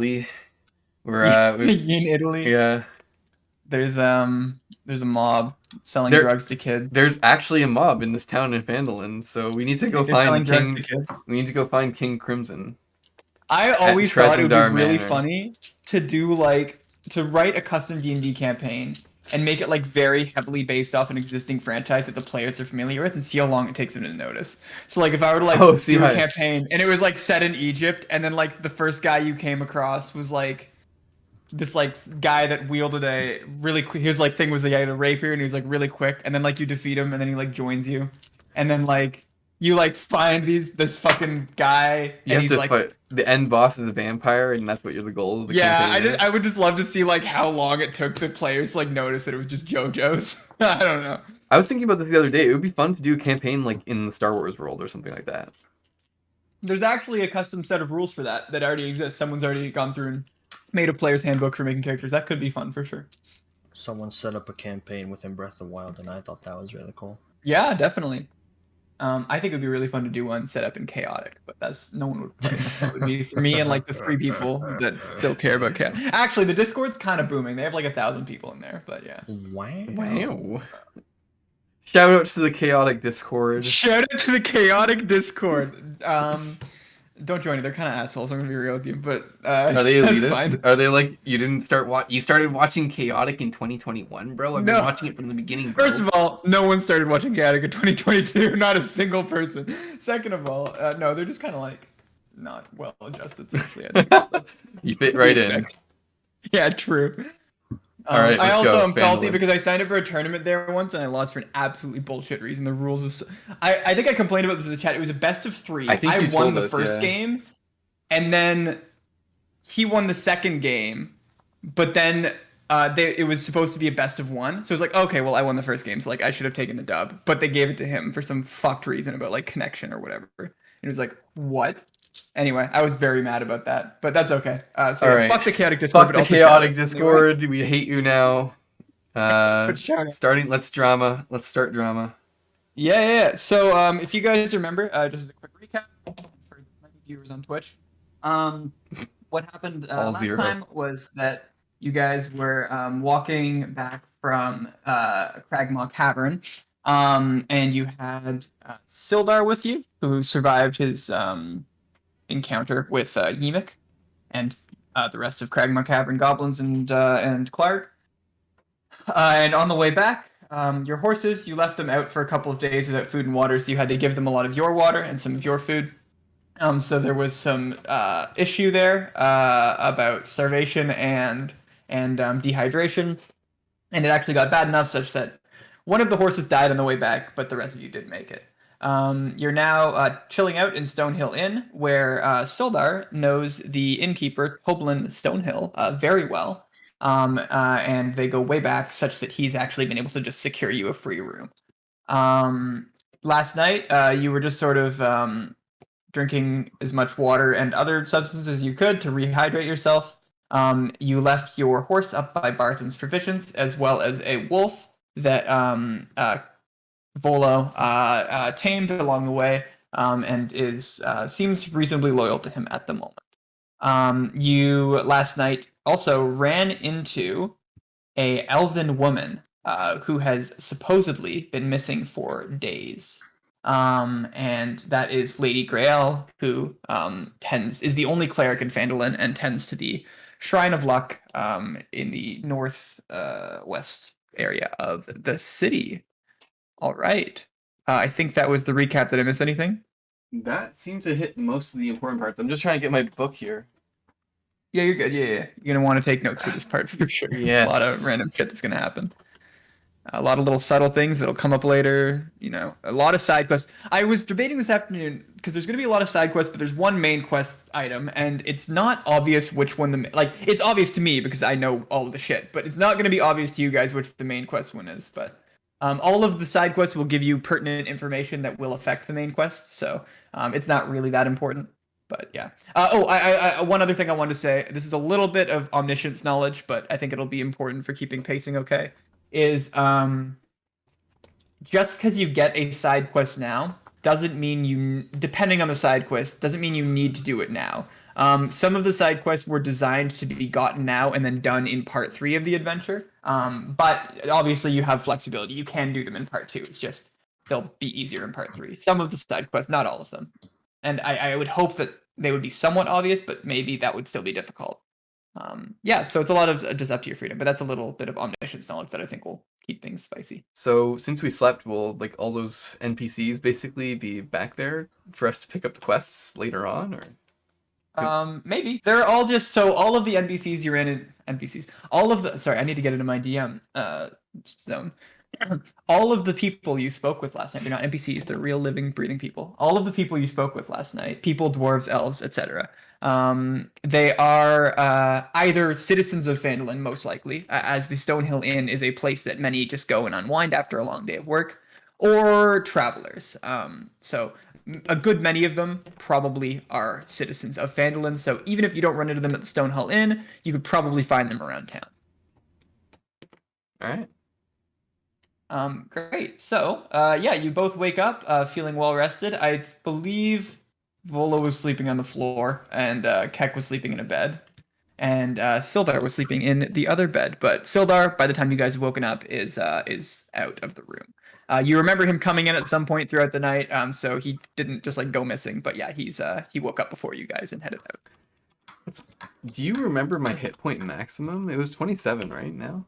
Italy. In Italy, Yeah. there's a mob selling There, drugs to kids. there's actually a mob in this town in Phandalin, so we need to go They're find selling drugs to King. kids. We need to go find King Crimson I at always thought it would be Tresendar really Manor. funny to do like to write a custom D&D campaign and make it like very heavily based off an existing franchise that the players are familiar with and see how long it takes them to notice. So like if I were to Oh, like see do a how campaign and it was like set in Egypt and then like the first guy you came across was like this like guy that wielded a really quick his like thing was like, he had a rapier and he was like really quick and then like you defeat him and then he like joins you and then like you like find this fucking guy you and have he's to like fight the end boss is a vampire, and that's what the goal of the yeah, campaign is. I would just love to see like how long it took the players to like notice that it was just JoJo's. I don't know. I was thinking about this the other day. It would be fun to do a campaign like in the Star Wars world or something like that. There's actually a custom set of rules for that already exists. Someone's already gone through and made a player's handbook for making characters. That could be fun for sure. Someone set up a campaign within Breath of the Wild, and I thought that was really cool. Yeah, definitely. I think it would be really fun to do one set up in chaotic, but that's no one would play. It would be for me and like the 3 people that still care about chaos. Actually, the Discord's kind of booming. They have like 1,000 people in there, but yeah. Wow. Wow. Shout outs to the chaotic Discord. Shout out to the chaotic Discord. Don't join it. They're kind of assholes. I'm gonna be real with you, but Are they that's elitists? fine. Are they like you didn't start you started watching Chaotic in 2021, bro? I've been No. watching it from the beginning, bro. First of all, no one started watching Gattaca 2022. Not a single person. Second of all, no, they're just kind of like not well adjusted socially. I think that's You fit right in. Yeah, true. All right, I let's also go. am salty Phandalin. because I signed up for a tournament there once and I lost for an absolutely bullshit reason. The rules was I think I complained about this in the chat. It was a best of 3. I think you won told the us, first yeah. game, and then he won the second game, but then it was supposed to be a best of 1. So it was like, okay, well I won the first game, so like I should have taken the dub, but they gave it to him for some fucked reason about like connection or whatever. And it was like, what? Anyway, I was very mad about that, but that's okay. So All yeah, right. fuck the chaotic Discord. Fuck but the also chaotic shout out. Discord. We hate you now. But shout out. Starting. Let's drama. Let's start drama. Yeah. So, if you guys remember, just as a quick recap for many viewers on Twitch, what happened All last 0. time was that you guys were walking back from Cragmaw Cavern, and you had Sildar with you, who survived his encounter with Yemic and the rest of Cragmaw Cavern goblins and Clark. And on the way back, your horses, you left them out for a couple of days without food and water, so you had to give them a lot of your water and some of your food. So there was some issue there about starvation and dehydration, and it actually got bad enough such that one of the horses died on the way back, but the rest of you did make it. You're now chilling out in Stonehill Inn, where Sildar knows the innkeeper, Hoblin Stonehill, very well. And they go way back such that he's actually been able to just secure you a free room. Last night, you were just sort of drinking as much water and other substances as you could to rehydrate yourself. You left your horse up by Barthen's provisions, as well as a wolf that Volo tamed along the way, and seems reasonably loyal to him at the moment. You last night also ran into a elven woman who has supposedly been missing for days. And that is Lady Grael, who is the only cleric in Phandalin and tends to the Shrine of Luck in the northwest area of the city. All right. I think that was the recap. Did I miss anything? That seems to hit most of the important parts. I'm just trying to get my book here. Yeah, you're good. Yeah. You're gonna want to take notes for this part for sure. Yes. A lot of random shit that's gonna happen. A lot of little subtle things that'll come up later. You know, a lot of side quests. I was debating this afternoon because there's gonna be a lot of side quests, but there's one main quest item, and it's not obvious which one it's obvious to me because I know all of the shit, but it's not gonna be obvious to you guys which the main quest one is. But all of the side quests will give you pertinent information that will affect the main quest, so it's not really that important. But yeah. One other thing I wanted to say. This is a little bit of omniscience knowledge, but I think it'll be important for keeping pacing okay. Is just because you get a side quest now doesn't mean depending on the side quest, doesn't mean you need to do it now. Some of the side quests were designed to be gotten now and then done in part 3 of the adventure. But obviously you have flexibility. You can do them in part 2. It's just they'll be easier in part 3. Some of the side quests, not all of them. And I would hope that they would be somewhat obvious, but maybe that would still be difficult. Yeah, so it's a lot of just up to your freedom, but that's a little bit of omniscience knowledge that I think will keep things spicy. So since we slept, will like all those NPCs basically be back there for us to pick up the quests later on, or? 'Cause- Maybe they're all just so all of the NPCs you're in NPCs. All of the sorry, I need to get into my DM zone. All of the people you spoke with last night, they're not NPCs, they're real living, breathing people. All of the people you spoke with last night, people, dwarves, elves, etc. They are either citizens of Phandalin, most likely, as the Stonehill Inn is a place that many just go and unwind after a long day of work, or travelers. So a good many of them probably are citizens of Phandalin, so even if you don't run into them at the Stonehill Inn, you could probably find them around town. All right. Great. So, yeah, you both wake up feeling well rested. I believe Volo was sleeping on the floor, and Kek was sleeping in a bed, and Sildar was sleeping in the other bed. But Sildar, by the time you guys have woken up, is out of the room. You remember him coming in at some point throughout the night, so he didn't just like go missing. But yeah, he woke up before you guys and headed out. Do you remember my hit point maximum? It was 27 right now.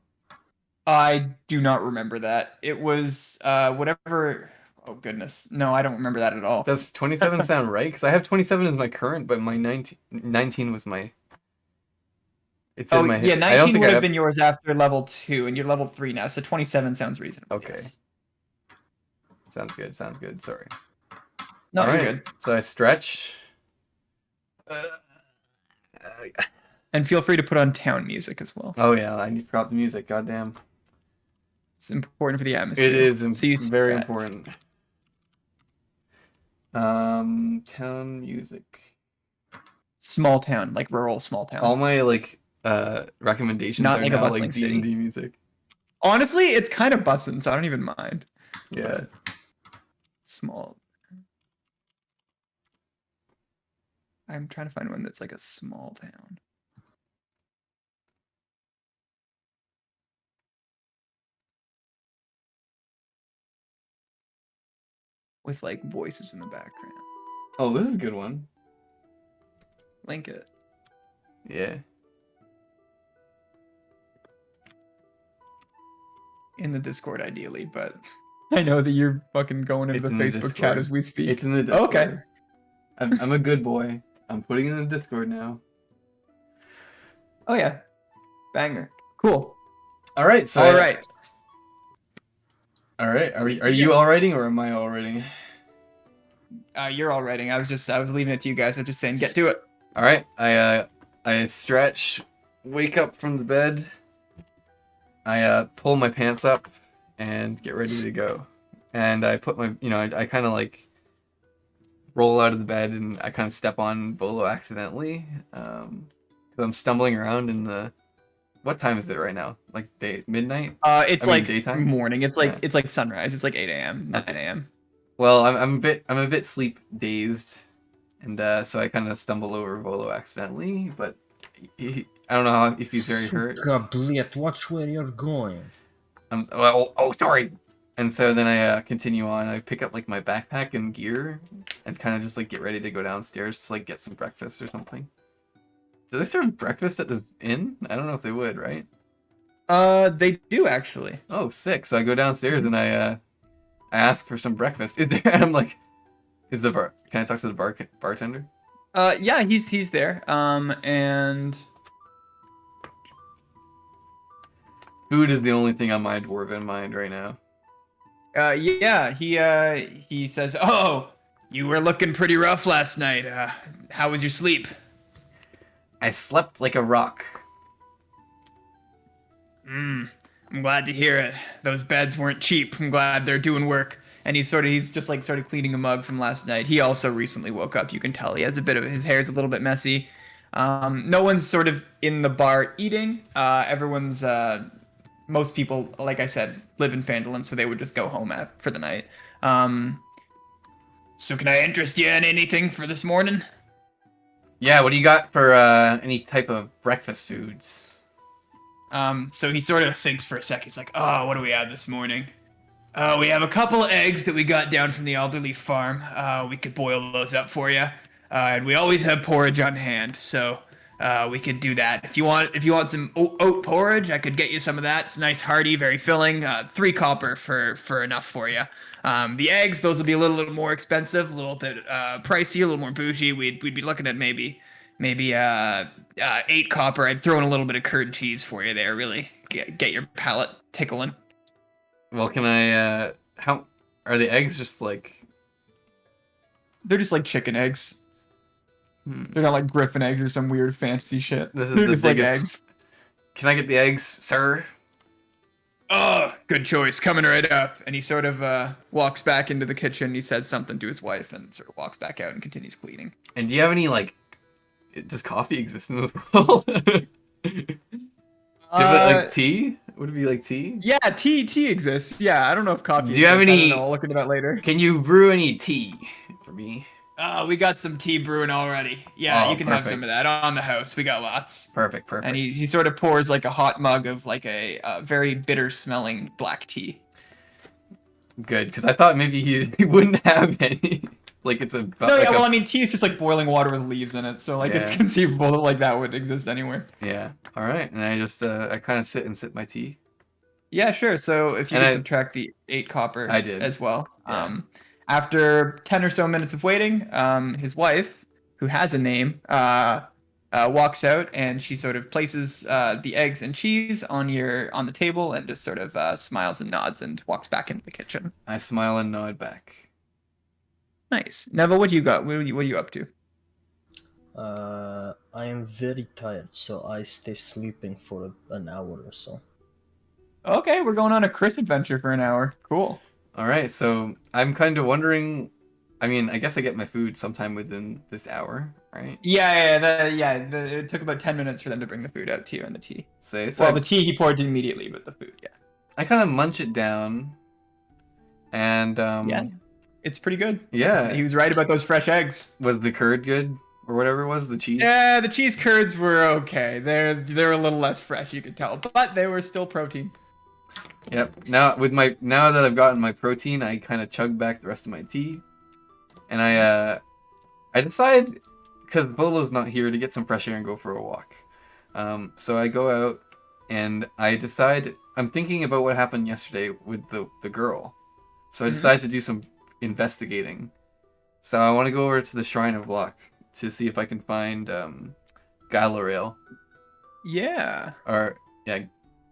I do not remember that. It was whatever. Oh goodness, no, I don't remember that at all. Does 27 sound right? Because I have 27 as my current, but my 19 was my. It's in my hit. Yeah, I don't 19 think would I have been yours after level 2, and you're level 3 now, so 27 sounds reasonable. Okay. Yes. Sounds good. Sounds good. Sorry. No, All you're right. good. So I stretch. And feel free to put on town music as well. Oh yeah, I forgot the music. Goddamn. It's important for the atmosphere. It is So very important. Town music. Small town, like rural small town. All my like recommendations Not are like a now bustling like city. D&D music. Honestly, it's kind of bussin', so I don't even mind. Yeah. But small. I'm trying to find one that's like a small town. With like voices in the background. Oh, this is a good one. Link it. Yeah. In the Discord, ideally, but I know that you're fucking going into It's the in the Facebook chat Discord. as we speak. It's in the Discord. Okay. I'm a good boy. I'm putting it in the Discord now. Oh yeah. Banger. Cool. All right. So All right. All right. Are you all writing or am I all writing? You're all writing. I was leaving it to you guys. I was just saying, get to it. All right. I stretch, wake up from the bed. I pull my pants up and get ready to go. And I put my, I kind of like roll out of the bed and I kind of step on Volo accidentally. Because I'm stumbling around in the. What time is it right now? Like midnight? It's like daytime? morning. It's like Yeah. it's like sunrise. It's like 8 a.m., 9 a.m. Well, I'm a bit sleep dazed, and so I kind of stumble over Volo accidentally. But I don't know if he's very hurt. Suka, watch where you're going. Sorry. And so then I continue on. I pick up like my backpack and gear, and kind of just like get ready to go downstairs to like get some breakfast or something. Do they serve breakfast at this inn? I don't know if they would, right? They do actually. Oh, sick. So I go downstairs and I ask for some breakfast. Is there? And I'm like, can I talk to the bartender? Yeah, he's there. And Food is the only thing on my dwarven mind right now. yeah, he says, "Oh, you were looking pretty rough last night. How was your sleep?" I slept like a rock. I'm glad to hear it. Those beds weren't cheap. I'm glad they're doing work. And he's just like started cleaning a mug from last night. He also recently woke up. You can tell he has his hair's a little bit messy. No one's sort of in the bar eating. Everyone's most people, like I said, live in Phandalin, so they would just go home for the night. So can I interest you in anything for this morning? Yeah, what do you got for any type of breakfast foods? So he sort of thinks for a sec. He's like, "Oh, what do we have this morning? We have a couple of eggs that we got down from the elderly farm. We could boil those up for you. And we always have porridge on hand, so we could do that. If you want some oat porridge, I could get you some of that. It's nice, hearty, very filling. 3 copper for enough for you. The eggs, those will be a little more expensive, a little bit pricey, a little more bougie. We'd be looking at maybe 8 copper. I'd throw in a little bit of curd cheese for you there. Really get your palate tickling. Well, can I, how, are the eggs just like, They're just like chicken eggs. They're not like griffin eggs or some weird fancy shit. this is They're the just like biggest, eggs. can I get the eggs, sir? Oh, good choice. Coming right up. And he sort of walks back into the kitchen. He says something to his wife and sort of walks back out and continues cleaning. And do you have any, like, does coffee exist in this world? Give it like tea? Would it be like tea? Yeah, tea exists. Yeah, I don't know if coffee Do you have exists. I any- don't know. I'll look into that later. Can you brew any tea for me? We got some tea brewing already. Yeah, Oh, you can have some of perfect. that on the house. We got lots. Perfect. And he sort of pours like a hot mug of like a very bitter smelling black tea. Good, because I thought maybe he wouldn't have any. Like it's a. No, yeah, well, I mean, tea is just like boiling water with leaves in it, so like it's Yeah. conceivable that like that would exist anywhere. Yeah. All right, and I just I kind of sit and sip my tea. Yeah, sure. So if you And can I- subtract the 8 copper I did. as well. Yeah. After 10 or so minutes of waiting, his wife, who has a name, walks out and she sort of places the eggs and cheese on the table and just sort of smiles and nods and walks back into the kitchen. I smile and nod back. Nice. Neville, what do you got? What are you up to? I am very tired, so I stay sleeping for an hour or so. Okay, we're going on a Chris adventure for an hour. Cool. All right, so I'm kind of wondering. I mean, I guess I get my food sometime within this hour, right? It took about 10 minutes for them to bring the food out to you and the tea. So Well, the tea he poured immediately, but the food, yeah. I kind of munch it down, and Yeah. It's pretty good. yeah. He was right about those fresh eggs. Was the curd good or whatever it was? The cheese. Yeah, the cheese curds were okay. They're a little less fresh, you could tell, but they were still protein. Yep. Now that I've gotten my protein, I kind of chug back the rest of my tea, and I decide, because Bolo's not here, to get some fresh air and go for a walk. So I go out and I decide I'm thinking about what happened yesterday with the girl. So I decide to do some investigating. So I want to go over to the Shrine of Luck to see if I can find Galarael Yeah. or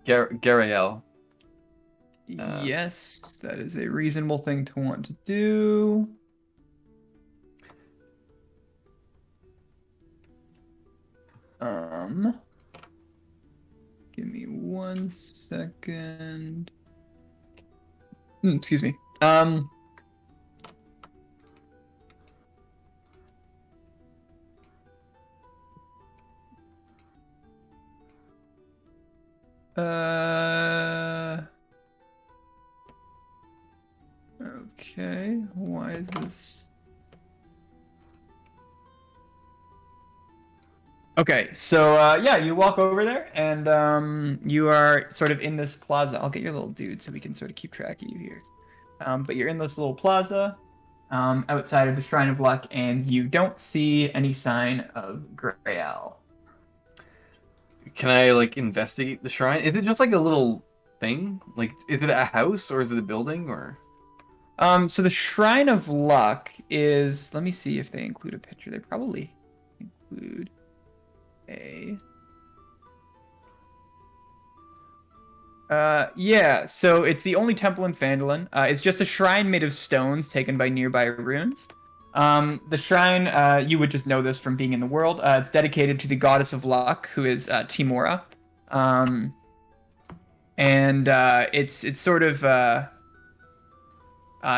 Garael. Yes, that is a reasonable thing to want to do. Give me 1 second. Excuse me. Okay, why is this? Okay, so yeah, you walk over there, and you are sort of in this plaza. I'll get your little dude so we can sort of keep track of you here. But you're in this little plaza outside of the Shrine of Luck, and you don't see any sign of Grail. Can I like investigate the shrine? Is it just like a little thing? Like, is it a house or is it a building or? So the Shrine of Luck is. Let me see if they include a picture. They probably include a. Yeah. So it's the only temple in Phandalin. It's just a shrine made of stones taken by nearby runes. The shrine, you would just know this from being in the world. It's dedicated to the goddess of luck, who is Timora. It's sort of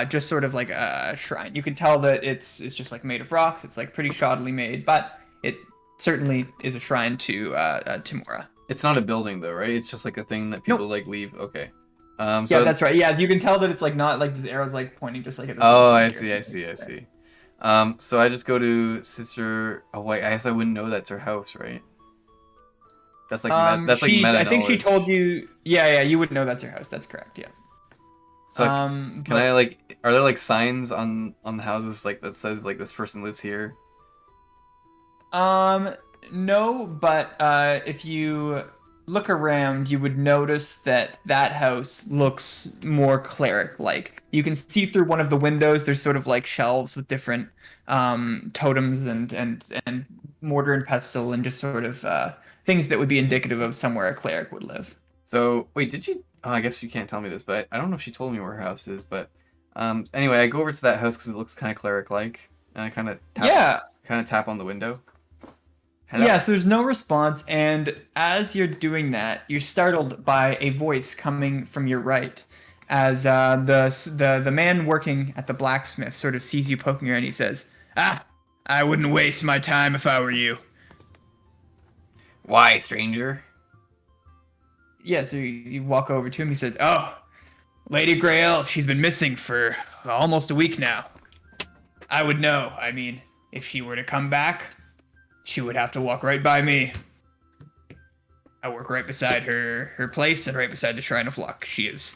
just sort of like a shrine. You can tell that it's just like made of rocks. It's like pretty shoddily made, but it certainly is a shrine to Timora. It's not a building though, right? It's just like a thing that people like leave. Okay. Yeah, that's right. Yeah, you can tell that it's like not like this arrow's like pointing just like at the. Oh, I see. So I just go to Sister. Oh wait, I guess I wouldn't know that's her house, right? That's like She's. meta I think she knowledge. told you. Yeah, yeah. You would know that's her house. That's correct. Yeah. So can I But like? Are there like signs on the houses like that says like this person lives here? Um, no, but if you look around, you would notice that that house looks more cleric-like. You can see through one of the windows. There's sort of like shelves with different totems and mortar and pestle and just sort of things that would be indicative of somewhere a cleric would live. So wait, did you? Oh, I guess you can't tell me this, but I don't know if she told me where her house is. But anyway, I go over to that house because it looks kind of cleric-like, and I Yeah, kind of tap on the window. Hello. yeah, so there's no response, and as you're doing that, you're startled by a voice coming from your right. As the man working at the blacksmith sort of sees you poking around, he says, "Ah, I wouldn't waste my time if I were you." Why, stranger? Yeah, so you walk over to him. He says, "Oh, Lady Grail, she's been missing for almost a week now. I would know. I mean, if she were to come back, she would have to walk right by me. I work right beside her place and right beside the Shrine of Luck. She has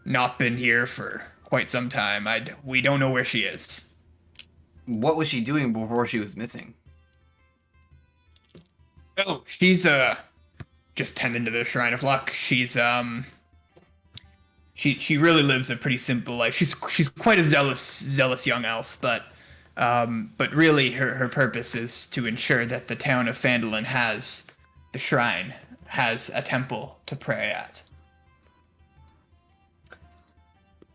not been here for quite some time. We don't know where she is." What was she doing before she was missing? Oh, she's just tending to the Shrine of Luck. She really lives a pretty simple life. She's quite a zealous young elf, but really her purpose is to ensure that the town of Phandalin has the shrine, has a temple to pray at.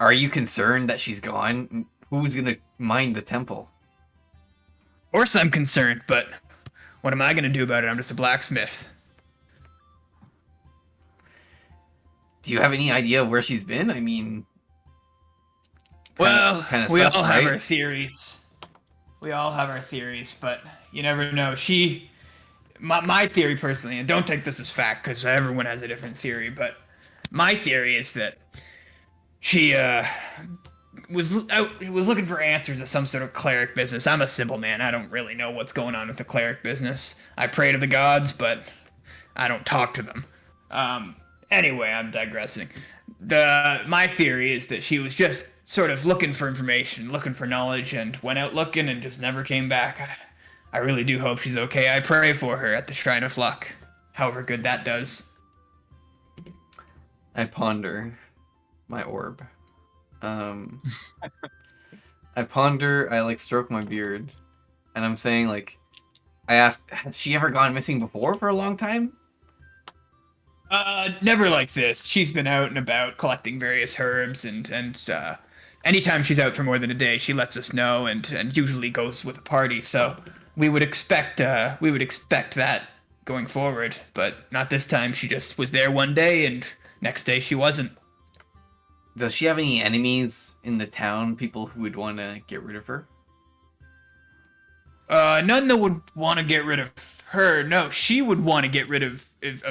Are you concerned that she's gone? Who's gonna mind the temple? Of course I'm concerned, but what am I gonna do about it? I'm just a blacksmith. Do you have any idea of where she's been? I mean, Well, kind of we sus, all have right? our theories. We all have our theories, but you never know. My theory personally, and don't take this as fact because everyone has a different theory, but my theory is that she was looking for answers to some sort of cleric business. I'm a simple man. I don't really know what's going on with the cleric business. I pray to the gods, but I don't talk to them. Anyway, I'm digressing. My theory is that she was just sort of looking for information, looking for knowledge, and went out looking and just never came back. I really do hope she's okay. I pray for her at the Shrine of Luck, however good that does. I ponder my orb. Um, I ponder. I like stroke my beard, and I'm saying like, I ask, has she ever gone missing before for a long time? Never like this. She's been out and about collecting various herbs, and anytime she's out for more than a day, she lets us know, and usually goes with a party. So we would expect that going forward, but not this time. She just was there one day, and next day she wasn't. Does she have any enemies in the town? People who would want to get rid of her? None that would want to get rid of her. No, she would want to get rid of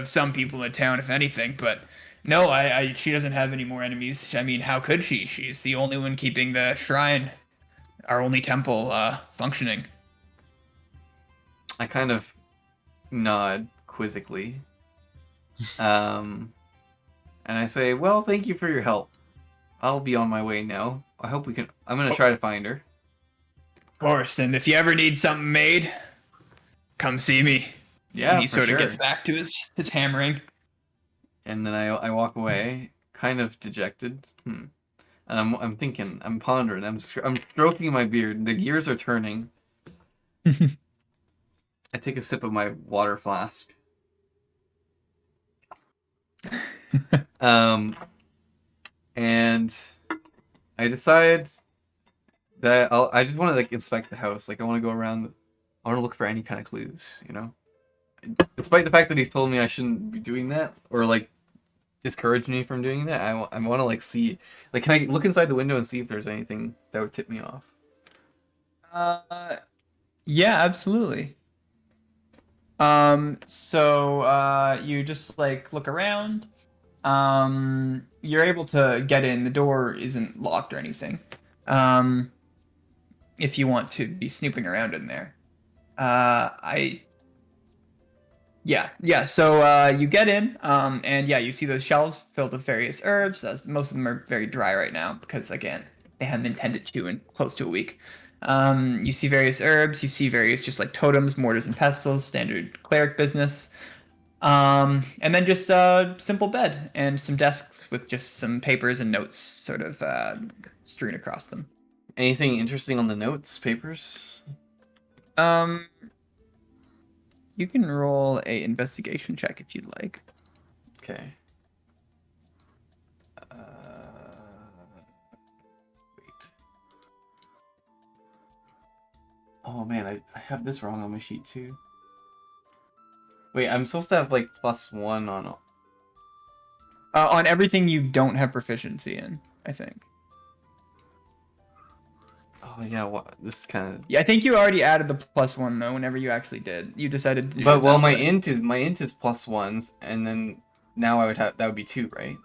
some people in town, if anything. But no, she doesn't have any more enemies. I mean, how could she? She's the only one keeping the shrine, our only temple, functioning. I kind of nod quizzically. Um, and I say, well, thank you for your help. I'll be on my way now. I hope we can. I'm gonna try to find her. Of course, and if you ever need something made, come see me. Yeah, And he for sort sure. of gets back to his hammering. And then I walk away, kind of dejected. And I'm thinking, I'm pondering, I'm stroking my beard. The gears are turning. I take a sip of my water flask. Um, and I decide that I just want to like inspect the house. Like I want to go around. I want to look for any kind of clues. You know, despite the fact that he's told me I shouldn't be doing that, or like discourage me from doing that. I want to like see, like, can I look inside the window and see if there's anything that would tip me off? Yeah, absolutely. You just like look around. You're able to get in. The door isn't locked or anything. Um, if you want to be snooping around in there. Yeah. So you get in, and yeah, you see those shelves filled with various herbs. Most of them are very dry right now because, again, they haven't been tended to in close to a week. You see various herbs. You see various just like totems, mortars and pestles, standard cleric business. And then just a simple bed and some desks with just some papers and notes sort of strewn across them. Anything interesting on the notes, papers? Um, you can roll a investigation check if you'd like. Okay. Wait. Oh man, I have this wrong on my sheet too. Wait, I'm supposed to have like +1 on. On everything you don't have proficiency in, I think. Oh yeah, what? This is kind of. Yeah, I think you already added the +1 though. Whenever you actually did, you decided to do But it well, that my way. int is +1s, and then now I would have that would be 2, right?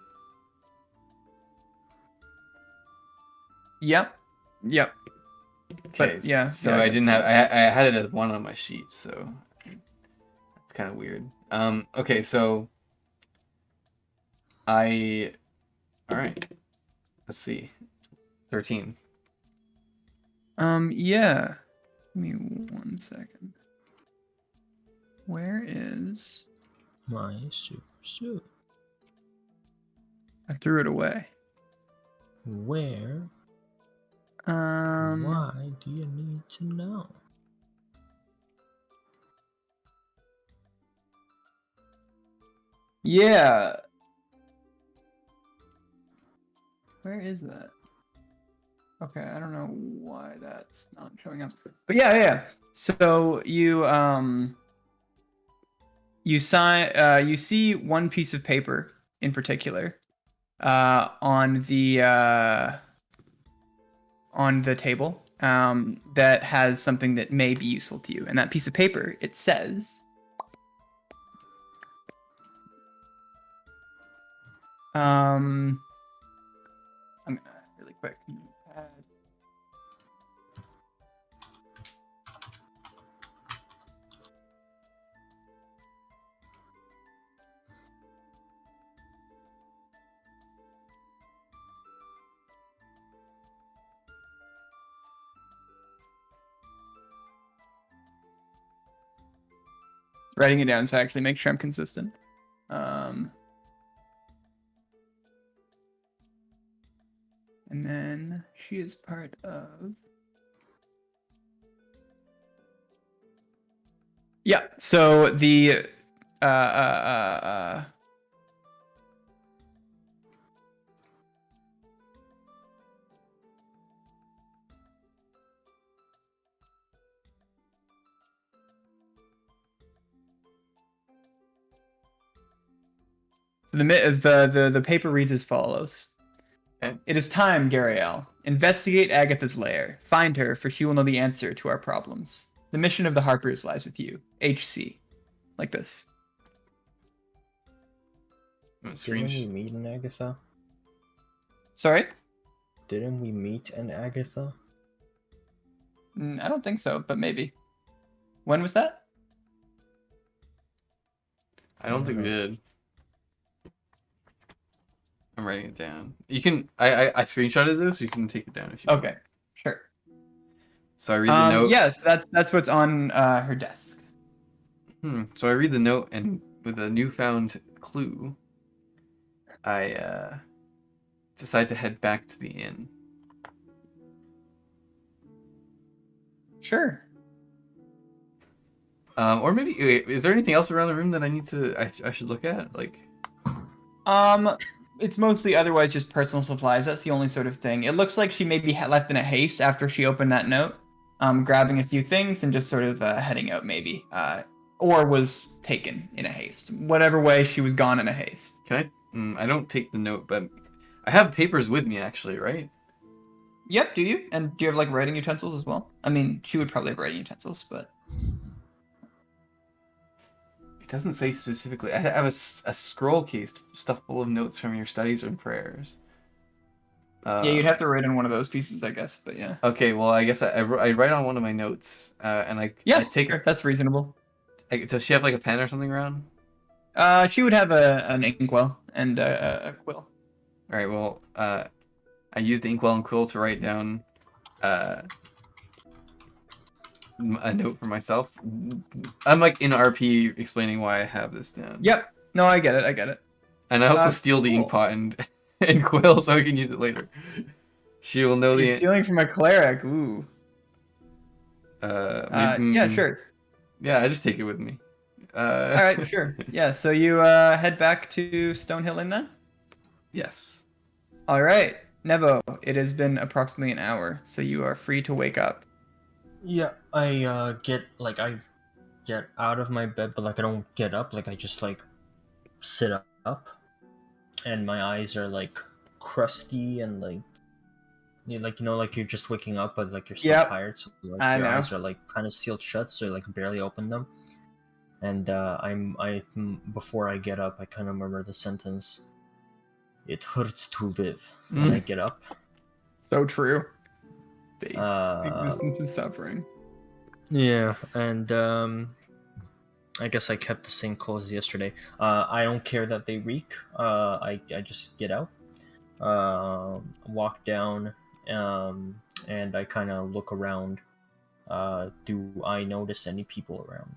Yep. Okay, But yeah. so yeah, I guess didn't so. have I had it as 1 on my sheet, so that's kind of weird. Okay, so all right. Let's see. 13. Yeah. Give me 1 second. Where is? My super suit. I threw it away. Where? Um. Why do you need to know? Yeah. Where is that? Okay, I don't know why that's not showing up. But yeah. So you see one piece of paper in particular on the table that has something that may be useful to you. And that piece of paper, it says I'm gonna really quick add. Writing it down so I actually make sure I'm consistent. And then she is part of. Yeah. So the the paper reads as follows. Okay. It is time, Gariel. Investigate Agatha's lair. Find her, for she will know the answer to our problems. The mission of the Harpers lies with you. HC. Like this. Didn't we meet an Agatha? Sorry? Didn't we meet an Agatha? I don't think so, but maybe. When was that? I don't think we did. I'm writing it down. You can I screenshotted this. You can take it down if you want. Okay, sure. So I read the note. Yes, that's what's on her desk. So I read the note, and with a newfound clue, I decide to head back to the inn. Sure. Or maybe is there anything else around the room that I need to I should look at? Like, It's mostly otherwise just personal supplies. That's the only sort of thing. It looks like she maybe left in a haste after she opened that note, grabbing a few things and just sort of heading out maybe, or was taken in a haste. Whatever way, she was gone in a haste. can I don't take the note, but I have papers with me actually, right? Yep. Do you? And do you have like writing utensils as well? I mean, she would probably have writing utensils, but It doesn't say specifically. I have a scroll case stuffed full of notes from your studies and prayers. Yeah, you'd have to write on one of those pieces, I guess. But yeah. Okay, well, I guess I write on one of my notes, and I Yeah, take sure, that's reasonable. Does she have like a pen or something around? She would have an inkwell and a quill. All right, well, I use the inkwell and quill to write down a note for myself. I'm like in RP explaining why I have this down. Yep. No, I get it. I get it. And I also steal the Cool. ink pot and quill so I can use it later. She will know You're the. stealing from a cleric. Ooh. Maybe, Yeah, sure. Yeah, I just take it with me. All right, sure. Yeah, so you head back to Stonehill Inn then? Yes. All right, Nevo, it has been approximately an hour, so you are free to wake up. Yeah, I get out of my bed, but like I don't get up. Like I just like sit up, and my eyes are like crusty and like like you're just waking up, but like you're still Yep. tired. So like I your know. eyes are like kind of sealed shut, so you like barely open them. And I before I get up, I kind of murmur the sentence, "It hurts to live." And I get up. So true. Base. Existence is suffering. Yeah, and I guess I kept the same clothes as yesterday. I don't care that they reek. I just get out, walk down, and I kind of look around. Do I notice any people around?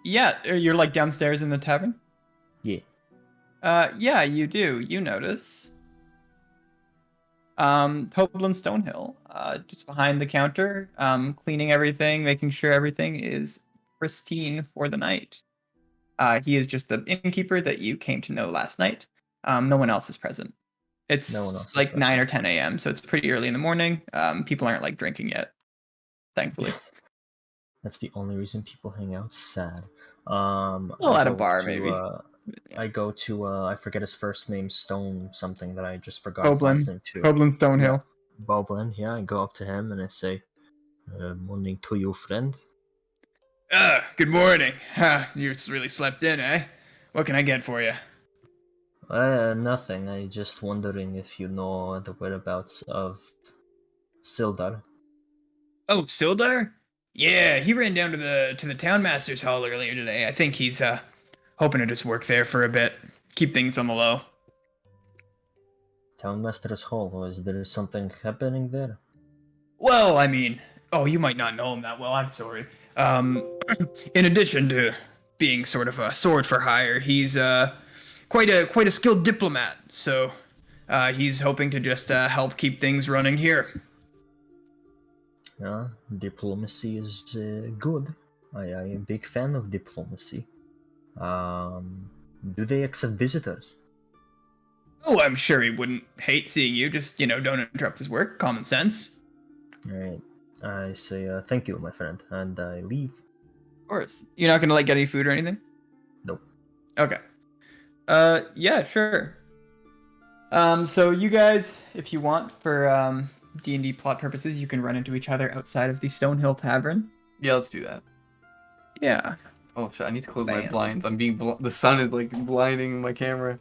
Yeah, you're like downstairs in the tavern? Yeah. Yeah, you do. You notice. Toblin Stonehill, just behind the counter, cleaning everything, making sure everything is pristine for the night. He is just the innkeeper that you came to know last night. No one else is present. It's No one else is like 9 present. or 10 a.m., so it's pretty early in the morning. People aren't like drinking yet, thankfully. That's the only reason people hang out. Sad. Well, I at a go bar, to, maybe. I go to I forget his first name, Stone something that I just forgot his last name too. Toblin Stonehill. Boblin, yeah, I go up to him and I say, "Morning to you, friend." Good morning. You really slept in, eh? What can I get for you? Nothing. I just wondering if you know the whereabouts of Sildar. Oh, Sildar? Yeah, he ran down to the townmaster's hall earlier today. I think he's hoping to just work there for a bit, keep things on the low. Townmaster's Hall. Is there something happening there? Well, I mean, oh, you might not know him that well. I'm sorry. In addition to being sort of a sword for hire, he's quite a skilled diplomat. So he's hoping to just help keep things running here. Yeah, diplomacy is good. I am a big fan of diplomacy. Do they accept visitors? Oh, I'm sure he wouldn't hate seeing you. Just don't interrupt his work. Common sense. Alright. I say thank you, my friend, and I leave. Of course. You're not gonna like get any food or anything? Nope. Okay. Yeah, sure. So you guys, if you want, for D&D plot purposes, you can run into each other outside of the Stonehill Tavern. Yeah, let's do that. Yeah. Oh shit! I need to close my Bam. blinds. I'm being the sun is like blinding my camera.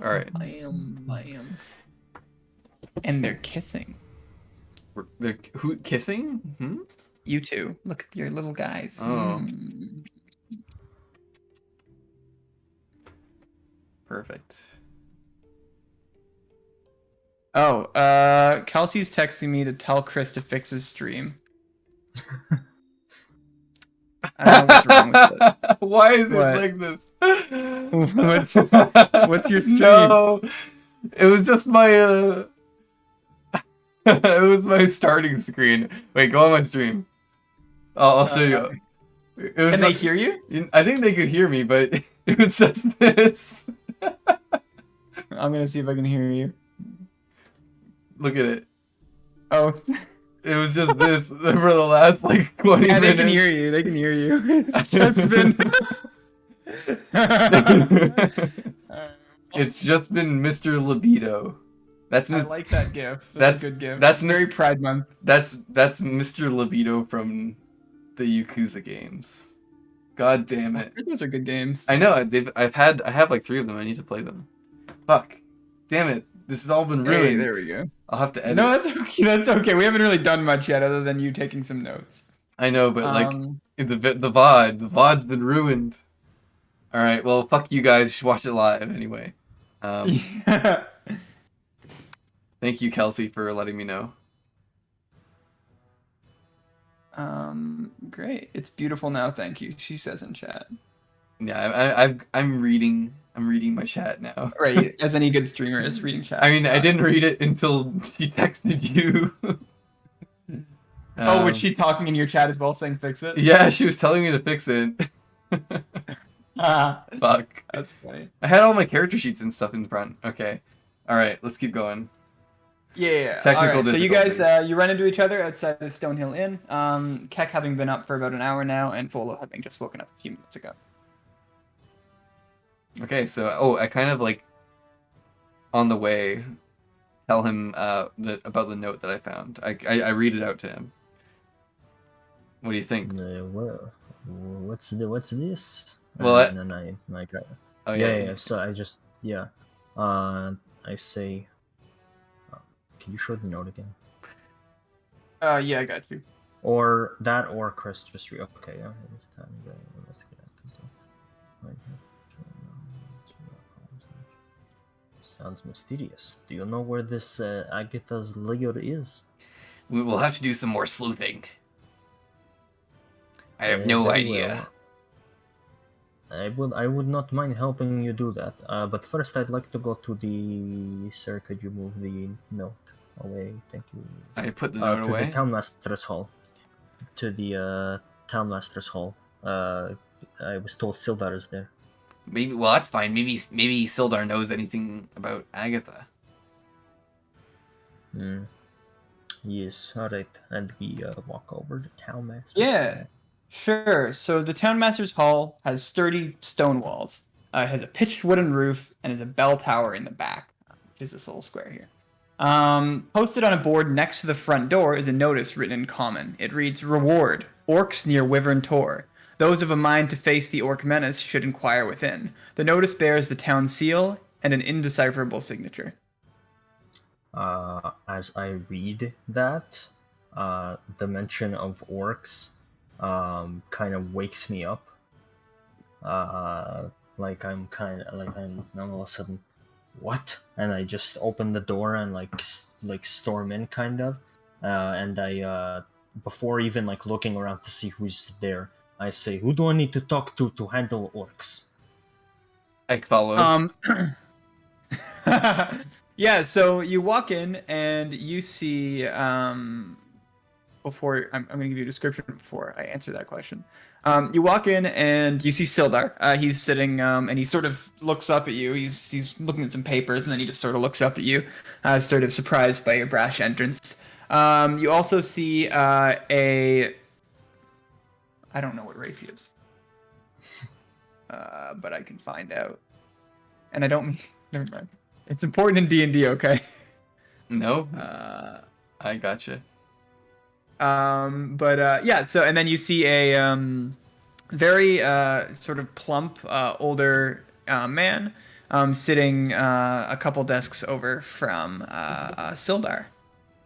All right. Bam. And they're kissing. They're who kissing? Hmm. You two. Look at your little guys. Oh. Mm. Perfect. Oh, Kelsey's texting me to tell Chris to fix his stream. I don't know what's wrong with it. Why is What? it like this? What's your stream? No, it was just my it was my starting screen. Wait, go on my stream. I'll show you. It was Can they hear you? I think they could hear me, but it was just this. I'm gonna see if I can hear you. Look at it. Oh. It was just this for the last like 20 Yeah, minutes. they can hear you. They can hear you. It's just been. It's just been Mr. Libido. That's I like that gif. That's a good gif. That's Very Mr. Pride Month. That's Mr. Libido from the Yakuza games. God damn it. Those are good games. I know. I have like 3 of them. I need to play them. Fuck. Damn it. This has all been ruined. Hey, there we go. I'll have to edit. No, that's okay. That's okay. We haven't really done much yet, other than you taking some notes. I know, but like the VOD's been ruined. All right. Well, fuck you guys. You should watch it live anyway. Yeah. Thank you, Kelsey, for letting me know. Great. It's beautiful now. Thank you. She says in chat. Yeah, I'm reading my chat now. Right, as any good streamer is reading chat. I mean, I didn't read it until she texted you. Was she talking in your chat as well, saying fix it? Yeah, she was telling me to fix it. Fuck. That's funny. I had all my character sheets and stuff in front. Okay. All right, let's keep going. Yeah. Technical All right, so you guys, difficulties. you run into each other outside the Stonehill Inn. Keck having been up for about an hour now, and Folo having just woken up a few minutes ago. Okay, so I kind of like on the way tell him about the note that I found. I read it out to him. What do you think? Well, what's this? Well, and then I like, Oh yeah. So I just I say, can you show the note again? Yeah, I got you. Or that, or Chris just okay. Yeah, it's time. Let's get at this. Sounds mysterious. Do you know where this Agatha's lair is? We will have to do some more sleuthing. I have no Very idea. well. I would not mind helping you do that. But first, I'd like to go to the. Sir, could you move the note away? Thank you. I put the note to away. the townmaster's hall. To the townmaster's hall. I was told Sildar is there. Maybe. Well, that's fine. Maybe Sildar knows anything about Agatha. Yes. All right. And we walk over to townmaster's. Yeah. hall. Sure. So the Townmaster's Hall has sturdy stone walls. It has a pitched wooden roof and has a bell tower in the back, which is this little square here. Posted on a board next to the front door is a notice written in common. It reads, "Reward, orcs near Wyvern Tor. Those of a mind to face the orc menace should inquire within." The notice bears the town seal and an indecipherable signature. As I read that, the mention of orcs kind of wakes me up. Like I'm all of a sudden, what? And I just open the door and like storm in kind of, and I before even like looking around to see who's there, I say, "Who do I need to talk to handle orcs?" I follow. Yeah, so you walk in and you see before I'm going to give you a description before I answer that question. You walk in and you see Sildar. He's sitting and he sort of looks up at you. He's looking at some papers and then he just sort of looks up at you, sort of surprised by your brash entrance. You also see I don't know what race he is, but I can find out. And I don't mean, never mind. It's important in D&D, okay? No. I gotcha. Yeah, so and then you see a very sort of plump older man sitting a couple desks over from Sildar.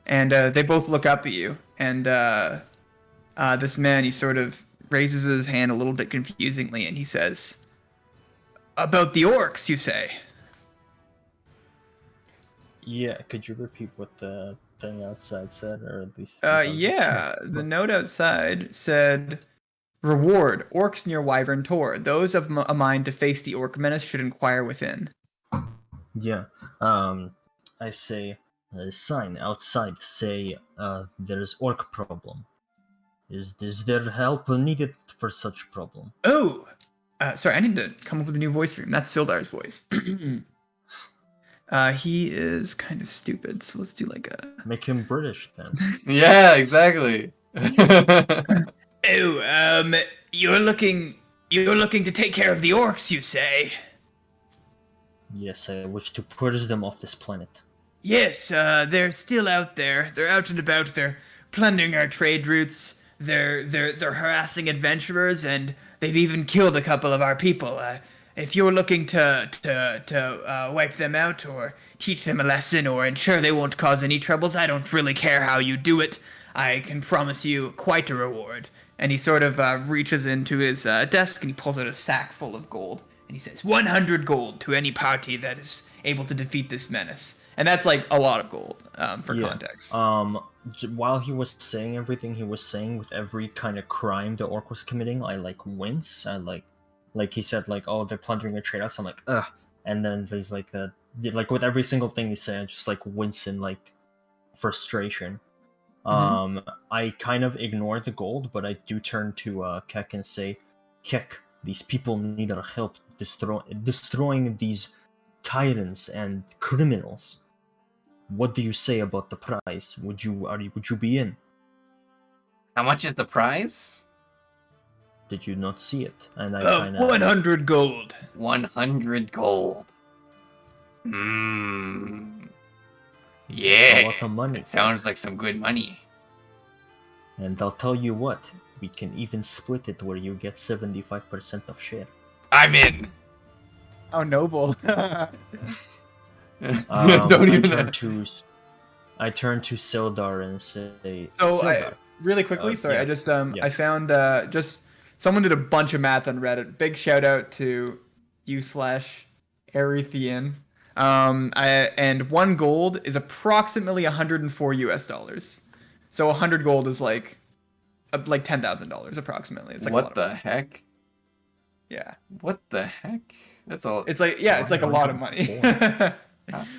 And they both look up at you, and this man, he sort of raises his hand a little bit confusingly and he says, "About the orcs, you say?" Yeah, could you repeat what the thing outside said, or at least? Yeah, the note outside said, "Reward, orcs near Wyvern Tor. Those of a mind to face the orc menace should inquire within." Yeah, I say, a sign outside say, there's orc problem. Is there help needed for such problem? Oh, sorry, I need to come up with a new voice for him. That's Sildar's voice. He is kind of stupid, so let's do like a... Make him British then. Yeah, exactly. Oh, you're looking to take care of the orcs, you say? Yes, I wish to purge them off this planet. Yes, they're still out there. They're out and about. They're plundering our trade routes. they're harassing adventurers, and they've even killed a couple of our people. If you're looking to wipe them out or teach them a lesson or ensure they won't cause any troubles, I don't really care how you do it. I can promise you quite a reward." And he sort of reaches into his desk and he pulls out a sack full of gold. And he says, 100 gold to any party that is able to defeat this menace. And that's like a lot of gold for context. While he was saying everything he was saying with every kind of crime the orc was committing, I like wince. I like he said like, oh, they're plundering a trade house. I'm like, ugh. And then there's like with every single thing he said, I just like wince in like frustration. I kind of ignore the gold, but I do turn to Keck and say, Keck, these people need our help destroying these tyrants and criminals. What do you say about the prize? Would you be in? How much is the prize? Did you not see it? And I kind of 100 gold. 100 gold. It's Yeah. a lot of money. It sounds like some good money. And I'll tell you what, we can even split it where you get 75% of share. I'm in. How noble. Don't I even. turn to Sildar and say, So Sildar, really quickly, sorry, yeah, I just yeah. I found just someone did a bunch of math on Reddit. Big shout out to you/Arethian. And 1 gold is approximately 104 US dollars. So 100 gold is like $10,000 approximately. It's like What the heck? Yeah. What the heck? That's all. It's like it's like a lot of money.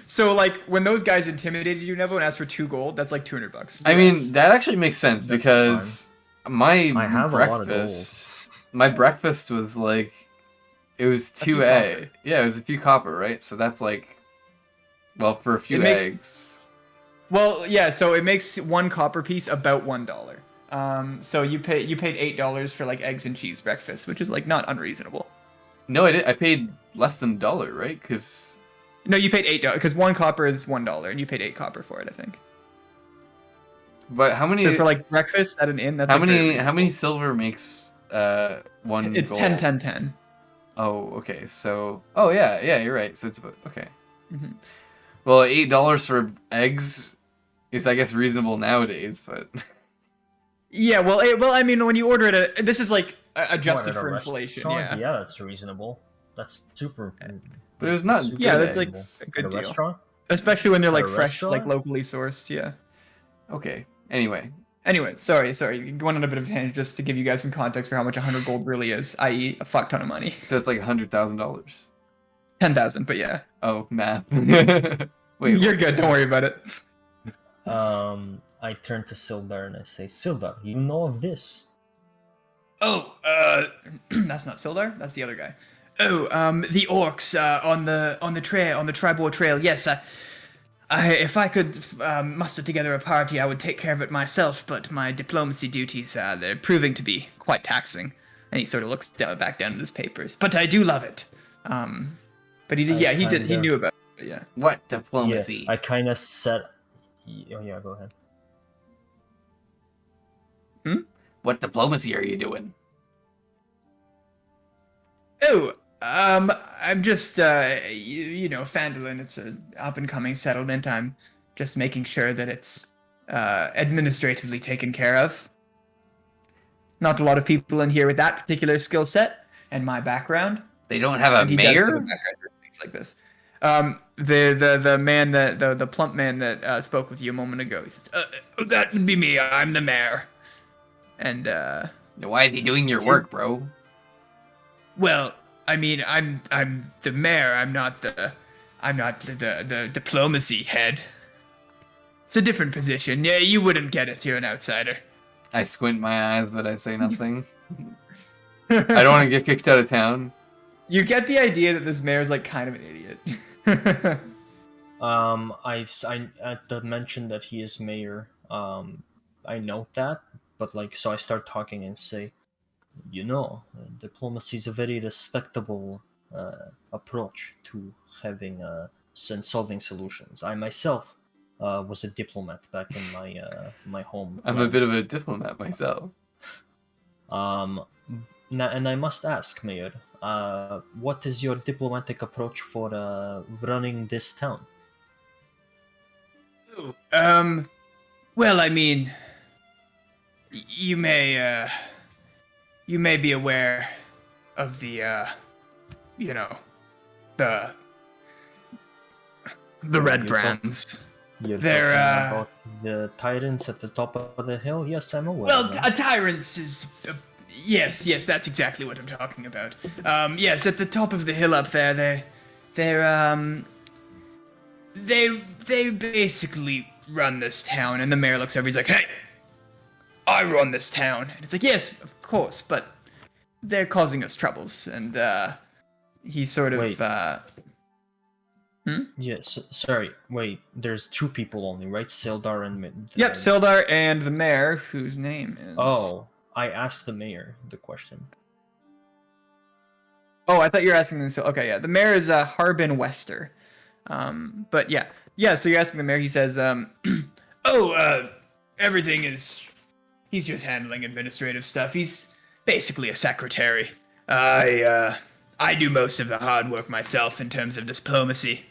So like when those guys intimidated you, Nevo, and asked for 2 gold, that's like $200. I mean, that actually makes sense That's because I have a lot of breakfast, my breakfast was like, it was few 2 egg. Yeah, it was a few copper, right? So that's like, well, for a few It makes- eggs. Well, yeah, so it makes 1 copper piece about $1. So you paid $8 for like eggs and cheese breakfast, which is like not unreasonable. No, I did. I paid less than $1, right? Because No, you paid $8 because 1 copper is $1, and you paid 8 copper for it, I think. but how many? So for like breakfast at an inn, that's how like, very many? How reasonable. many silver makes 1 It's gold? 10, 10, 10. Oh, okay. So, oh yeah, you're right. So it's about okay. Mhm. Well, $8 for eggs is, I guess, reasonable nowadays, but Yeah, well, I mean, when you order it, this is like adjusted What, at a for inflation. restaurant? Yeah. that's reasonable. That's super. But it was not super good Yeah, that's like reasonable. a good At a deal. restaurant. Especially when they're At like a fresh, like restaurant? locally sourced. Yeah. okay. Anyway, Anyway, sorry, going on a bit of a tangent just to give you guys some context for how much 100 gold really is, i.e., a fuck ton of money. so it's like $100,000. 10,000, but yeah. Oh, math. Wait, You're what? good. Don't worry about it. I turn to Sildar and I say, Sildar, you know of this? Oh, that's not Sildar. That's the other guy. Oh, the orcs on the trail, on the tribal trail. Yes, if I could muster together a party, I would take care of it myself. But my diplomacy duties, they're proving to be quite taxing. And he sort of looks back down at his papers. But I do love it. But he knew about it. But yeah. What diplomacy? Yeah, I kind of said. Oh yeah, go ahead. What diplomacy are you doing? Oh, I'm just, you know, Fandolin, it's a up-and-coming settlement. I'm just making sure that it's, administratively taken care of. Not a lot of people in here with that particular skill set and my background. They don't have a And he does have a mayor? background for things like this. The man that, the plump man that, spoke with you a moment ago, he says, that would be me, I'm the mayor. And, Why is he doing your work, bro? well, I mean, I'm the mayor. I'm not the diplomacy head. It's a different position. Yeah, you wouldn't get it. You're an outsider. I squint my eyes, but I say nothing. I don't want to get kicked out of town. You get the idea that this mayor's like kind of an idiot. I at the mention that he is mayor, I note that, but like, so I start talking and say, you know, diplomacy is a very respectable approach to having and solving solutions. I myself was a diplomat back in my home. I'm a bit of a diplomat myself. Um, and I must ask, Mayor, what is your diplomatic approach for running this town? Well, I mean, you may you may be aware of the you know, the Red You're talking. Brands. You're They're talking about the tyrants at the top of the hill? Yes, I'm aware well, of them. a tyrant's is yes, that's exactly what I'm talking about. Yes, at the top of the hill up there, they're they basically run this town, and the mayor looks over. He's like, "Hey, I run this town," and it's like, "Yes, of course, but they're causing us troubles," and he sort of Wait. Yes, sorry. Wait, there's two people only, right? Sildar and Yep, Sildar and the mayor, whose name is. Oh, I asked the mayor the question. Oh, I thought you were asking this. Okay, yeah, the mayor is Harbin Wester. But yeah. So you're asking the mayor. He says, everything is. He's just handling administrative stuff. He's basically a secretary. I do most of the hard work myself in terms of diplomacy.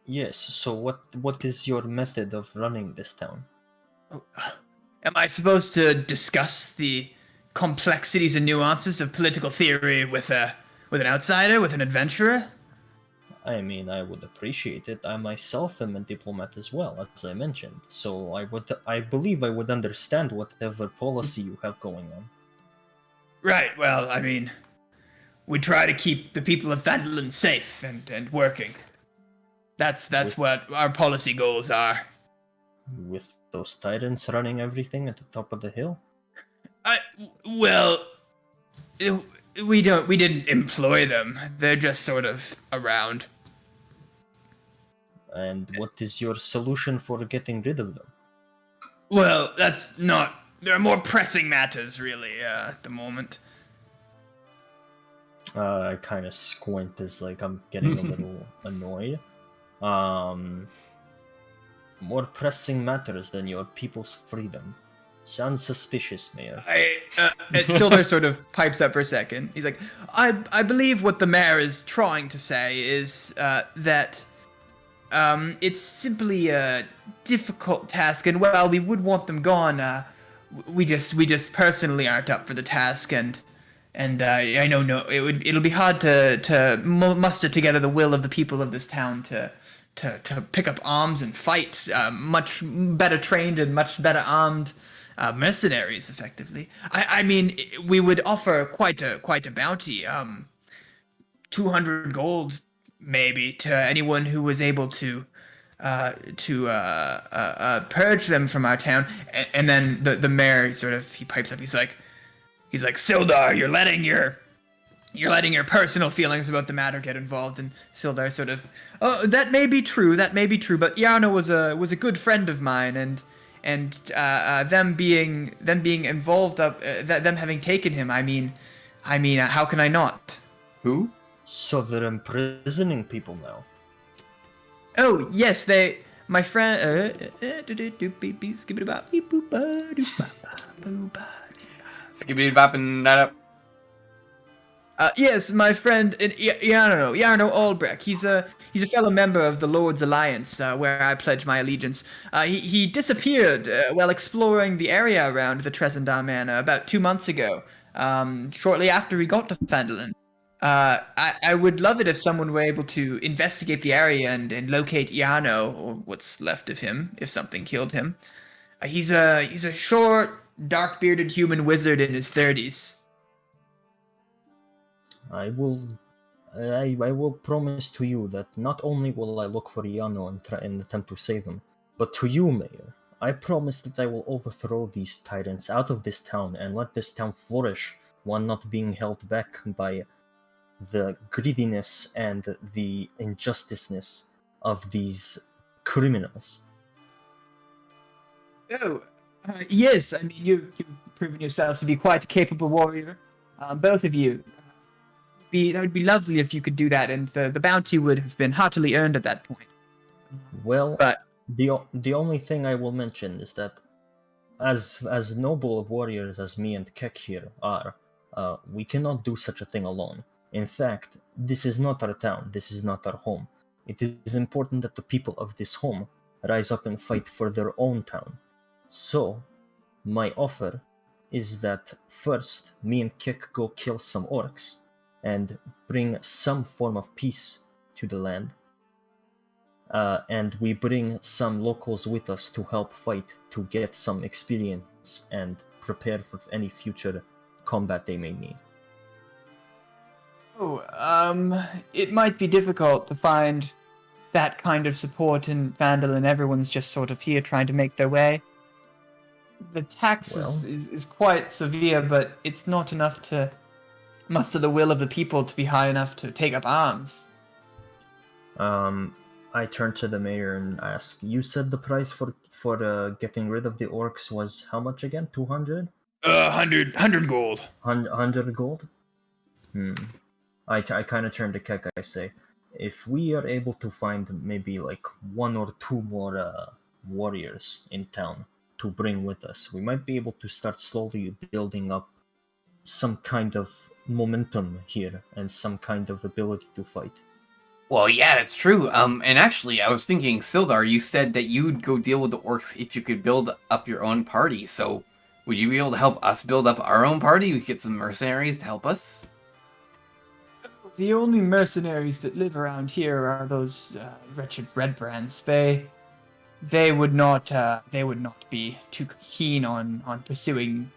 Yes, so what is your method of running this town? Am I supposed to discuss the complexities and nuances of political theory with an outsider, with an adventurer? I mean, I would appreciate it. I myself am a diplomat as well, as I mentioned. So I believe I would understand whatever policy you have going on. Right, well, I mean, we try to keep the people of Phandalin safe and working. That's what our policy goals are. With those tyrants running everything at the top of the hill? We didn't employ them. They're just sort of around. And what is your solution for getting rid of them? Well, that's not. There are more pressing matters, really, at the moment. I kind of squint as like I'm getting a little annoyed. More pressing matters than your people's freedom. Sounds suspicious, Mayor. Sildar sort of pipes up for a second. He's like, I believe what the mayor is trying to say is that it's simply a difficult task, and while we would want them gone, we just personally aren't up for the task, and I know it'll be hard to muster together the will of the people of this town to pick up arms and fight much better trained and much better armed mercenaries, effectively. I mean, we would offer quite a bounty, 200 gold maybe, to anyone who was able to purge them from our town. And then the mayor sort of, he pipes up. He's like, Sildar, you're letting your personal feelings about the matter get involved. And Sildar sort of, oh, that may be true, but Yarno was a good friend of mine, and them being involved, them having taken him, I mean, how can I not? Who? So they're imprisoning people now. Oh yes, my friend. Skibbity bopping that up. Yes, my friend Yarno Albrecht. He's a fellow member of the Lord's Alliance, where I pledge my allegiance. He disappeared while exploring the area around the Tresendar Manor about 2 months ago, shortly after he got to Phandalin. I would love it if someone were able to investigate the area and locate Yarno, or what's left of him, if something killed him. He's a short, dark-bearded human wizard in his 30s. I will promise to you that not only will I look for Yano and try and attempt to save him, but to you, Mayor, I promise that I will overthrow these tyrants out of this town and let this town flourish, one not being held back by the greediness and the injusticeness of these criminals. Oh, yes. I mean, you've proven yourself to be quite a capable warrior, both of you. That would be lovely if you could do that, and the bounty would have been heartily earned at that point. Well, but the only thing I will mention is that as noble of warriors as me and Kek here are, we cannot do such a thing alone. In fact, this is not our town. This is not our home. It is important that the people of this home rise up and fight for their own town. So, my offer is that first, me and Kek go kill some orcs and bring some form of peace to the land. And we bring some locals with us to help fight, to get some experience and prepare for any future combat they may need. Oh, it might be difficult to find that kind of support in Vandal, everyone's just sort of here trying to make their way. The tax is quite severe, but it's not enough to muster the will of the people to be high enough to take up arms. I turn to the mayor and ask, you said the price for getting rid of the orcs was how much again? 200? 100 gold. 100 gold? I kind of turn to Kek. I say, if we are able to find maybe like one or two more warriors in town to bring with us, we might be able to start slowly building up some kind of momentum here and some kind of ability to fight. Well, yeah, that's true. And actually, I was thinking, Sildar, you said that you'd go deal with the orcs if you could build up your own party. So, would you be able to help us build up our own party? We could get some mercenaries to help us. The only mercenaries that live around here are those wretched red brands. They would not be too keen on pursuing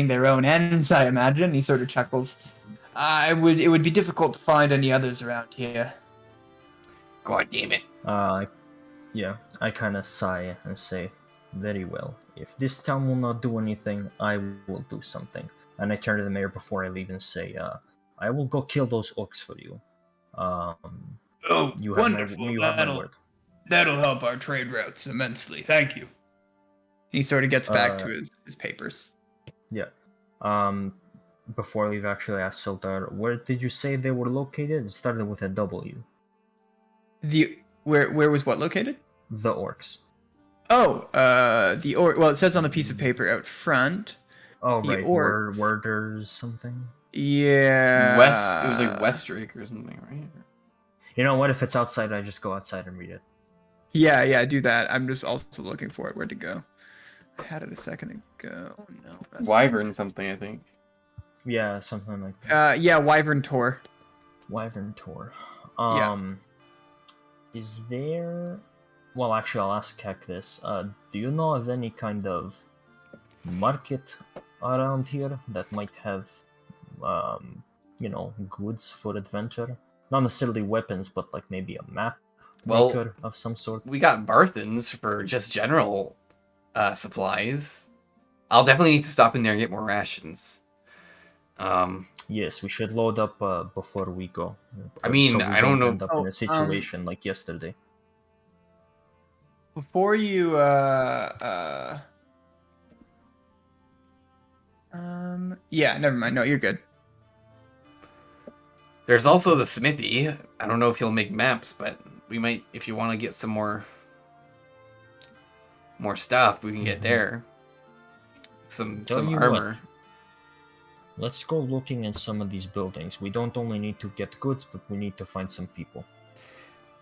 their own ends, I imagine. He sort of chuckles. It would be difficult to find any others around here. God damn it. Yeah, I kind of sigh and say, very well. If this town will not do anything, I will do something. And I turn to the mayor before I leave and say, I will go kill those orcs for you. You have my word. That'll help our trade routes immensely. Thank you. He sort of gets back to his papers. Yeah. Before I leave, actually, I asked Sildar, where did you say they were located? It started with a W. Where was what located? The orcs. Oh, well, it says on the piece of paper out front. Oh, the right. Orcs. Worders something? Yeah. It was like Westrake or something, right? You know what? If it's outside, I just go outside and read it. Yeah, do that. I'm just also looking for it. Where'd it go? I had it a second ago. Oh, no. Wyvern something, I think. Yeah, something like that. Yeah, Wyvern Tor. Wyvern Tor. Yeah. Is there... Well, actually, I'll ask Kek this. Do you know of any kind of market around here that might have, goods for adventure? Not necessarily weapons, but like maybe a map maker of some sort? We got Barthens for just general supplies. I'll definitely need to stop in there and get more rations. Yes, we should load up before we go. I mean, so we I don't know. end up in a situation like yesterday. Before you, yeah, never mind. No, you're good. There's also the smithy. I don't know if he'll make maps, but we might, if you want to get some more stuff, we can get there. Some armor. Let's go looking at some of these buildings. We don't only need to get goods, but we need to find some people.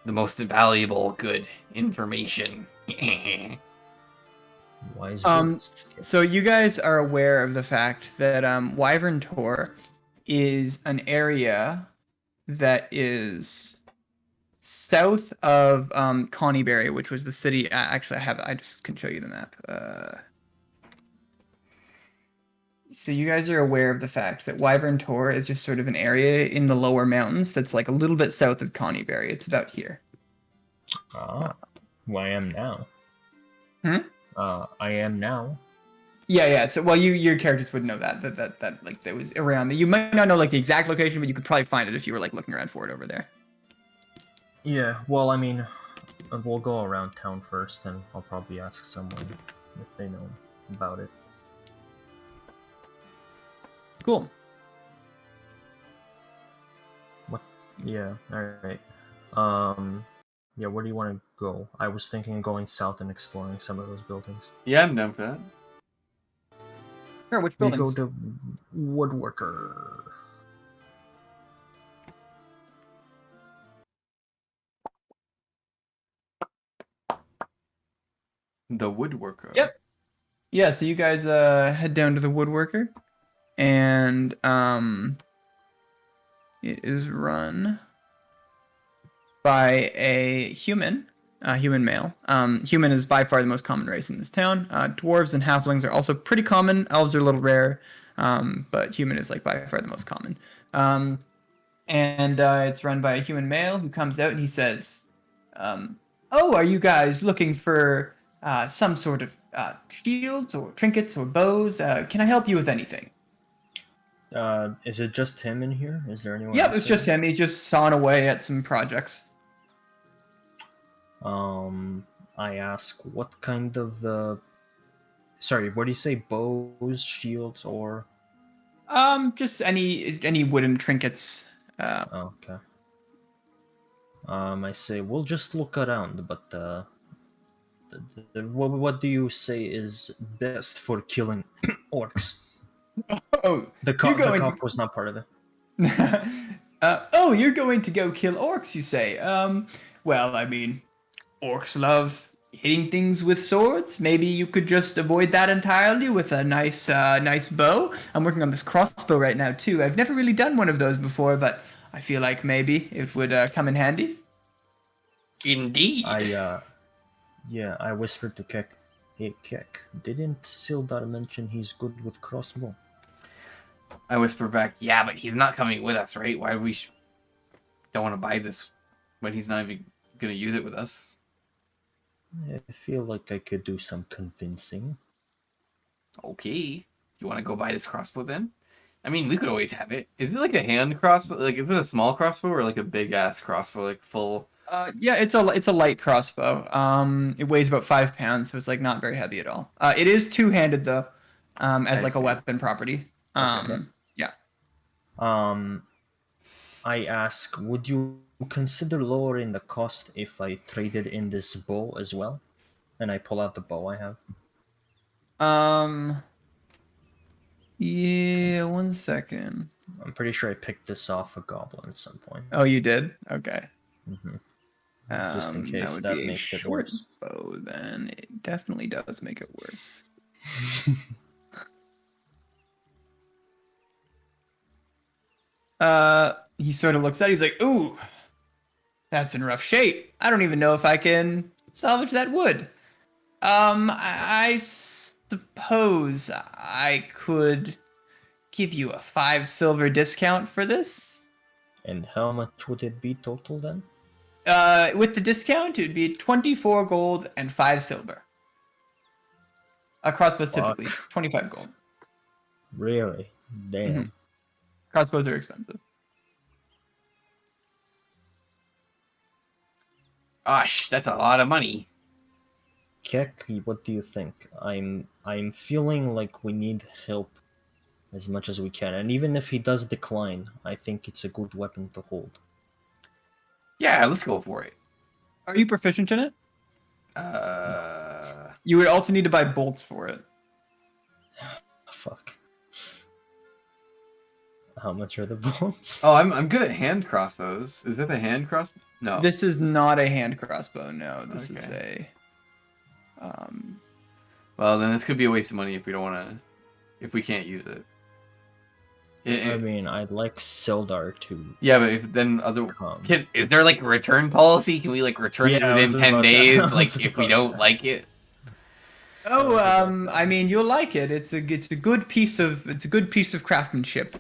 The most valuable good information. Wise words. So you guys are aware of the fact that Wyvern Tor is an area that is south of Connieberry, which was the city. Actually, I just can show you the map. So you guys are aware of the fact that Wyvern Tor is just sort of an area in the lower mountains that's like a little bit south of Connieberry. It's about here. Well, I am now. I am now. Yeah. So, well, your characters would know that like that was around. You might not know like the exact location, but you could probably find it if you were like looking around for it over there. Yeah. Well, I mean, we'll go around town first, and I'll probably ask someone if they know about it. Cool. What? Yeah. All right. Yeah. Where do you want to go? I was thinking of going south and exploring some of those buildings. Yeah, I'm down for that. Sure, which We go buildings? to woodworker. The woodworker. Yep. Yeah, so you guys head down to the woodworker, and it is run by a human male. Human is by far the most common race in this town. Dwarves and halflings are also pretty common. Elves are a little rare, but human is like by far the most common. And it's run by a human male who comes out and he says, "Oh, are you guys looking for some sort of shields or trinkets or bows? Can I help you with anything?" Is it just him in here? Is there anyone Yep, else it's just there? him. He's just sawing away at some projects. Um, I ask what kind of sorry, what do you say? Bows, shields, or Just any wooden trinkets. oh, okay. I say we'll just look around, but what do you say is best for killing orcs? Oh, The you're the going cop was not part of it. oh, you're going to go kill orcs, you say? Well, I mean, orcs love hitting things with swords. Maybe you could just avoid that entirely with a nice bow. I'm working on this crossbow right now too. I've never really done one of those before, but I feel like maybe it would come in handy. Indeed. I whispered to Kek. Hey Kek, didn't Sildar mention he's good with crossbow? I whisper back, yeah, but he's not coming with us, right? Why we don't want to buy this when he's not even gonna use it with us? I feel like I could do some convincing. Okay. You want to go buy this crossbow then? I mean, we could always have it. Is it like a hand crossbow? Like, is it a small crossbow or like a big ass crossbow, like full? Yeah, it's a light crossbow. It weighs about 5 pounds, so it's like not very heavy at all. It is two-handed though, as I like a see. weapon property. Okay. Yeah. Um, I ask, would you consider lowering the cost if I traded in this bow as well? And I pull out the bow I have. Um. Yeah. 1 second. I'm pretty sure I picked this off a goblin at some point. Oh, you did? Okay. hmm Just in That case would that be a makes it short worse. bow. Then it definitely does make it worse. He sort of looks at it. He's like, "Ooh, that's in rough shape. I don't even know if I can salvage that wood. I suppose I could give you a 5 silver discount for this. And how much would it be total then? With the discount, it would be 24 gold and 5 silver. Crossbows Fuck. typically 25 gold. Really? Damn. Mhm. Crossbows are expensive. Gosh, that's a lot of money. Kek, what do you think? I'm feeling like we need help as much as we can, and even if he does decline, I think it's a good weapon to hold. Yeah, let's go for it. Are you proficient in it? Uh, You would also need to buy bolts for it. Fuck. How much are the bolts? oh, I'm good at hand crossbows. Is that the hand crossbow? No. This is not a hand crossbow. No, this is Okay. a. Well, then this could be a waste of money if we don't want to, if we can't use it. I mean, I'd like Sildar to Yeah, but if then other come. is there like a return policy? Can we like return it Yeah, I was within 10 about to- days? I was Like if we about don't to like it? Oh, about I mean, you'll like it. It's a good piece of craftsmanship.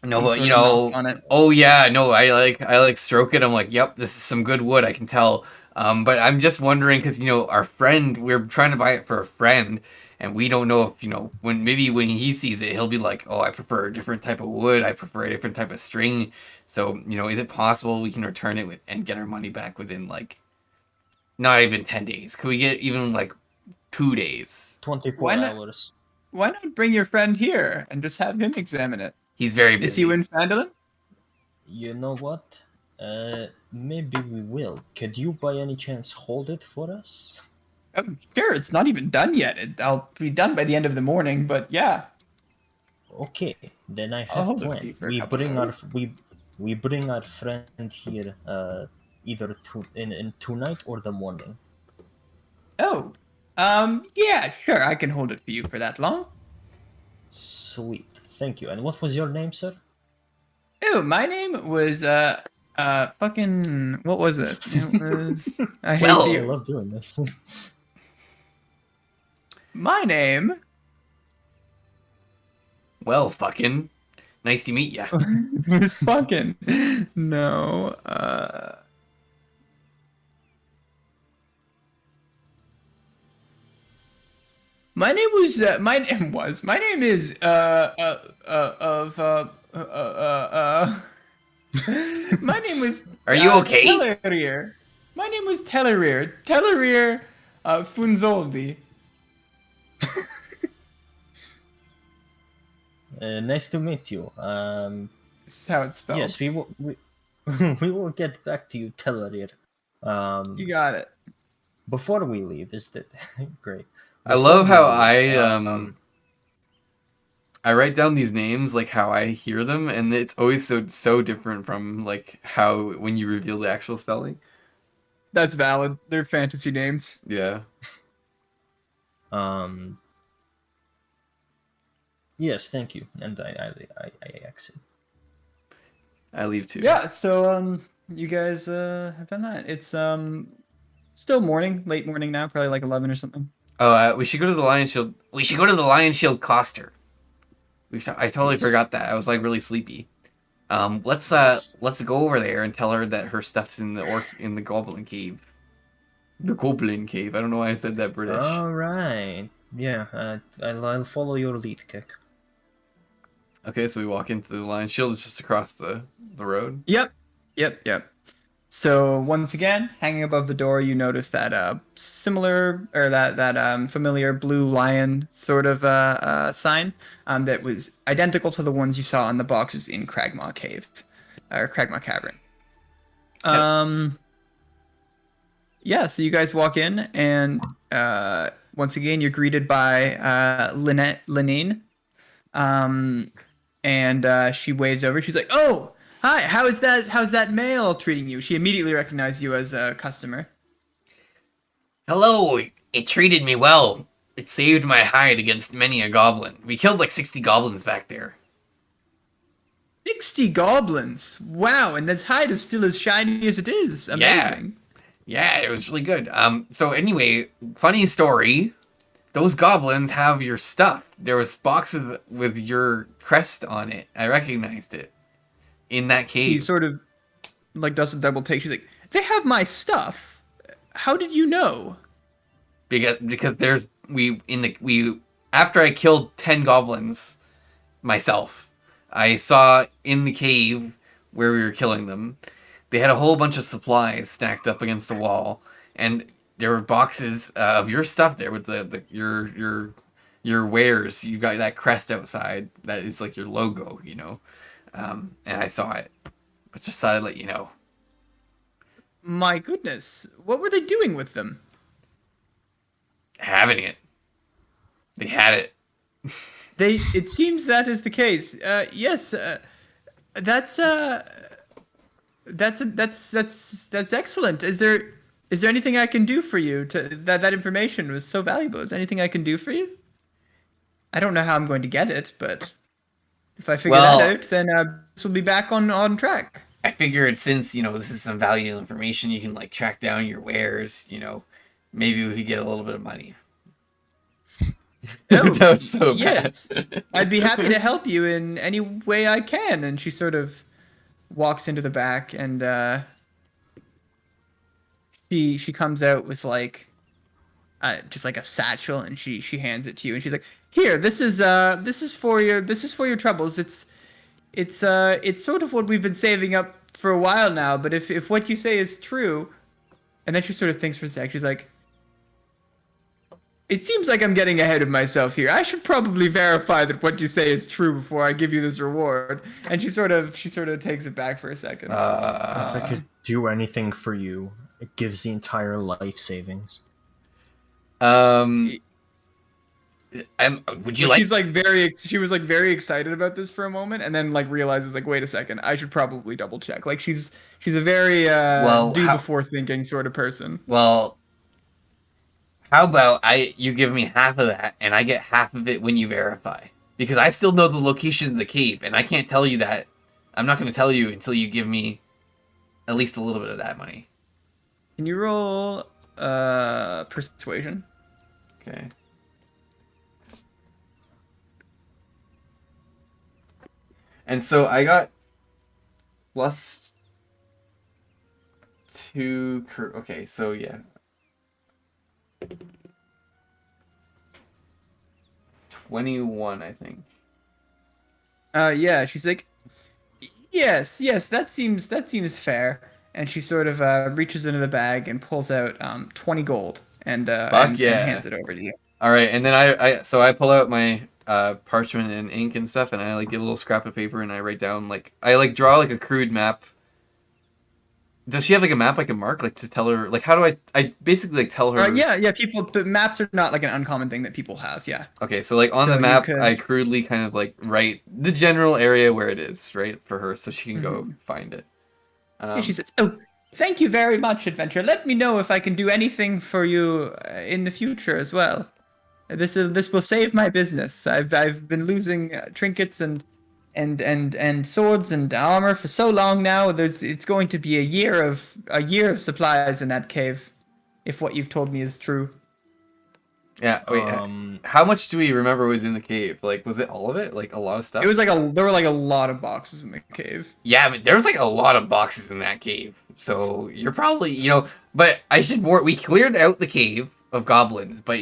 No, He but sort you of knocks know, on it. oh yeah, no, I like stroke it. I'm like, yep, this is some good wood. I can tell. But I'm just wondering because our friend, we're trying to buy it for a friend, and we don't know if when maybe when he sees it, he'll be like, oh, I prefer a different type of wood. I prefer a different type of string. So is it possible we can return it and get our money back within like not even 10 days? Could we get even like 2 days? 24 Why not? hours. Why not bring your friend here and just have him examine it? He's very Is he busy. in Fandolin? You know what? Maybe we will. Could you by any chance hold it for us? Sure, it's not even done yet. I'll be done by the end of the morning, but yeah. Okay, then I I'll have hold it for plan. you for a couple hours. We bring our friend here either in tonight or the morning. Oh, yeah, sure, I can hold it for you for that long. Sweet, thank you. And what was your name, sir? Oh, my name was fucking what was it? It was I hate Well, I you. love doing this. My name well, fucking nice to meet ya. was fucking no. My name is of my name was Are you okay? Tellerier. My name was Tellerier Funzoldi. Nice to meet you. This is how it's spelled. Yes, we will get back to you, Tellerir. You Um, got it. before we leave, is that great? I Before love we how leave, I write down these names like how I hear them, and it's always so different from like how when you reveal the actual spelling. That's valid. They're fantasy names. Yeah, um, yes, thank you, and I exit. I leave too. Yeah, so you guys have done that. It's still morning, late morning now, probably like 11 or something. Oh, we should go to the Lion Shield. We should go to the Lion Shield Coster. I totally Yes. forgot that. I was like really sleepy. Yes. Let's go over there and tell her that her stuff's in the Goblin Cave. The Goblin Cave. I don't know why I said that British. All right. Yeah, I'll follow your lead, Kick. Okay, so we walk into the Lion Shield. It's just across the road. Yep. So once again, hanging above the door, you notice that similar or that familiar blue lion sort of sign that was identical to the ones you saw on the boxes in Cragmaw Cave or Cragmaw Cavern. Hell, Yeah, so you guys walk in, and once again, you're greeted by Linane. Um, and she waves over. She's like, "Oh, hi. How's that mail treating you?" She immediately recognized you as a customer. hello. It treated me well. It saved my hide against many a goblin. We killed like 60 goblins back there. 60 goblins. Wow, and that hide is still as shiny as it is. Yeah. Amazing. Yeah, it was really good. So anyway, funny story. Those goblins have your stuff. There was boxes with your crest on it. I recognized it in that He cave. sort of like does a double take. She's like, "They have my stuff. How did you know?" Because there's we after I killed 10 goblins myself, I saw in the cave where we were killing them, they had a whole bunch of supplies stacked up against the wall, and there were boxes of your stuff there with your wares. You got that crest outside that is like your logo, and I saw it. I just thought I'd let you know. My goodness, what were they doing with them? Having it. They had it. It seems that is the case. Yes, that's that's excellent. Is there anything I can do for you? That information was so valuable. Is there anything I can do for you? I don't know how I'm going to get it, but if I figure that Well, out, then this will be back on track. I figured since, this is some valuable information, you can like track down your wares, maybe we could get a little bit of money. Oh, That was so yes. bad. I'd be happy to help you in any way I can. And she sort of walks into the back, and she comes out with like just like a satchel, and she hands it to you, and she's like, "Here, this is for your troubles. It's sort of what we've been saving up for a while now. But if what you say is true," and then she sort of thinks for a sec. She's like, "It seems like I'm getting ahead of myself here. I should probably verify that what you say is true before I give you this reward." And she sort of takes it back for a second. If I could do anything for you, it gives the entire life savings. Um, Would you So like? she's like she was like very excited about this for a moment, and then like realizes like, wait a second, I should probably double check. Like she's a very Well, do before thinking sort of person. well, how about you give me half of that, and I get half of it when you verify? Because I still know the location of the cave, and I can't tell you that. I'm not going to tell you until you give me at least a little bit of that money. Can you roll persuasion? Okay. And so I got +2. Okay, so yeah. 21, I think. Yeah, she's like, yes, that seems fair. And she sort of reaches into the bag and pulls out 20 gold and Fuck and yeah. hands it over to you. All right, and then I pull out my parchment and ink and stuff, and I like get a little scrap of paper and I write down like I like draw like a crude map. Does she have like a map I can mark like to tell her like how do I basically like tell her? Yeah, but maps are not like an uncommon thing that people have. Yeah. Okay, so like on the So you map could. I crudely kind of like write the general area where it is, right, for her so she can go Mhm. find it. Yeah, she says, "Oh, thank you very much, adventure. Let me know if I can do anything for you in the future as well. This will save my business. I've been losing trinkets and swords and armor for so long now. It's going to be a year of supplies in that cave, if what you've told me is true." Yeah, wait. How much do we remember was in the cave? Like, was it all of it? Like, a lot of stuff? It was like there were like a lot of boxes in the cave. Yeah, but there's like a lot of boxes in that cave. So you're probably, but I should warn, we cleared out the cave of goblins, but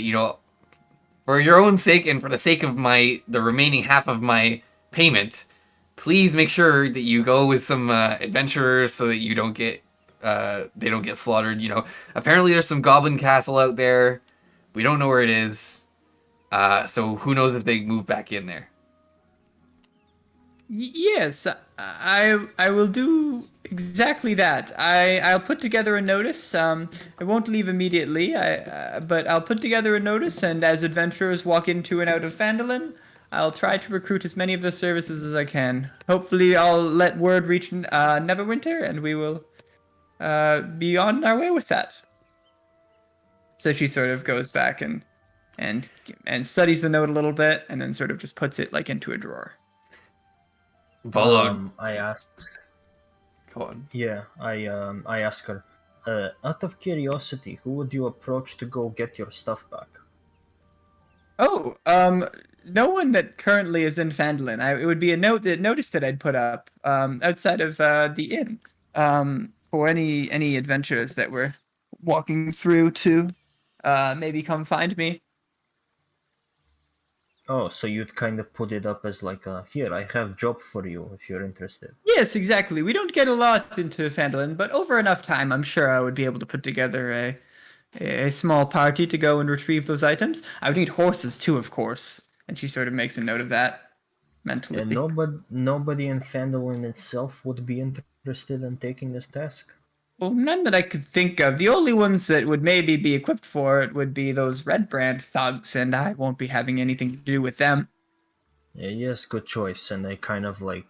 for your own sake and for the sake of the remaining half of my payment, please make sure that you go with some adventurers so that they don't get slaughtered. Apparently there's some goblin castle out there. We don't know where it is. So who knows if they move back in there. Yes, I will do exactly that. I'll put together a notice. I won't leave immediately. But I'll put together a notice, and as adventurers walk into and out of Phandalin, I'll try to recruit as many of the services as I can. Hopefully, I'll let word reach Neverwinter, and we will be on our way with that. So she sort of goes back and studies the note a little bit, and then sort of just puts it like into a drawer. I asked. Go on. Yeah, I asked her. Out of curiosity, who would you approach to go get your stuff back? Oh, no one that currently is in Phandalin. It would be a notice that I'd put up outside of the inn for any adventurers that were walking through to maybe come find me. Oh, so you'd kind of put it up as like a here, I have job for you if you're interested. Yes, exactly. We don't get a lot into Phandalin, but over enough time, I'm sure I would be able to put together a small party to go and retrieve those items. I would need horses too, of course. And she sort of makes a note of that mentally. And nobody in Phandalin itself would be interested in taking this task. Well, none that I could think of. The only ones that would maybe be equipped for it would be those Red Brand thugs, and I won't be having anything to do with them. Yeah, yes, good choice. And they kind of like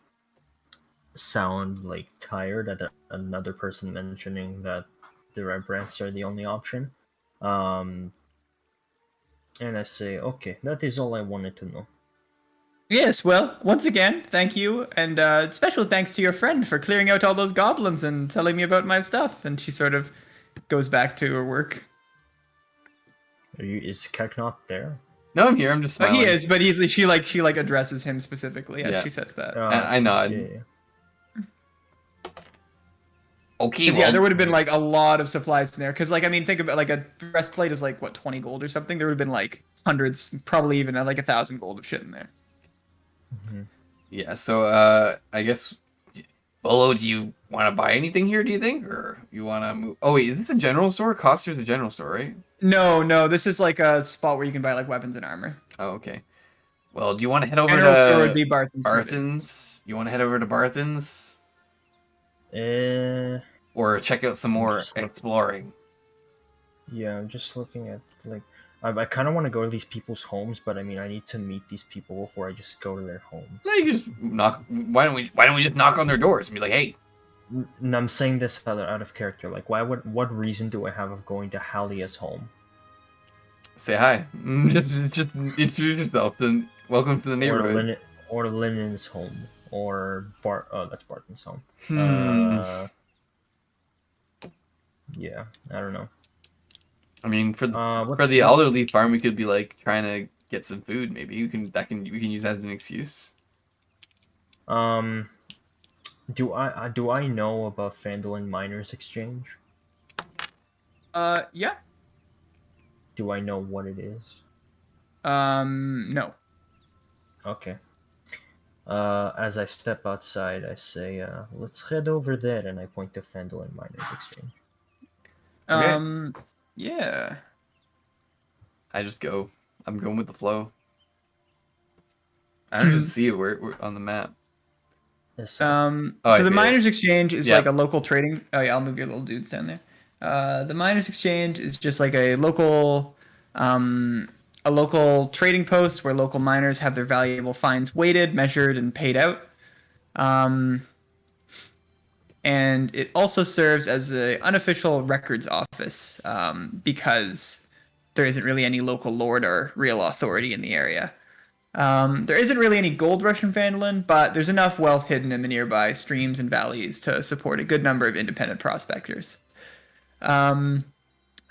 sound like tired at another person mentioning that the red brands are the only option. And I say, okay, that is all I wanted to know. Yes, well, once again, thank you, and special thanks to your friend for clearing out all those goblins and telling me about my stuff. And she sort of goes back to her work. Is Keck not there? No, I'm here. I'm just smiling. He is, but she addresses him specifically as she says that. I nod. Yeah. Okay, Yeah, there would have been like a lot of supplies in there. Because, like, I mean, think about like a breastplate is like what 20 gold or something. There would have been like hundreds, probably even like 1,000 gold of shit in there. Mm-hmm. Yeah. So I guess, Bolo, do you want to buy anything here? Do you think, or you want to move? Oh wait, is this a general store? Coster's a general store, right? No, this is like a spot where you can buy like weapons and armor. Oh, okay. Well, do you want to head over General to store would be Barthen's. Barthen's? You want to head over to Barthen's? Or check out some more Just look- exploring? Yeah, I'm just looking at like I kind of want to go to these people's homes, but I mean, I need to meet these people before I just go to their homes. No, you can just knock. Why don't we just knock on their doors and be like, hey, And I'm saying this out of character. Like, what reason do I have of going to Halia's home? say hi. Just introduce yourself and welcome to the Or neighborhood. Lennon's home, or Bart. Oh, that's Barton's home. Hmm. Yeah, I don't know. I mean, for What, the elderly farm, we could be like trying to get some food. Maybe we can use that as an excuse. um, do I know about Fandolin Miners Exchange? Yeah. Do I know what it is? No. Okay. As I step outside, I say, "Let's head over there," and I point to Fandolin Miners Exchange. Okay. Yeah. I just go. I'm going with the flow. I don't even see it where on the map. Yes, Oh, So I the see it. Miners Exchange is Yeah. like a local trading. Oh yeah, I'll move your little dudes down there. The Miners Exchange is just like um, a local trading post where local miners have their valuable finds weighted, measured, and paid out. Um, and it also serves as the unofficial records office because there isn't really any local lord or real authority in the area. There isn't really any gold rush in Vandalin, but there's enough wealth hidden in the nearby streams and valleys to support a good number of independent prospectors. Um,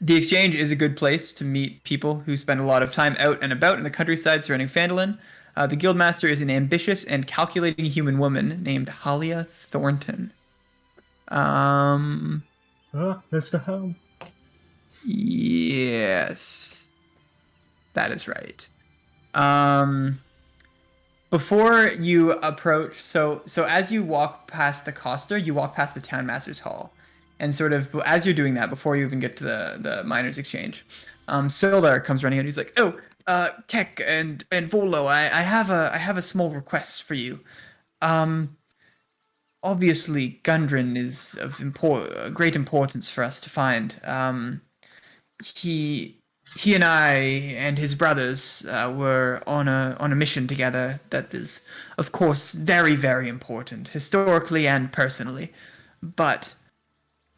the exchange is a good place to meet people who spend a lot of time out and about in the countryside surrounding Vandalin. The guildmaster is an ambitious and calculating human woman named Halia Thornton. That's the home. Yes, that is right. Before you approach, so as you walk past the coster, you walk past the townmaster's hall, and sort of as you're doing that, before you even get to the miners' exchange, Sildar comes running in. He's like, "Oh, Keck and Volo, I have a small request for you. Um, obviously, Gundren is of great importance for us to find. He he and I and his brothers were on a mission together that is, of course, very important historically and personally, but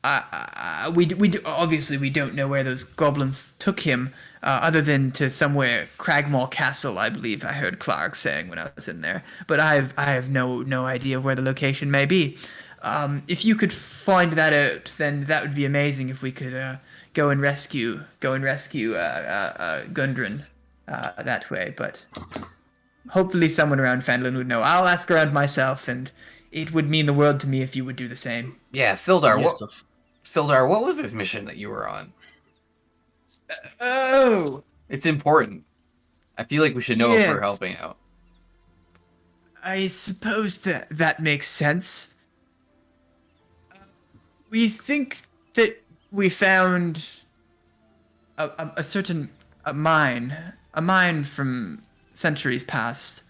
obviously we don't know where those goblins took him, other than to somewhere Cragmaw Castle, I believe I heard Clark saying when I was in there. But I have no idea of where the location may be. If you could find that out, then that would be amazing. If we could go and rescue Gundren that way. But hopefully someone around Fandlin would know. I'll ask around myself, and it would mean the world to me if you would do the same. Yeah, Sildar. Yes, Sildar, what was this mission that you were on? Oh, It's important. I feel like we should know if we're yes. helping out. I suppose that makes sense. We think that we found a certain mine from centuries past.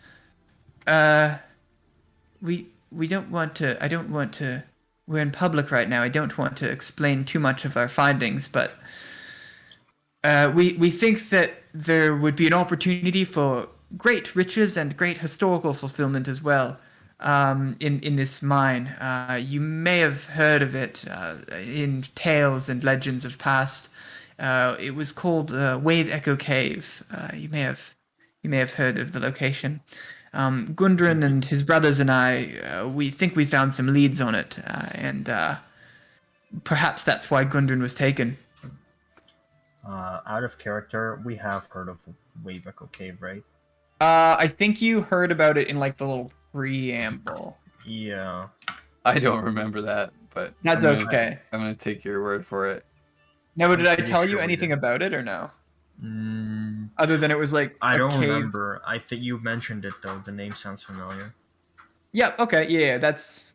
We don't want to. I don't want to. We're in public right now. I don't want to explain too much of our findings, but we think that there would be an opportunity for great riches and great historical fulfillment as well, in this mine. You may have heard of it in tales and legends of past. It was called Wave Echo Cave. You may have heard of the location. Gundren and his brothers and I, we think we found some leads on it, and perhaps that's why Gundren was taken. Out of character, we have heard of Wave Echo Cave, right? I think you heard about it in like the little preamble. Yeah. I don't remember that, but That's okay. I'm gonna take your word for it. Now, did I pretty tell sure you we anything did. about it or no? Mm, Other than it was like I a don't cave. remember. I think you mentioned it though. The name sounds familiar. Yeah. Okay. Yeah. That's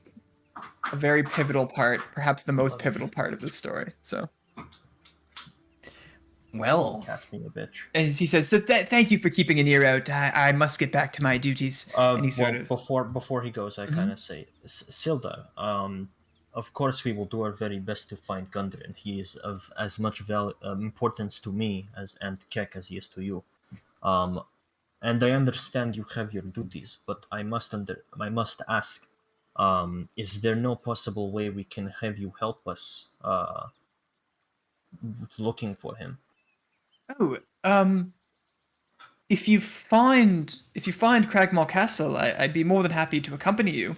a very pivotal part, perhaps the most pivotal part of the story. So, Well, Cat's being a bitch. as he says, so thank you for keeping an ear out. I must get back to my duties. And he sort of. Before he goes, I kind of say, Silda, of course, we will do our very best to find Gundren. He is of as much importance to me as and Kek as he is to you. Um, and I understand you have your duties, but I must ask: is there no possible way we can have you help us looking for him? Oh, if you find Cragmore Castle, I'd be more than happy to accompany you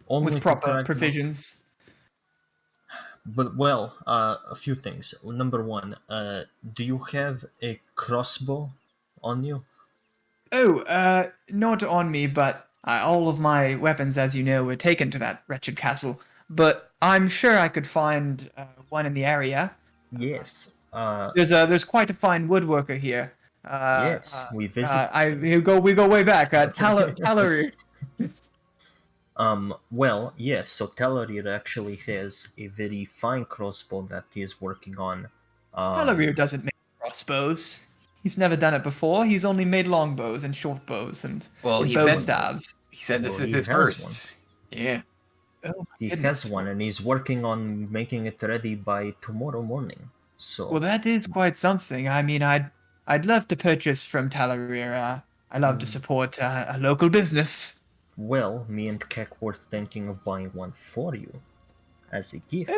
Only with to proper Cragmore? provisions. But well, a few things. Number one, do you have a crossbow on you? Oh, not on me, but all of my weapons, as you know, were taken to that wretched castle. But I'm sure I could find one in the area. Yes. There's quite a fine woodworker here. Yes, we visit. We go way back. Talarir. Well, yes. So Talarir actually has a very fine crossbow that he is working on. Talarir doesn't make crossbows. He's never done it before. He's only made longbows and short bows and Well, he bow said staves. he said this Well, is he his has first. Yeah. Oh my He goodness. has one, and he's working on making it ready by tomorrow morning. Well, So, that is quite something. I mean, I'd love to purchase from Talarir. I love to support a local business. well, me and Kek were thinking of buying one for you as a gift.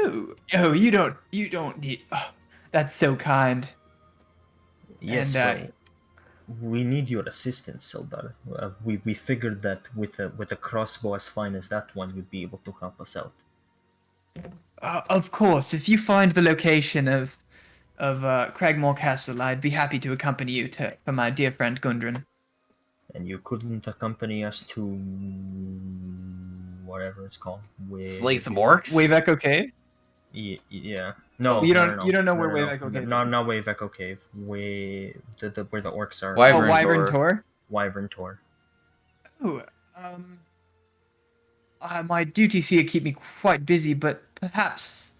Oh, you don't need. Oh, that's so kind. Yes, And well, we need your assistance, Sildar. We figured that with a crossbow as fine as that one, you'd be able to help us out. of course, if you find the location of Cragmore Castle, I'd be happy to accompany you to for my dear friend Gundren. And you couldn't accompany us to whatever it's called. Slay some orcs? Wave Echo Cave. Yeah. No, You no, don't no, you don't know no, where no, Wave no. Echo Cave No, is? not Wave Echo Cave. Where the orcs are. Wyvern Oh, Wyvern Tor. Tor. Wyvern Tor. Oh, my duties here keep me quite busy, but perhaps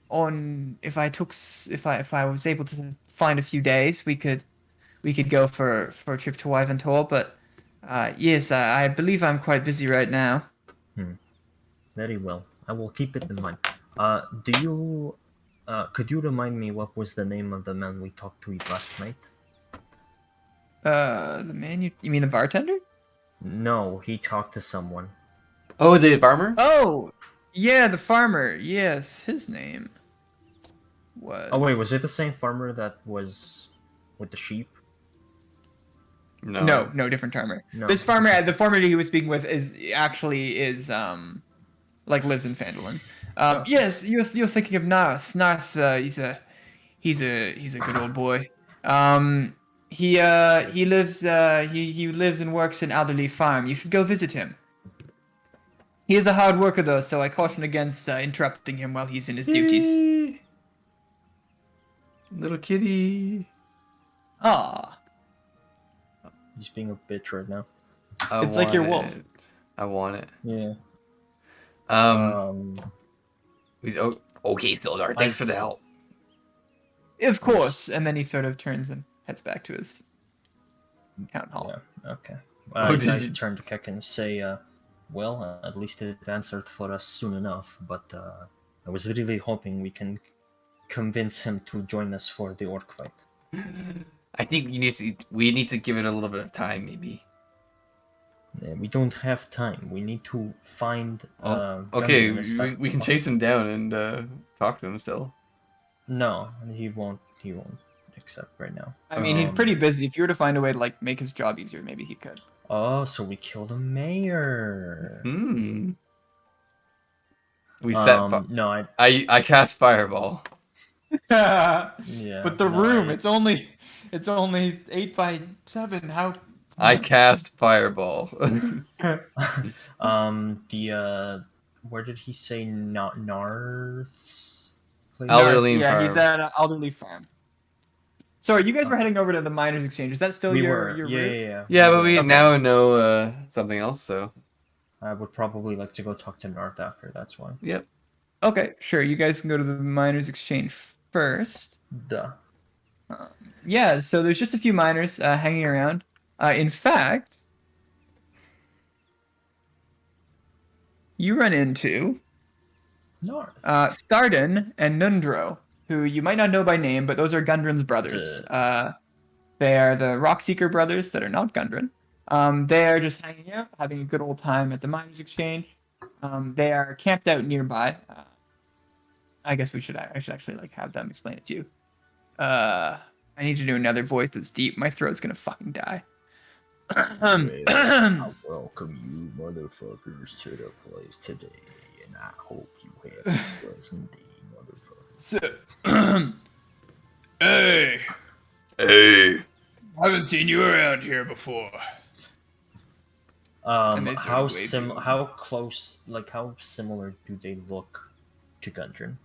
if I was able to find a few days, we could go for a trip to Wyvern Tor. But yes, I believe I'm quite busy right now. Very well. I will keep it in mind. Do you could you remind me what was the name of the man we talked to last night? The man you mean the bartender? No, he talked to someone. Oh, the farmer? Oh, yeah, the farmer. Yes, his name was. Oh wait, was it the same farmer that was with the sheep? No. No, different farmer. No. This farmer, the farmer he was speaking with, is like lives in Phandalin. Oh. Yes, you're thinking of Narth. Narth, he's a good old boy. He lives and works in Alderley Farm. You should go visit him. He is a hard worker though, so I caution against interrupting him while he's in his duties. Yay. Little kitty. Ah, He's being a bitch right now. It's like your wolf. I want it. Yeah. Um, okay, Sildar, thanks for the help. of course. And then he sort of turns and heads back to his town hall. Yeah. Okay. Oh, I did you- turn to Kek and say, well, at least it answered for us soon enough. But I was really hoping we can convince him to join us for the orc fight. I think we need to give it a little bit of time, maybe. Yeah, we don't have time. We need to find. Okay, Gundren as fast we as can possible. chase him down and talk to him still. No, he won't. He won't accept right now. I mean, he's pretty busy. If you were to find a way to like make his job easier, maybe he could. Oh, so we killed a mayor. We set. No, I cast fireball. yeah. But the no, room, it's only 8x7. How? I cast fireball. Where did he say Narth's place? Alderley Yeah, Farm. he's at Alderley Farm. Sorry, you guys were heading over to the miners' exchange. Is that still your route? Yeah. Yeah, but we Okay. now know something else. So. I would probably like to go talk to Narth after. That's why. Yep. Okay, sure. You guys can go to the miners' exchange first. Duh. Yeah, so there's just a few miners hanging around. In fact, you run into North. Tharden and Nundro, who you might not know by name, but those are Gundren's brothers. They are the Rockseeker brothers that are not Gundren. They are just hanging out, having a good old time at the Miners Exchange. They are camped out nearby. I guess I should actually like have them explain it to you. I need to do another voice that's deep. My throat's gonna fucking die. I welcome you motherfuckers to the place today, and I hope you have a pleasant day, motherfuckers. So, hey, Hey. I haven't seen you around here before. And they sort of wave you. How close, like how similar do they look to Gundren?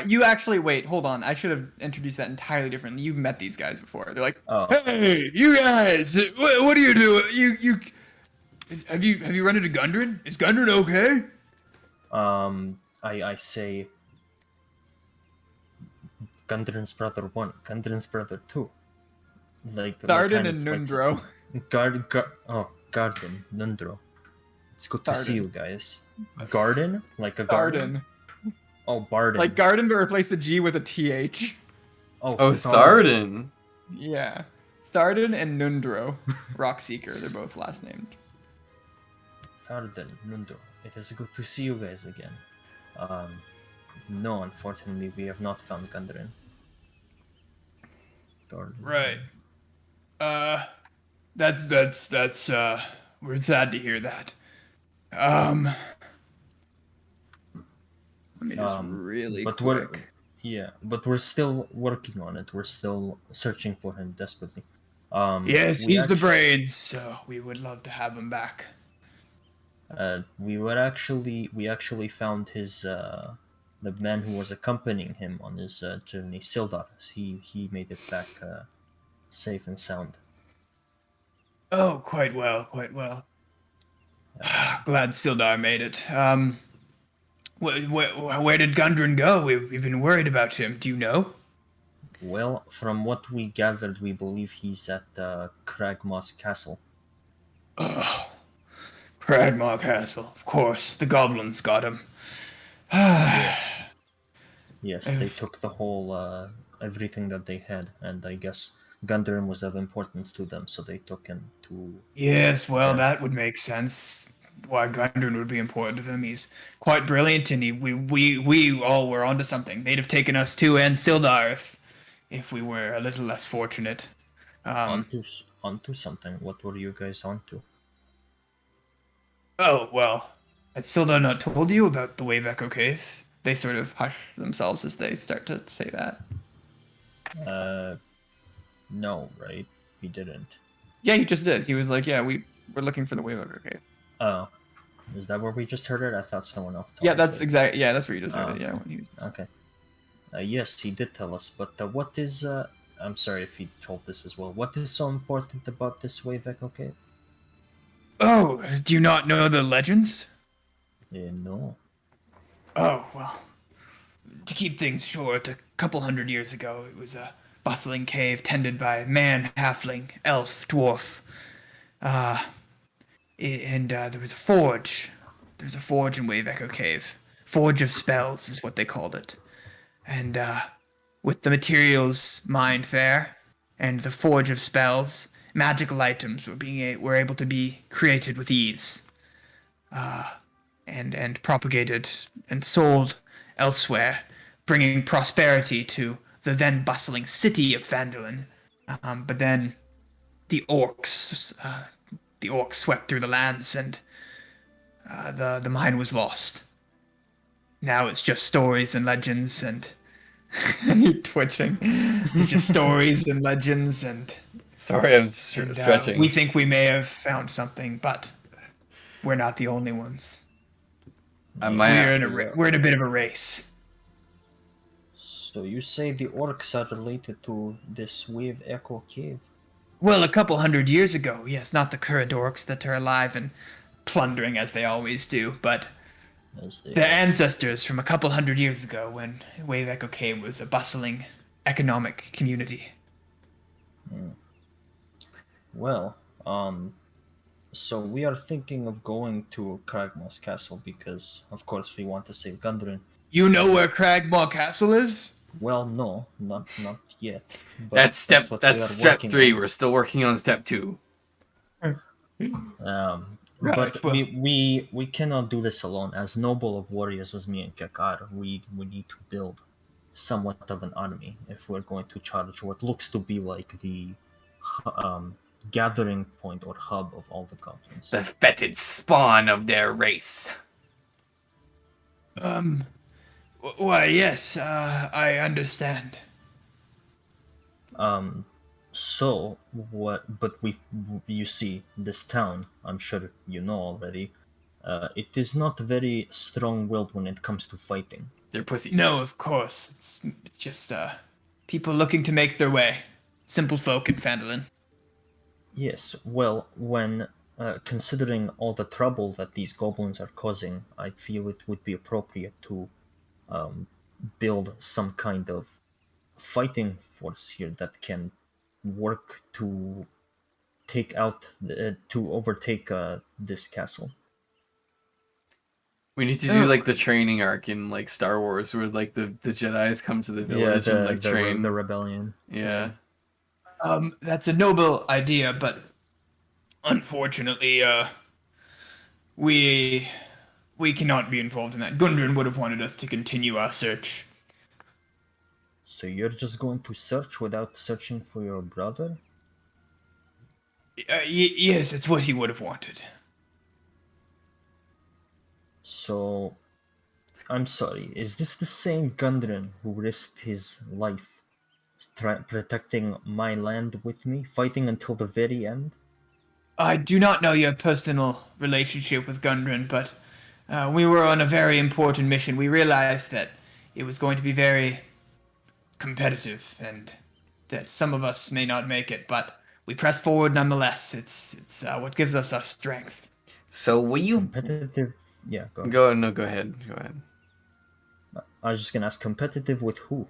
You actually wait. Hold on. I should have introduced that entirely differently. You've met these guys before. They're like, Oh. "Hey, you guys! What are you doing? Have you run into Gundren? Is Gundren okay?" I say Gundren's brother 1, Gundren's brother 2. Tharden and Nundro. Garden, Nundro. It's good to see Tharden. you guys. Garden? Like a garden? Tharden. Oh, Barden. Like garden, but replace the G with a TH. Oh, Tharden. Yeah. Tharden and Nundro. Rockseeker. They're both last named. Tharden, Nundo. It is good to see you guys again. No, unfortunately, we have not found Gundren. Right. That's we're sad to hear that. Let me just really but quick. but we're still working on it. We're still searching for him desperately. Yes, he's the brains, so we would love to have him back. We actually found his the man who was accompanying him on his journey, Sildar. He made it back safe and sound. Oh, quite well, quite well. Glad Sildar made it. Where did Gundren go? We've been worried about him. Do you know? Well, from what we gathered, we believe he's at Cragmoss Castle. Oh, Cragmaw Castle. Of course, the goblins got him. Yes, they took the whole everything that they had, and I guess Gundren was of importance to them, so they took him to. Yes, well, them. that would make sense. Why Gundren would be important to them. He's quite brilliant, and we all were onto something. They'd have taken us too, and Sildar if we were a little less fortunate. Onto something. What were you guys onto? Oh, well, has Sildar not told you about the Wave Echo Cave? They sort of hush themselves as they start to say that. No, right? He didn't. Yeah, he just did. He was like, yeah, we're looking for the Wave Echo Cave. Oh, is that where we just heard it? I thought someone else told Yeah, us that's it. exactly. Yeah, that's where you just heard it. Yeah, when he was. Okay. Yes, he did tell us, but what is? I'm sorry if he told this as well. What is so important about this Wave Echo Cave? Oh, do you not know the legends? No. Oh, well, to keep things short, a couple hundred years ago, it was a bustling cave tended by man, halfling, elf, dwarf. There was a forge. There was a forge in Wave Echo Cave. Forge of Spells is what they called it. And with the materials mined there, and the Forge of Spells, magical items were able to be created with ease. And propagated and sold elsewhere, bringing prosperity to the then bustling city of Phandalin. But then the orcs swept through the lands, and the mine was lost. Now it's just stories and legends, and you're twitching. It's just stories and legends, and Sorry, I'm stretching. we think we may have found something, but we're not the only ones. We're in a bit of a race. So you say the orcs are related to this Wave Echo Cave? Well, a couple hundred years ago, yes, not the current orcs that are alive and plundering as they always do, but the ancestors from a couple hundred years ago when Wave Echo Cave was a bustling economic community. Well, so we are thinking of going to Cragmoss Castle because, of course, we want to save Gundren. You know where Cragmaw Castle is? Well, no, not yet. But That's what we are step working 3. on. We're still working on step 2. Right, But well- we cannot do this alone. As noble of warriors as me and Kakar, we need to build somewhat of an army if we're going to charge what looks to be like the um, gathering point or hub of all the goblins. The fetid spawn of their race. Why, yes, I understand. So what? But you see, this town, I'm sure you know already. It is not very strong-willed when it comes to fighting. They're pussies. No, of course. It's just, people looking to make their way. Simple folk in Phandalin. Yes, well, when considering all the trouble that these goblins are causing, I feel it would be appropriate to build some kind of fighting force here that can work to overtake this castle. We need to do like the training arc in like Star Wars, where like the Jedi's come to the village and like train. The rebellion. Yeah. That's a noble idea, but unfortunately, we cannot be involved in that. Gundren would have wanted us to continue our search. So you're just going to search without searching for your brother? Yes, it's what he would have wanted. So, I'm sorry, is this the same Gundren who risked his life protecting my land with me, fighting until the very end? I do not know your personal relationship with Gundren, but we were on a very important mission. We realized that it was going to be very competitive and that some of us may not make it, but we press forward nonetheless. It's what gives us our strength. So will you Competitive? Yeah, go ahead. Go ahead. Go ahead. I was just gonna ask, competitive with who?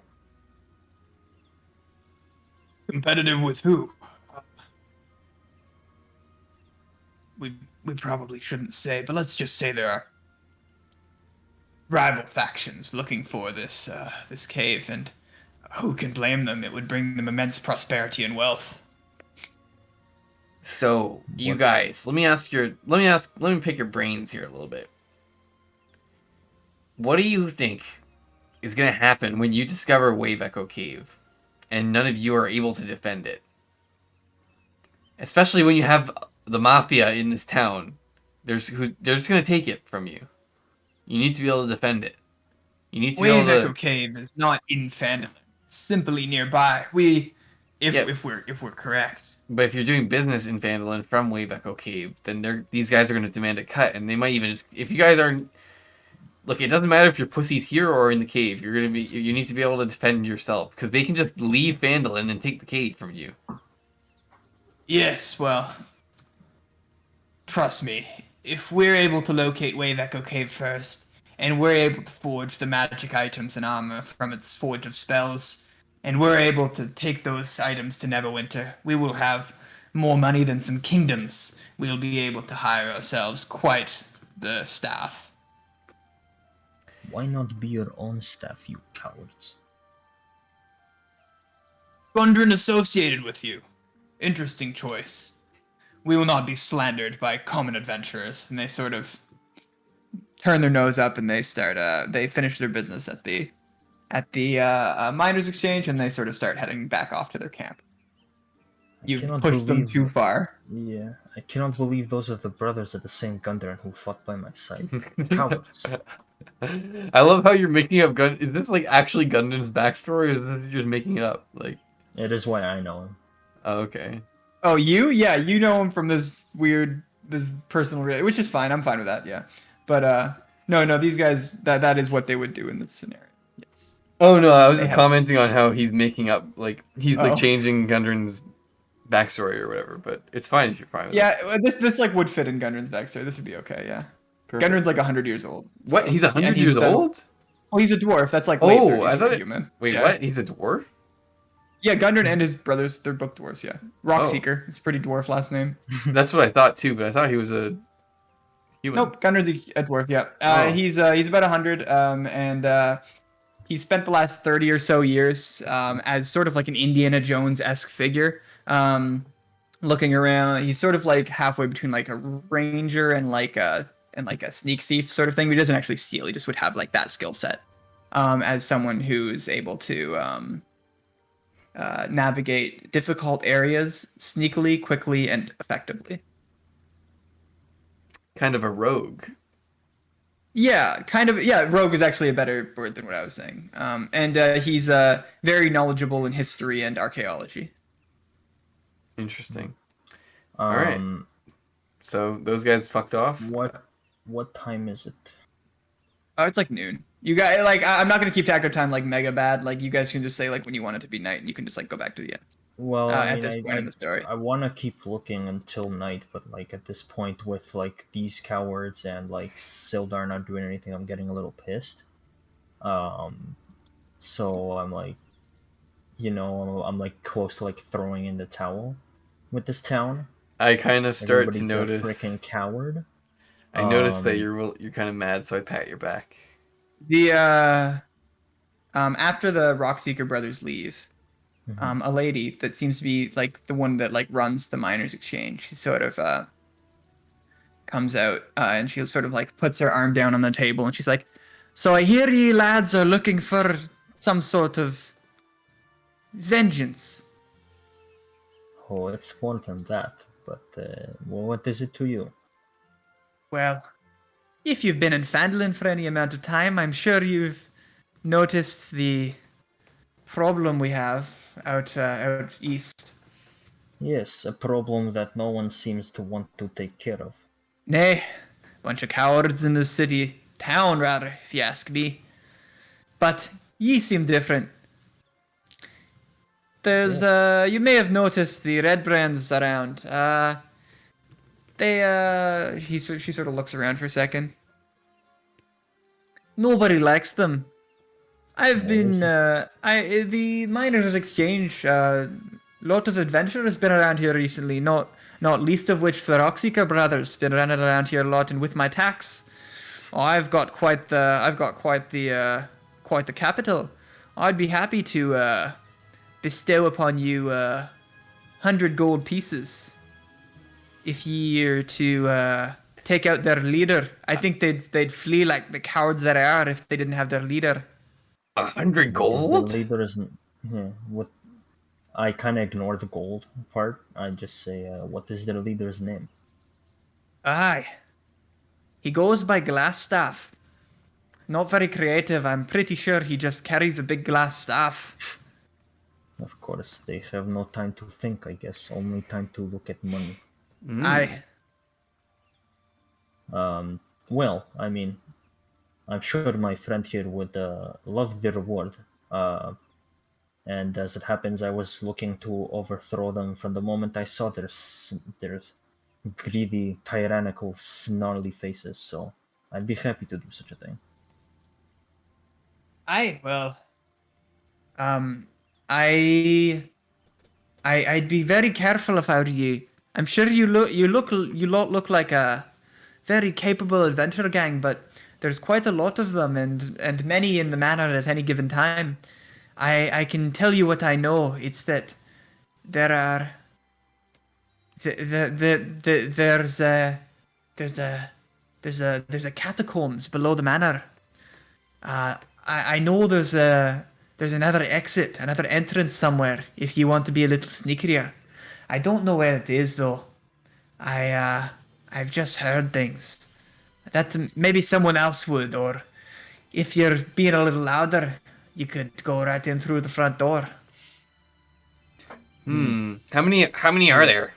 Competitive with who? We probably shouldn't say, but let's just say there are rival factions looking for this this cave, and who can blame them? It would bring them immense prosperity and wealth. So you What- guys, let me pick your brains here a little bit. What do you think is gonna happen when you discover Wave Echo Cave, and none of you are able to defend it? Especially when you have the mafia in this town, they're just gonna take it from you. You need to be able to defend it. You need to be Wave able Echo to. Cave is not in Phandalin. It's simply nearby. If we're correct. But if you're doing business in Phandalin from Wave Echo Cave, then these guys are gonna demand a cut, and they might even just if you guys aren't. Look, it doesn't matter if your pussy's here or in the cave. You need to be able to defend yourself because they can just leave Phandalin and take the cave from you. Yes, well, trust me. If we're able to locate Wave Echo Cave first, and we're able to forge the magic items and armor from its forge of spells, and we're able to take those items to Neverwinter, we will have more money than some kingdoms. We'll be able to hire ourselves quite the staff. Why not be your own staff, you cowards? Gundren associated with you. Interesting choice. We will not be slandered by common adventurers. And they sort of turn their nose up and they start. They finish their business at the miners' exchange, and they sort of start heading back off to their camp. You've cannot pushed them believe- too far. Yeah, I cannot believe those are the brothers of the same Gundren who fought by my side. Cowards. I love how you're making up Gun. Is this like actually Gundam's backstory, or is this just making it up? Like, It is why I know him. oh, okay. Oh, you? Yeah, you know him from this personal, which is fine. I'm fine with that. Yeah, but no, these guys. That is what they would do in this scenario. Yes. Oh no, I was They just have- commenting on how he's making up, like he's like Oh. changing Gundren's backstory or whatever. But it's fine if you're fine with it. Yeah, this like would fit in Gundren's backstory. This would be okay. Yeah. Perfect. Gundren's like 100 years old. What? so- He's 100 and years done- old? Oh, he's a dwarf. That's like late Oh, 30s I for thought a it. human. Wait, Yeah. what? He's a dwarf? Yeah, Gundren and his brothers, they're both dwarves. Yeah. Oh. Rockseeker. It's a pretty dwarf last name. That's what I thought too, but I thought he was a Human. Nope, Gunner's a dwarf. Yeah, Oh. he's about 100, and he spent the last 30 or so years as sort of like an Indiana Jones-esque figure, looking around. He's sort of like halfway between like a ranger and like a sneak thief sort of thing. But he doesn't actually steal. He just would have like that skill set as someone who's able to navigate difficult areas sneakily, quickly, and effectively. Kind of a rogue. Yeah, kind of. Yeah, rogue is actually a better word than what I was saying. And he's very knowledgeable in history and archaeology. Interesting. All right. Um, So those guys fucked off. what time is it? Oh, it's like noon. You guys, like, I'm not gonna keep track of time like mega bad. Like, you guys can just say like when you want it to be night, and you can just like go back to the end. Well, At this point in the story. I want to keep looking until night, but like at this point, with like these cowards and like Sildar not doing anything, I'm getting a little pissed. So I'm like, I'm like close to like throwing in the towel with this town. I kind of start to Everybody's notice. a freaking coward. I noticed that you're kind of mad, so I pat your back. The after the Rockseeker brothers leave, a lady that seems to be like the one that like runs the miners exchange, she sort of comes out and she sort of like puts her arm down on the table and she's like, "So I hear ye lads are looking for some sort of vengeance." Oh, it's more than that. But well, what is it to you? Well, if you've been in Fandolin for any amount of time, I'm sure you've noticed the problem we have out east. Yes, a problem that no one seems to want to take care of. Nay, bunch of cowards in the town rather, if you ask me. But ye seem different. There's Yes. you may have noticed the red brands around. She sort of looks around for a second. Nobody likes them. I've been the miners exchange. Lot of adventure has been around here recently. Not least of which the Roxica brothers been running around here a lot. And with my tax, oh, I've got quite the capital. I'd be happy to bestow upon you 100 gold pieces if ye're to take out their leader. I think they'd flee like the cowards that they are if they didn't have their leader. 100 What is the gold? leader isn't. Yeah, what I kind of ignore the gold part. I just say, what is their leader's name? Aye. He goes by Glassstaff. Not very creative. I'm pretty sure he just carries a big glass staff. Of course, they have no time to think, I guess. Only time to look at money. Aye. Well, I mean, I'm sure my friend here would love the reward. And as it happens, I was looking to overthrow them from the moment I saw their greedy, tyrannical, snarly faces. So I'd be happy to do such a thing. Aye, well. I'd be very careful if I were you. I'm sure you look like a very capable adventure gang, but there's quite a lot of them and many in the manor at any given time. I can tell you what I know. It's that there are there's a catacombs below the manor. I know there's another exit, another entrance somewhere if you want to be a little sneakier. I don't know where it is though. I've just heard things that maybe someone else would, or if you're being a little louder, you could go right in through the front door. How many are there?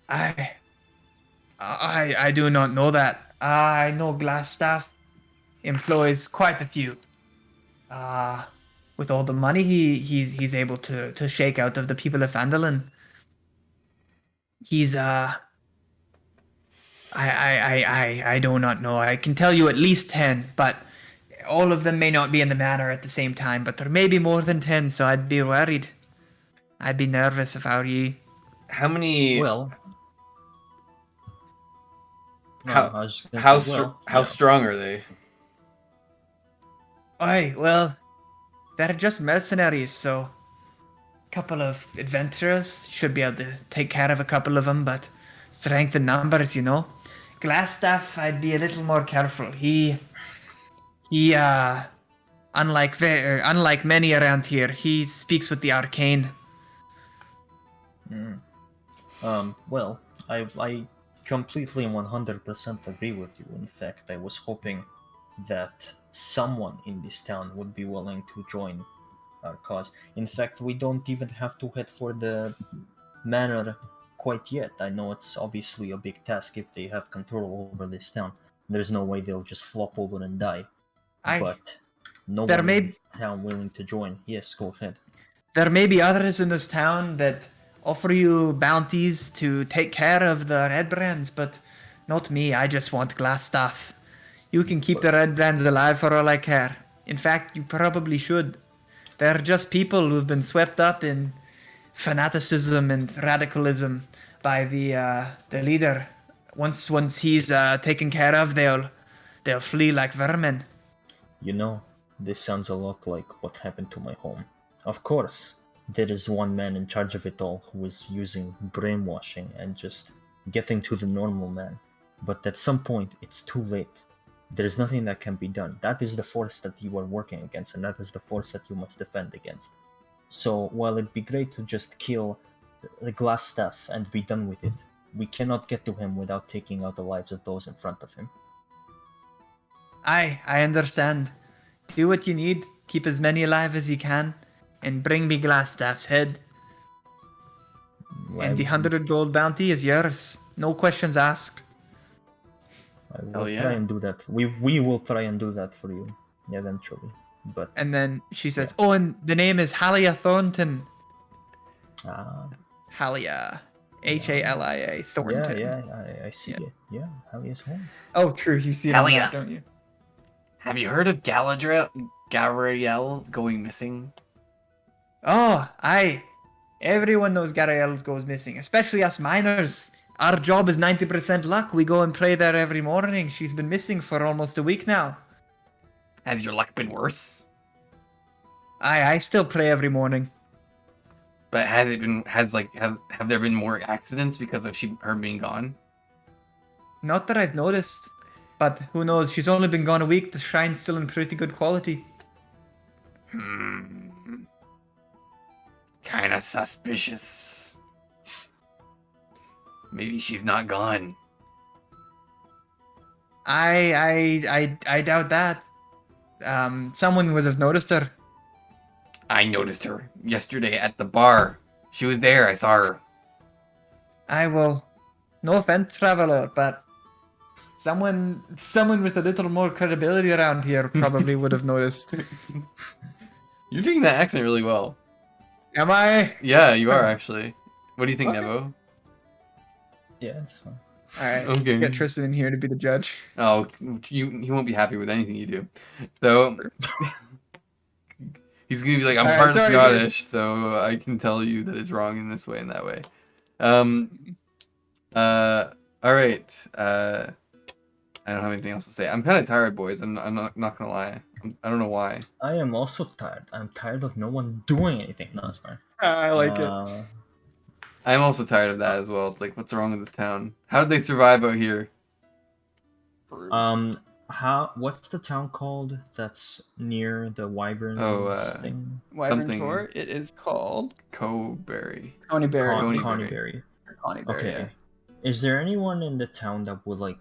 I do not know that. I know Glassstaff employs quite a few. With all the money he's able to shake out of the people of Fandolin. He's I do not know. I can tell you at least 10, but all of them may not be in the manor at the same time, but there may be more than 10, so I'd be worried. I'd be nervous if I were you. How many? Well, No, How I was just gonna say, well, how strong are they? Aye, well, they're just mercenaries, so a couple of adventurers should be able to take care of a couple of them, but strength in numbers, you know. Glassstaff, I'd be a little more careful. He, unlike many around here, he speaks with the arcane. Mm. Well, I completely and 100% agree with you. In fact, I was hoping that someone in this town would be willing to join our cause. In fact, we don't even have to head for the manor quite yet. I know it's obviously a big task if they have control over this town. There's no way they'll just flop over and die. Aye, But no there one in may this town willing to join. Yes, go ahead. there may be others in this town that offer you bounties to take care of the red brands, but not me. I just want Glassstaff. You can keep the red brands alive for all I care. In fact, you probably should. They're just people who've been swept up in fanaticism and radicalism by the leader. Once he's taken care of, they'll flee like vermin. You know, this sounds a lot like what happened to my home. Of course, there is one man in charge of it all who is using brainwashing and just getting to the normal man. But at some point, it's too late. There is nothing that can be done. That is the force that you are working against, and that is the force that you must defend against. So, while it'd be great to just kill the glass staff and be done with it, we cannot get to him without taking out the lives of those in front of him. I understand. Do what you need, keep as many alive as you can, and bring me Glassstaff's head. And the 100 gold bounty is yours. No questions asked. I will Hell yeah. try and do that. We will try and do that for you eventually. But And then she says, "Oh, and the name is Halia Thornton. Halia, Halia yeah, Thornton." I see Yeah. it. Yeah, Hallie's home. Oh, true. You see it on Halia. that, don't you? Have you heard of Gabrielle going missing? Oh, aye. Everyone knows Garael goes missing, especially us miners. Our job is 90% luck. We go and pray there every morning. She's been missing for almost a week now. Has your luck been worse? I still pray every morning. But have there been more accidents because of her being gone? Not that I've noticed. But who knows? She's only been gone a week. The shrine's still in pretty good quality. Kinda suspicious. Maybe she's not gone. I doubt that. Someone would have noticed her. I noticed her yesterday at the bar. She was there. I saw her. No offense, traveler, but someone with a little more credibility around here probably would have noticed. You're doing that accent really well. Am I? Yeah, you are actually. What do you think, Okay. Nebo? Yeah, it's fine. All right. Okay. Get Tristan in here to be the judge. Oh, he won't be happy with anything you do. So he's gonna be like, I'm All right, part sorry, Scottish, so I can tell you that it's wrong in this way and that way. All right. I don't have anything else to say. I'm kind of tired, boys. I'm not gonna lie. I don't know why. I am also tired. I'm tired of no one doing anything. No, it's fine. I like it. I'm also tired of that as well. It's like, what's wrong with this town? How did they survive out here? What's the town called that's near the Wyvern thing? Wyvern something- Tor. It is called Coberry. Conyberry. Conyberry. Conyberry. Okay. Yeah. Is there anyone in the town that would like?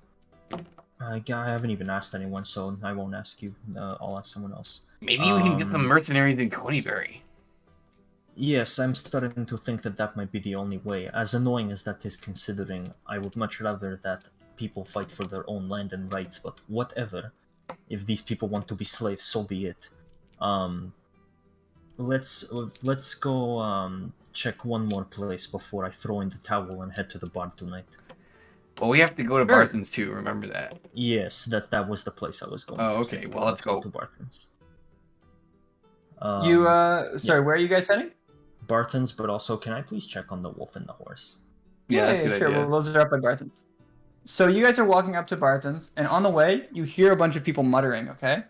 I haven't even asked anyone, so I won't ask you. I'll ask someone else. Maybe we can get some mercenaries in Conyberry. Yes, I'm starting to think that that might be the only way. As annoying as that is, considering I would much rather that people fight for their own land and rights. But whatever. If these people want to be slaves, so be it. Let's go check one more place before I throw in the towel and head to the bar tonight. Well, we have to go to Sure. Barthen's too. Remember that. Yes, that was the place I was going. Oh, to. okay. Well, let's go. to Barthen's. Sorry, where are you guys heading? Barthen's, but also, can I please check on the wolf and the horse? Yeah, that's a good sure. idea. Well, those are up at Garthen's. So you guys are walking up to Barthen's, and on the way, you hear a bunch of people muttering. Okay,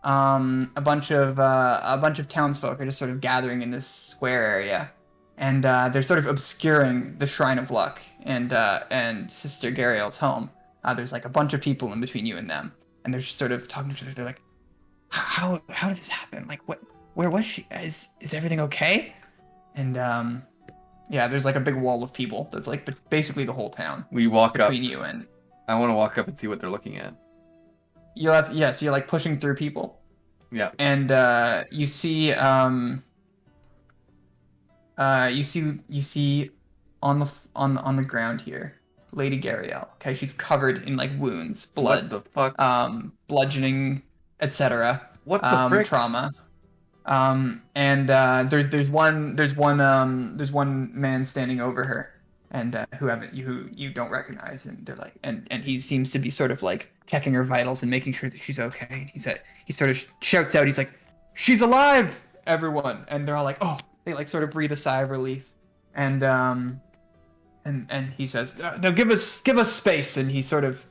a bunch of townsfolk are just sort of gathering in this square area, and they're sort of obscuring the Shrine of Luck and Sister Gariel's home. There's like a bunch of people in between you and them, and they're just sort of talking to each other. They're like, how did this happen? Like, what? Where was she? Is everything okay? And yeah, there's like a big wall of people that's like basically the whole town We walk up. between you and I want to walk up and see what they're looking at. you'll have so you're like pushing through people. Yeah. And you see you see on the ground here Lady Gariel. Okay, she's covered in like wounds, blood, What the fuck? bludgeoning, etc. What the frick? Trauma. And there's one man standing over her, and who you don't recognize, and they're like, and he seems to be sort of like checking her vitals and making sure that she's okay. And he sort of shouts out, he's like, "She's alive, everyone!" And they're all like, "Oh!" They like sort of breathe a sigh of relief, and he says, "No, give us space." And he sort of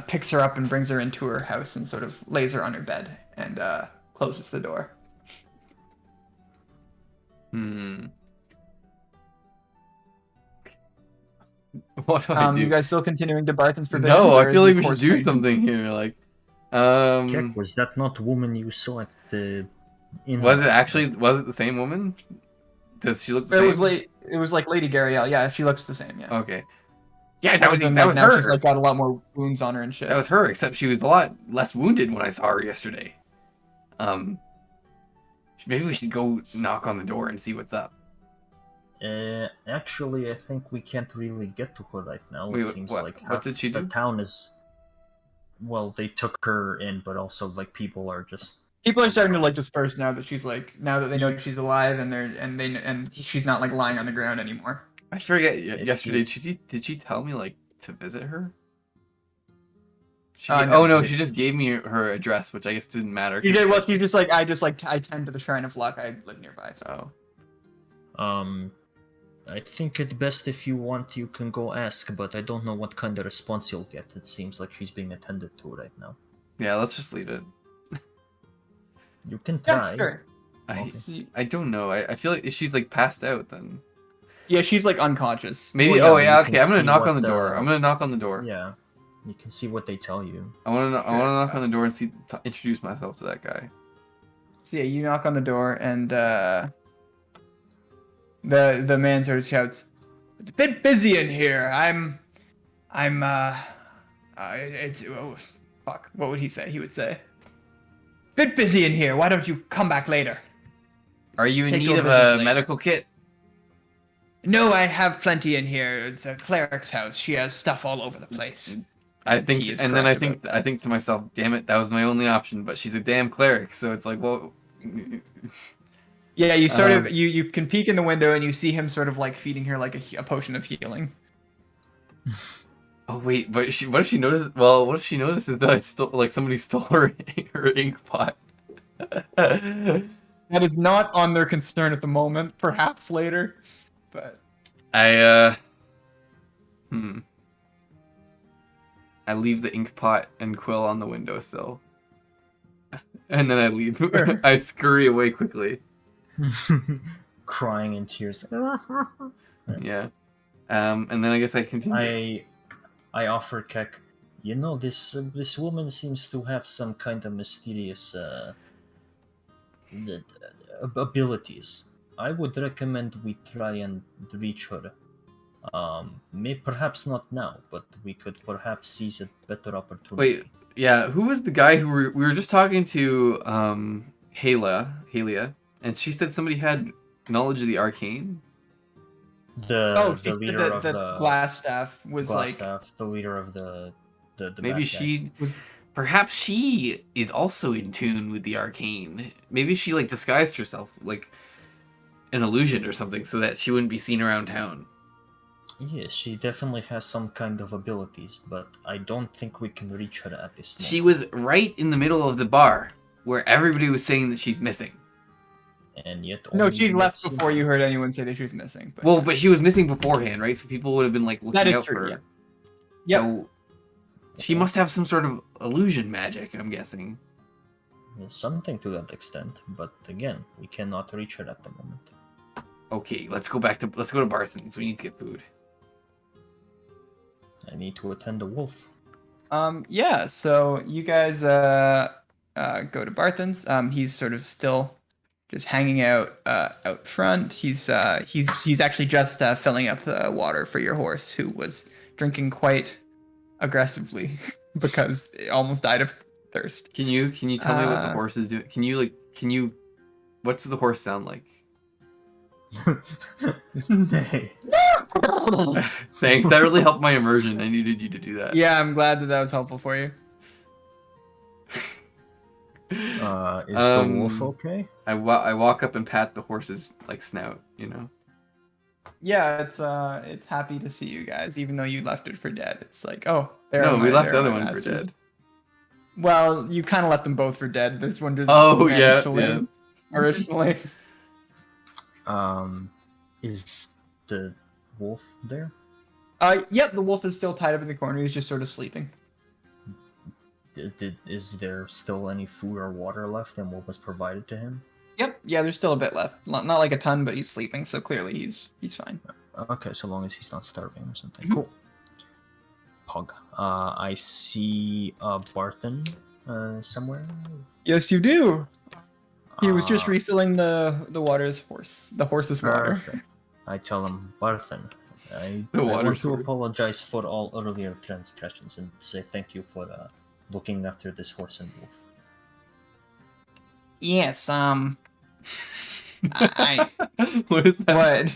picks her up and brings her into her house and sort of lays her on her bed and closes the door. What do I do? You guys still continuing to Barthen's provisions? No, or I is feel the like we should course do changing? something here. Like, Kek, was that not woman you saw at the inn? was it the same woman? Does she look the same? It was like Lady Gariel. Yeah, she looks the same. Yeah. Okay. Yeah, that was now her. She's like got a lot more wounds on her and shit. That was her, except she was a lot less wounded when I saw her yesterday. Maybe we should go knock on the door and see what's up. Actually, I think we can't really get to her right now. Wait, it seems what? like What did she do? the town is. Well, they took her in, but also like people are just. People are starting to like disperse now that they know she's alive and she's not like lying on the ground anymore. I forget. Yesterday, did she tell me like to visit her? No, she just gave me her address, which I guess didn't matter. You did. Well, she's just like I tend to the Shrine of Luck. I live nearby. So. I think it's best if you want, you can go ask, but I don't know what kind of response you'll get. It seems like she's being attended to right now. Yeah, let's just leave it. You can try. Yeah, sure. I don't know. I feel like if she's like passed out, then. Yeah, she's like unconscious. Maybe. Well, Oh yeah, okay. can I'm gonna see knock what on the door. I'm gonna knock on the door. Yeah, you can see what they tell you. I wanna knock on the door and introduce myself to that guy. So yeah, you knock on the door and the man sort of shouts, "It's a bit busy in here. Fuck. What would he say? He would say, "Bit busy in here. Why don't you come back later?" Are you in Take need your of business a later. medical kit? No, I have plenty in here. It's a cleric's house. She has stuff all over the place. I think, he is and then I correct think, about I that. think to myself, damn it, that was my only option. But she's a damn cleric, so it's like, well. Yeah, you sort of you can peek in the window and you see him sort of like feeding her like a potion of healing. Oh wait, but what if she notices? Well, what if she notices that somebody stole her ink pot? That is not on their concern at the moment. Perhaps later, but I leave the ink pot and quill on the windowsill, and then I leave. Sure. I scurry away quickly. Crying in tears. Yeah, and then I guess I continue. I offer Kek. You know, this woman seems to have some kind of mysterious abilities. I would recommend we try and reach her. Perhaps not now, but we could perhaps seize a better opportunity. Wait, yeah, who was the guy who we were just talking to? Halia, and she said somebody had knowledge of the arcane. The she leader said of that the glass staff was like Glassstaff, the leader of the Maybe bad she guys. was perhaps she is also in tune with the arcane. Maybe she like disguised herself like an illusion or something so that she wouldn't be seen around town. Yes, she definitely has some kind of abilities, but I don't think we can reach her at this moment. She was right in the middle of the bar where everybody was saying that she's missing. And yet no, only she we left have before seen you her. heard anyone say that she was missing. But Well, but she was missing beforehand, right? So people would have been like looking that is out true. for her. Yeah. Yep. So she must have some sort of illusion magic, I'm guessing. Something to that extent, but again, we cannot reach her at the moment. Okay, let's go to Barthen's. We need to get food. I need to attend the wolf. Yeah, so you guys go to Barthen's. He's sort of still just hanging out front. He's actually just filling up the water for your horse, who was drinking quite aggressively because it almost died of thirst. Can you tell me what the horse is doing? What's the horse sound like? Nay. Thanks, that really helped my immersion. I needed you to do that. Yeah, I'm glad that was helpful for you. Is the wolf okay? I walk up and pat the horse's like snout, you know. Yeah, it's happy to see you guys, even though you left it for dead. It's like, oh, We left the other my one for masters. dead. Well, you kind of left them both for dead. This one just Yeah. originally. Is the wolf there? Yep, the wolf is still tied up in the corner. He's just sort of sleeping. Is there still any food or water left, and what was provided to him? Yep, yeah, there's still a bit left. Not like a ton, but he's sleeping, so clearly he's fine. Okay, so long as he's not starving or something. Mhm. Cool. Pog. I see Barthen somewhere. Yes, you do. He was just Uh, refilling the horse's water. Perfect. I tell him, Barthen, I The want water's to word. apologize for all earlier transgressions and say thank you for looking after this horse and wolf. Yes, I What is that? what?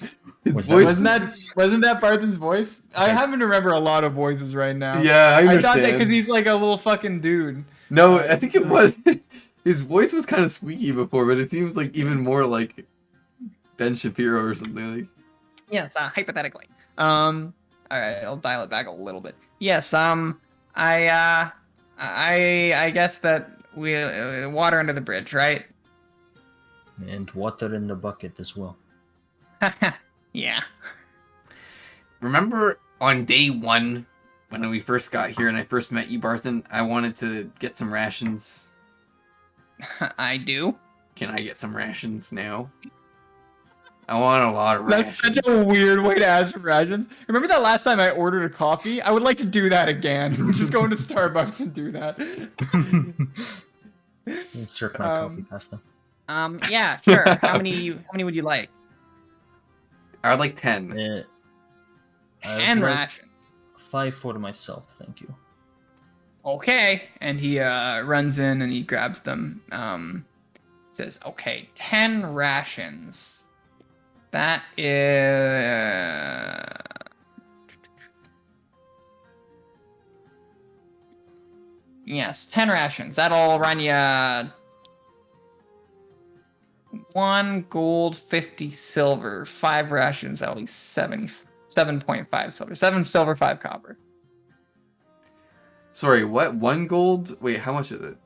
His Was that- voice. Wasn't that Barthen's voice? I Okay. happen to remember a lot of voices right now. Yeah, I I understand. thought that because he's like a little fucking dude. No, I think it was. His voice was kind of squeaky before, but it seems like even more like Ben Shapiro or something like. Yes, hypothetically. All right, I'll dial it back a little bit. Yes, I guess that we water under the bridge, right? And water in the bucket as well. Yeah. Remember on day one when we first got here and I first met you, Barthen? I wanted to get some rations. I do. Can I get some rations now? I want a lot of rations. That's such a weird way to ask for rations. Remember that last time I ordered a coffee? I would like to do that again. Just go into Starbucks and do that. Insert my copy pasta. Yeah, sure. How many would you like? I would like 10. And rations. 5 for myself, thank you. Okay. And he runs in and he grabs them. Says, okay, 10 rations. That is... Yes, 10 rations. That'll run you 1 gold, 50 silver. 5 rations, that'll be 7.5 silver. 7 silver, 5 copper. Sorry, what? 1 gold? Wait, how much is it?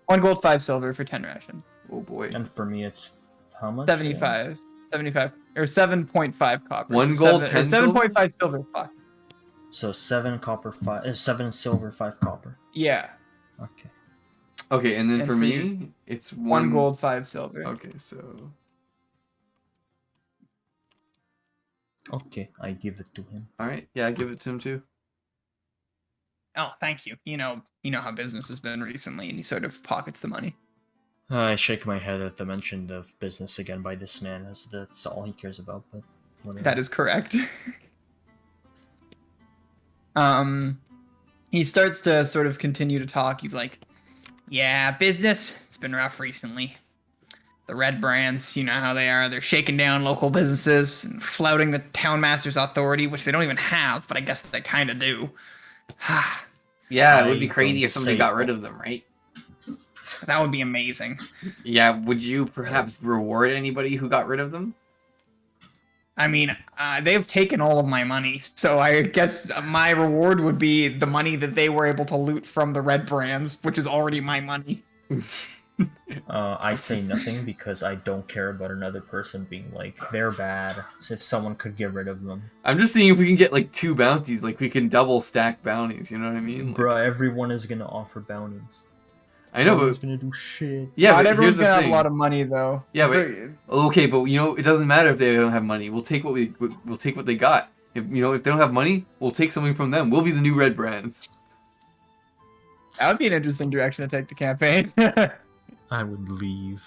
1 gold, 5 silver for 10 rations. Oh boy. And for me, it's how much? 75. 75. Or 7.5 copper. 1 gold, 10 silver? 7.5 silver. Fuck. So 7 silver, 5 copper. Yeah. Okay. Okay, and then And for for me, it's 1 gold, 5 silver. Okay, so Okay, I give it to him. all right, yeah, give it to him too. Oh, thank you. You know how business has been recently, and he sort of pockets the money. I shake my head at the mention of business again by this man, as that's all he cares about. But whatever. That is correct. He starts to sort of continue to talk. He's like, yeah, business, it's been rough recently. The red brands, you know how they are. They're shaking down local businesses and flouting the town master's authority, which they don't even have, but I guess they kind of do. Yeah, it would be I crazy don't if somebody say got that. rid of them, right? That would be amazing. Yeah, would you perhaps reward anybody who got rid of them? I mean, they've taken all of my money, so I guess my reward would be the money that they were able to loot from the red brands, which is already my money. I say nothing because I don't care about another person being like they're bad. So if someone could get rid of them, I'm just seeing if we can get like 2 bounties, like we can double stack bounties. You know what I mean? Like, bruh, everyone is gonna offer bounties. I know, No one's but gonna do shit. yeah, Not but everyone's here's the gonna have thing. a lot of money though. Yeah, but okay, but you know, it doesn't matter if they don't have money. We'll take we'll take what they got. If you know, if they don't have money, we'll take something from them. We'll be the new Red Brands. That would be an interesting direction to take the campaign. I would leave.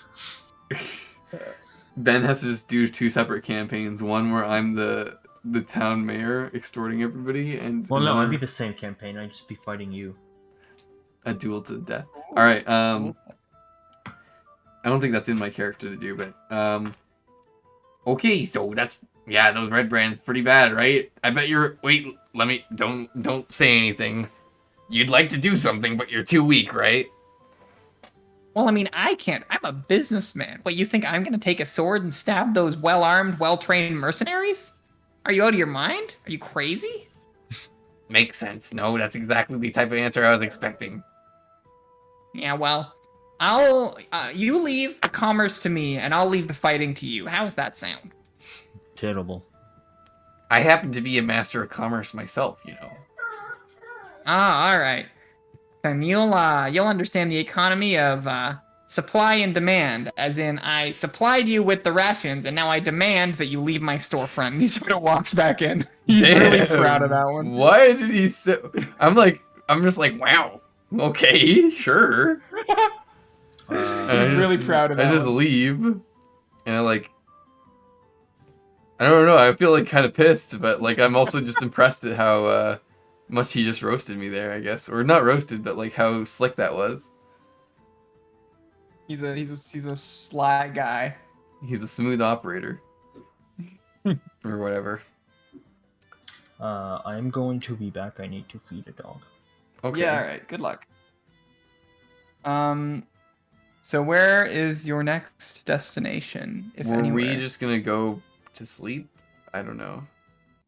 Ben has to just do 2 separate campaigns. One where I'm the town mayor extorting everybody, and Well, no, another, I'd be the same campaign. I'd just be fighting you. a duel to the death. All right. I don't think that's in my character to do, but okay, so that's those Red Brands pretty bad, right? I bet you're wait, let me don't say anything. You'd like to do something, but you're too weak, right? Well, I mean, I can't. I'm a businessman. What, you think I'm gonna take a sword and stab those well-armed, well-trained mercenaries? Are you out of your mind? Are you crazy? Makes sense. No, that's exactly the type of answer I was expecting. Yeah, well, I'll you leave the commerce to me, and I'll leave the fighting to you. How's that sound? Terrible. I happen to be a master of commerce myself, you know. Ah, all right. Then you'll understand the economy of supply and demand, as in I supplied you with the rations, and now I demand that you leave my storefront. And he sort of walks back in. He's really Damn. proud of that one. Why did he say? I'm just like, wow. Okay, sure. And He's I really just- proud of I that just one. leave, and I don't know. I feel like kind of pissed, but like I'm also just impressed at how much he just roasted me there. I guess, or not roasted, but like how slick that was. He's a sly guy. He's a smooth operator, or whatever. I am going to be back. I need to feed a dog. Okay. Yeah, all right. Good luck. So where is your next destination, if Were anywhere? we just gonna go to sleep? I don't know.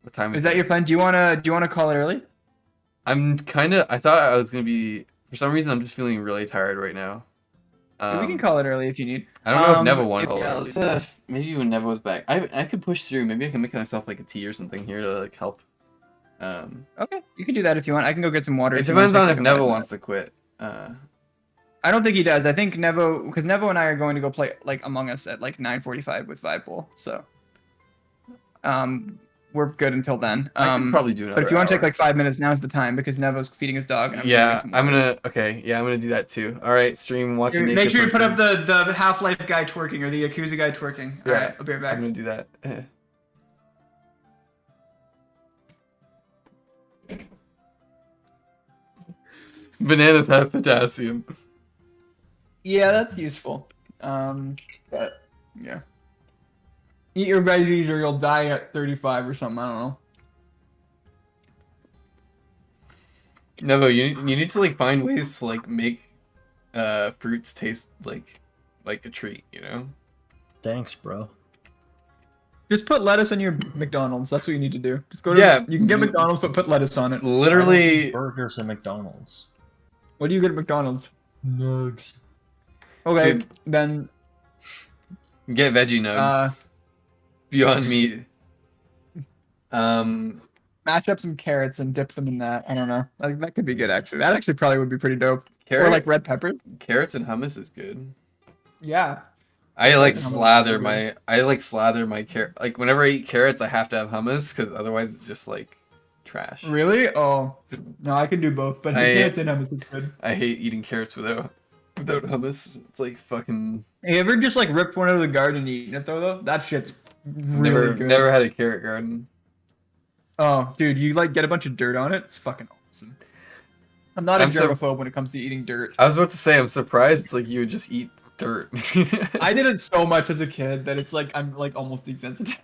What time Is that your plan? Do you wanna call it early? I'm kind of. I thought I was gonna be. For some reason, I'm just feeling really tired right now. Yeah, we can call it early if you need. I don't know if Nevo wants. yeah, Let's maybe when Nevo's back, I could push through. Maybe I can make myself like a tea or something here to like help. Okay, you can do that if you want. I can go get some water. It if you wanna depends on take, if like, a Nevo minute. wants to quit. I don't think he does. I think Nevo, because Nevo and I are going to go play like Among Us at like 9:45 with Vibepool. So, we're good until then. I could probably do another. But if you want to take hour. like 5 minutes, now's the time because Nevo's feeding his dog. And I'm Yeah, gonna I'm gonna. Okay, yeah, I'm gonna do that too. All right, stream watching. make sure you put up the Half-Life guy twerking or the Yakuza guy twerking. Yeah, All right, I'll be right back. I'm gonna do that. Bananas have potassium. Yeah, that's useful. But yeah, eat your veggies or you'll die at 35 or something. I don't know. Nevo, you need to like find ways to like make fruits taste like a treat, you know? Thanks, bro. Just put lettuce on your McDonald's. That's what you need to do. Just go to. Yeah, You can get McDonald's, but put lettuce on it. I don't Literally, eat burgers at McDonald's. What do you get at McDonald's? Nugs. Okay, Dude. then get veggie nugs. Beyond meat. mash up some carrots and dip them in that. I don't know. Like, that could be good actually. That actually probably would be pretty dope. Or like red peppers. Carrots and hummus is good. Yeah. I like Hummus is slather good. my carrot. Like whenever I eat carrots, I have to have hummus because otherwise it's just like trash. Really? Oh, no, I can do both. But carrots and hummus is good. I hate eating carrots without hummus. It's like fucking. Hey, you ever just like ripped one out of the garden and eaten it though? That shit's really good. Never had a carrot garden. Oh, dude, you like get a bunch of dirt on it. It's fucking awesome. I'm not a germaphobe when it comes to eating dirt. I was about to say I'm surprised like you would just eat dirt. I did it so much as a kid that it's like I'm like almost desensitized.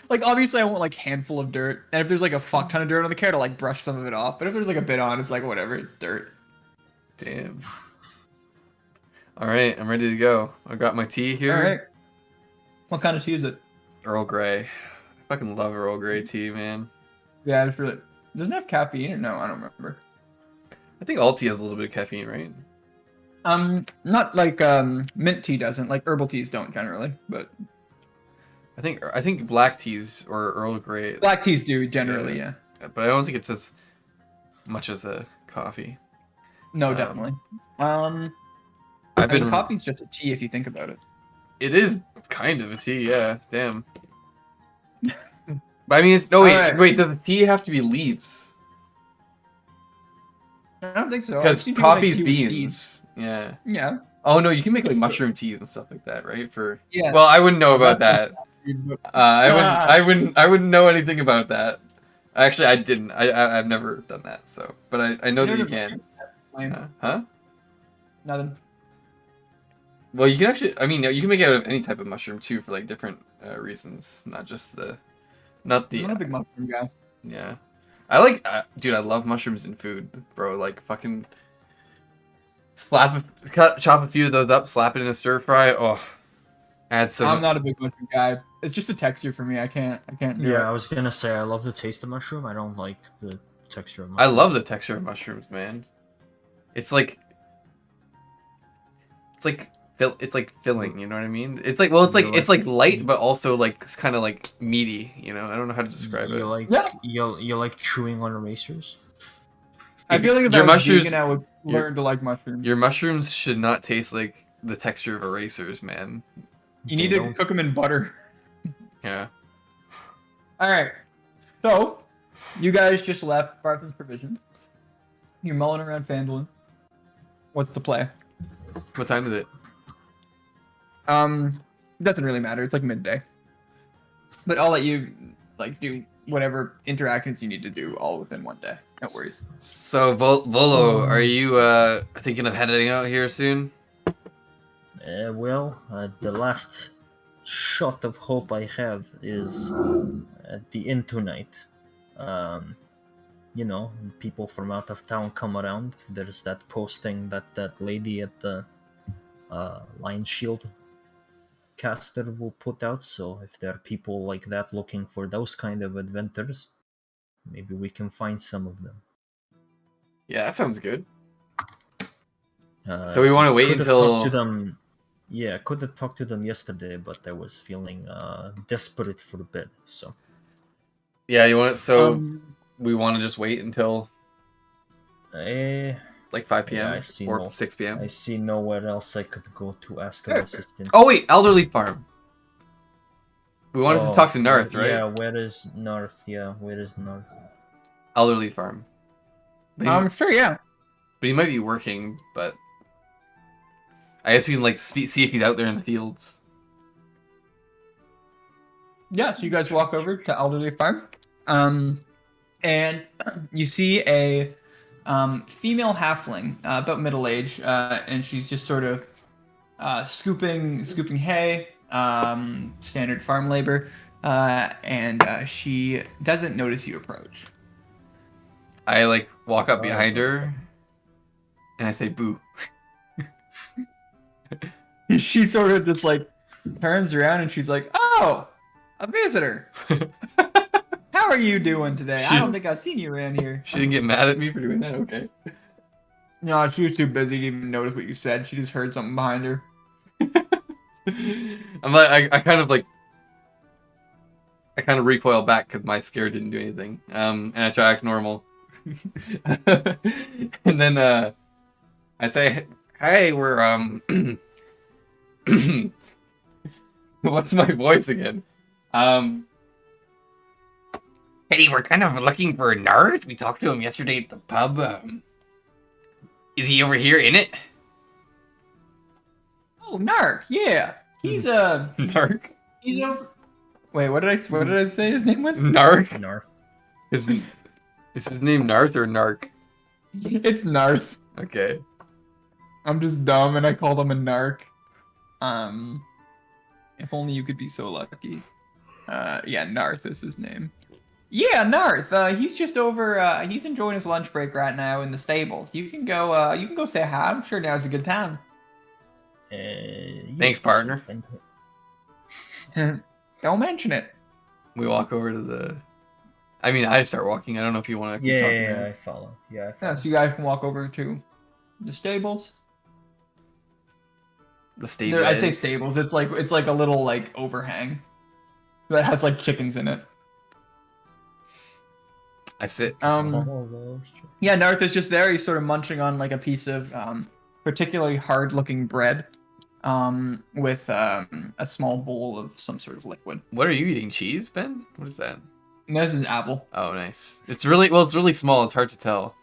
Like obviously I want like handful of dirt, and if there's like a fuck ton of dirt on the carrot, I'll like brush some of it off. But if there's like a bit on, it's like whatever, it's dirt. Damn. All right, I'm ready to go. I got my tea here. All right. What kind of tea is it? Earl Grey. I fucking love Earl Grey tea, man. Yeah, it's really. Doesn't it have caffeine or no? I don't remember. I think all tea has a little bit of caffeine, right? Not like mint tea doesn't. Like herbal teas don't generally, but I think black teas or Earl Grey. black teas do generally. Yeah. But I don't think it's as much as a coffee. No, Um, definitely. I've I mean, been. coffee's just a tea if you think about it. It is kind of a tea, yeah. Damn. But I mean, it's no wait, Alright. wait. Does the tea have to be leaves? I don't think so. I've Because seen people make coffee's tea with seeds. beans. Yeah. Yeah. Oh no, you can make like mushroom teas and stuff like that, right? For Yeah. well, I wouldn't know about That's that. I wouldn't know anything about that. Actually, I didn't. I've never done that. So, but I know that you can. Huh? Nothing. Well, you can actually. I mean, you can make it out of any type of mushroom too, for like different reasons, not just not the. I'm not a big mushroom guy. Yeah, I like, dude. I love mushrooms in food, bro. Like fucking chop a few of those up, slap it in a stir fry. Oh, add some. I'm not a big mushroom guy. It's just a texture for me. I can't do it. Yeah, I was gonna say I love the taste of mushroom. I don't like the texture of I mushroom. love the texture of mushrooms, man. It's like filling. You know what I mean? It's like it's like light, but also like it's kind of like meaty. You know, I don't know how to describe it. You like Yeah. you like chewing on erasers? I feel like if Your I was mushrooms- vegan, I would your- learn to like mushrooms. Your mushrooms should not taste like the texture of erasers, man. You need They to don't- cook them in butter. Yeah. All right. So, you guys just left Barthen's Provisions. You're mulling around Phandalin. What's the play? What time is it? Doesn't really matter. It's like midday. But I'll let you like do whatever interactions you need to do all within one day. No worries. So Volo, are you thinking of heading out here soon? Well, the last shot of hope I have is at the inn tonight. You know, people from out of town come around. There's that posting that lady at the Lion Shield caster will put out. So if there are people like that looking for those kind of adventures, maybe we can find some of them. Yeah, that sounds good. So we want to wait could have until. talked to them. Yeah, could have talked to them yesterday, but I was feeling desperate for bed. So Yeah, you want it. So we want to just wait until like 5 p.m. I see or no- 6 p.m. I see nowhere else I could go to ask of assistance. Oh wait, Elderly Farm. We wanted to talk to Narth, right? Yeah, where is Narth? Yeah, where is Narth? Elderly Farm. But Sure, yeah. he might be working, but I guess we can like see if he's out there in the fields. Yeah, so you guys walk over to Elderly Farm. And you see a female halfling, about middle age, and she's just sort of scooping hay, standard farm labor, and she doesn't notice you approach. I like walk up behind her, and I say boo. She sort of just like turns around and she's like, "Oh, a visitor. How are you doing today? I don't think I've seen you around here." She didn't get mad at me for doing that. Okay. No, she was too busy to even notice what you said. She just heard something behind her. I'm like I kind of recoil back because my scare didn't do anything. And I try to act normal. And then I say, "Hey, we're what's my voice again? Hey, we're kind of looking for Narth. We talked to him yesterday at the pub. Is he over here in it?" Oh, Nark, yeah. He's Nark? he's over. Wait, what did I say his name was? Nark? Narth. Is his name Narth or Nark? It's Narth. Okay. I'm just dumb and I called him a Nark. If only you could be so lucky. Yeah, Narth is his name. Yeah, Narth. He's just over. He's enjoying his lunch break right now in the stables. You can go. You can go say hi. I'm sure now's a good time. Thanks, partner. Don't mention it. We walk over to the. I mean, I start walking. I don't know if you want to keep talking. Yeah, I follow. Yeah, I follow. Yeah, so you guys can walk over to the stables. The stable. I say stables. It's like a little like overhang that has like chickens in it. I sit. Yeah, Narth is just there. He's sort of munching on like a piece of particularly hard-looking bread, with a small bowl of some sort of liquid. What are you eating? Cheese, Ben? What is that? And this is an apple. Oh, nice. It's really small. It's hard to tell.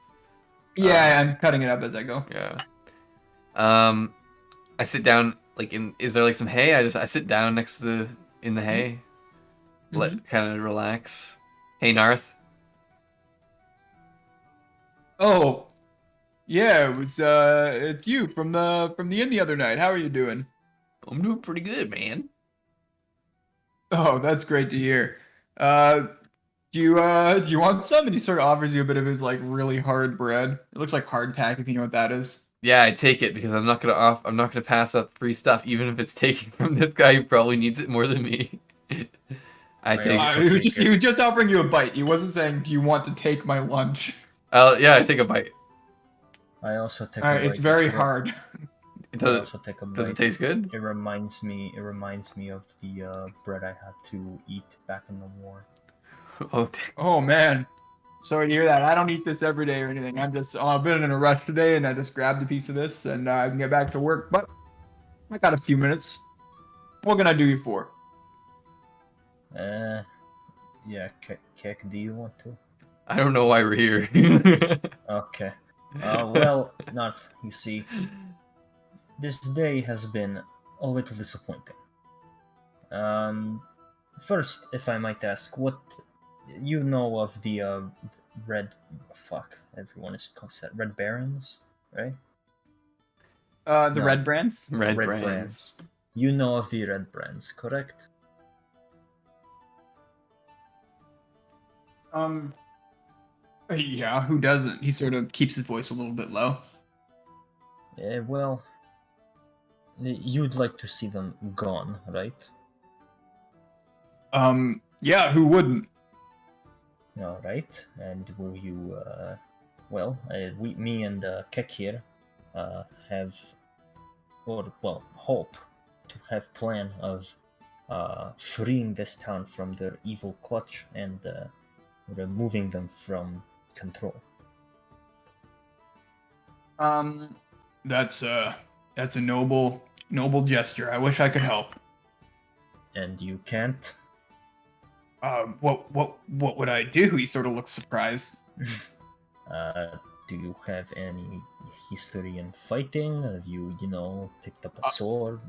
Yeah, I'm cutting it up as I go. Yeah. I sit down is there like some hay? I sit down next to in the hay. Let kind of relax. Hey, Narth. Oh, yeah, it's you from the inn the other night. How are you doing? I'm doing pretty good, man. Oh, that's great to hear. Do you want some? And he sort of offers you a bit of his like really hard bread. It looks like hardtack, if you know what that is. Yeah, I take it because I'm not gonna pass up free stuff, even if it's taken from this guy who probably needs it more than me. I take it. He was just offering you a bite. He wasn't saying, "Do you want to take my lunch?" Yeah, I take a bite. I also take. All right, it's very hard. Also take a bite. Does it taste good? It reminds me of the bread I had to eat back in the war. Oh, Oh man, sorry to hear that. I don't eat this every day or anything. I've been in a rush today, and I just grabbed a piece of this, and I can get back to work. But I got a few minutes. What can I do you for? Yeah, Kek, do you want to? I don't know why we're here. Okay. Well, not. You see, this day has been a little disappointing. First, if I might ask, what you know of the red? Fuck, everyone is concept Red Barons, right? The No. red brands. Red brands. You know of the Red Brands, correct? Yeah, who doesn't? He sort of keeps his voice a little bit low. Well, you'd like to see them gone, right? Yeah, who wouldn't? All right. And will you? Me and Kek here, have, hope to have plan of freeing this town from their evil clutch and removing them from control. That's a noble gesture. I wish I could help. And you can't? What would I do? He sort of looks surprised. Do you have any history in fighting? Have you, picked up a sword?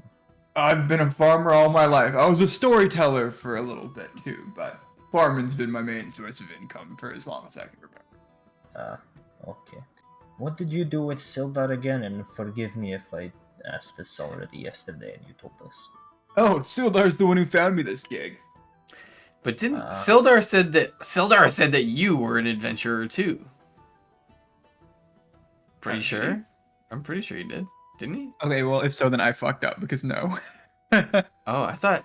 I've been a farmer all my life. I was a storyteller for a little bit too, but farming's been my main source of income for as long as I can remember. Okay. What did you do with Sildar again? And forgive me if I asked this already yesterday and you told us. Oh, Sildar's the one who found me this gig. But didn't Sildar said that you were an adventurer too? Pretty sure. I'm pretty sure he did. Didn't he? Okay, well, if so, then I fucked up because no. Oh, I thought.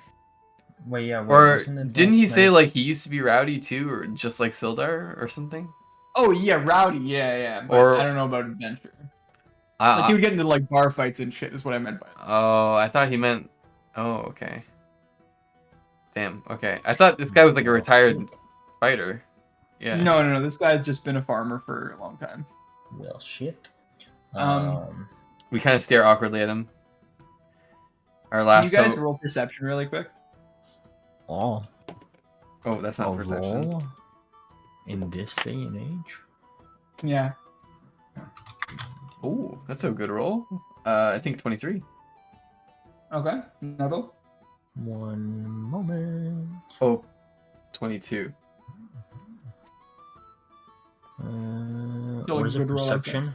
Wait, yeah. Or didn't he say like he used to be rowdy too, or just like Sildar or something? Oh yeah, rowdy, yeah. But I don't know about adventure. Like he would get into like bar fights and shit. Is what I meant by that. Oh, I thought he meant. Oh, okay. Damn. Okay, I thought this guy was like a retired fighter. Yeah. No. This guy's just been a farmer for a long time. Well, shit. We kind of stare awkwardly at him. Our last. Can you guys roll perception really quick? Oh, that's not perception. Roll? In this day and age? Yeah. Ooh, that's a good roll. I think 23. Okay. Neville? One moment. Oh, 22. What is it? Perception?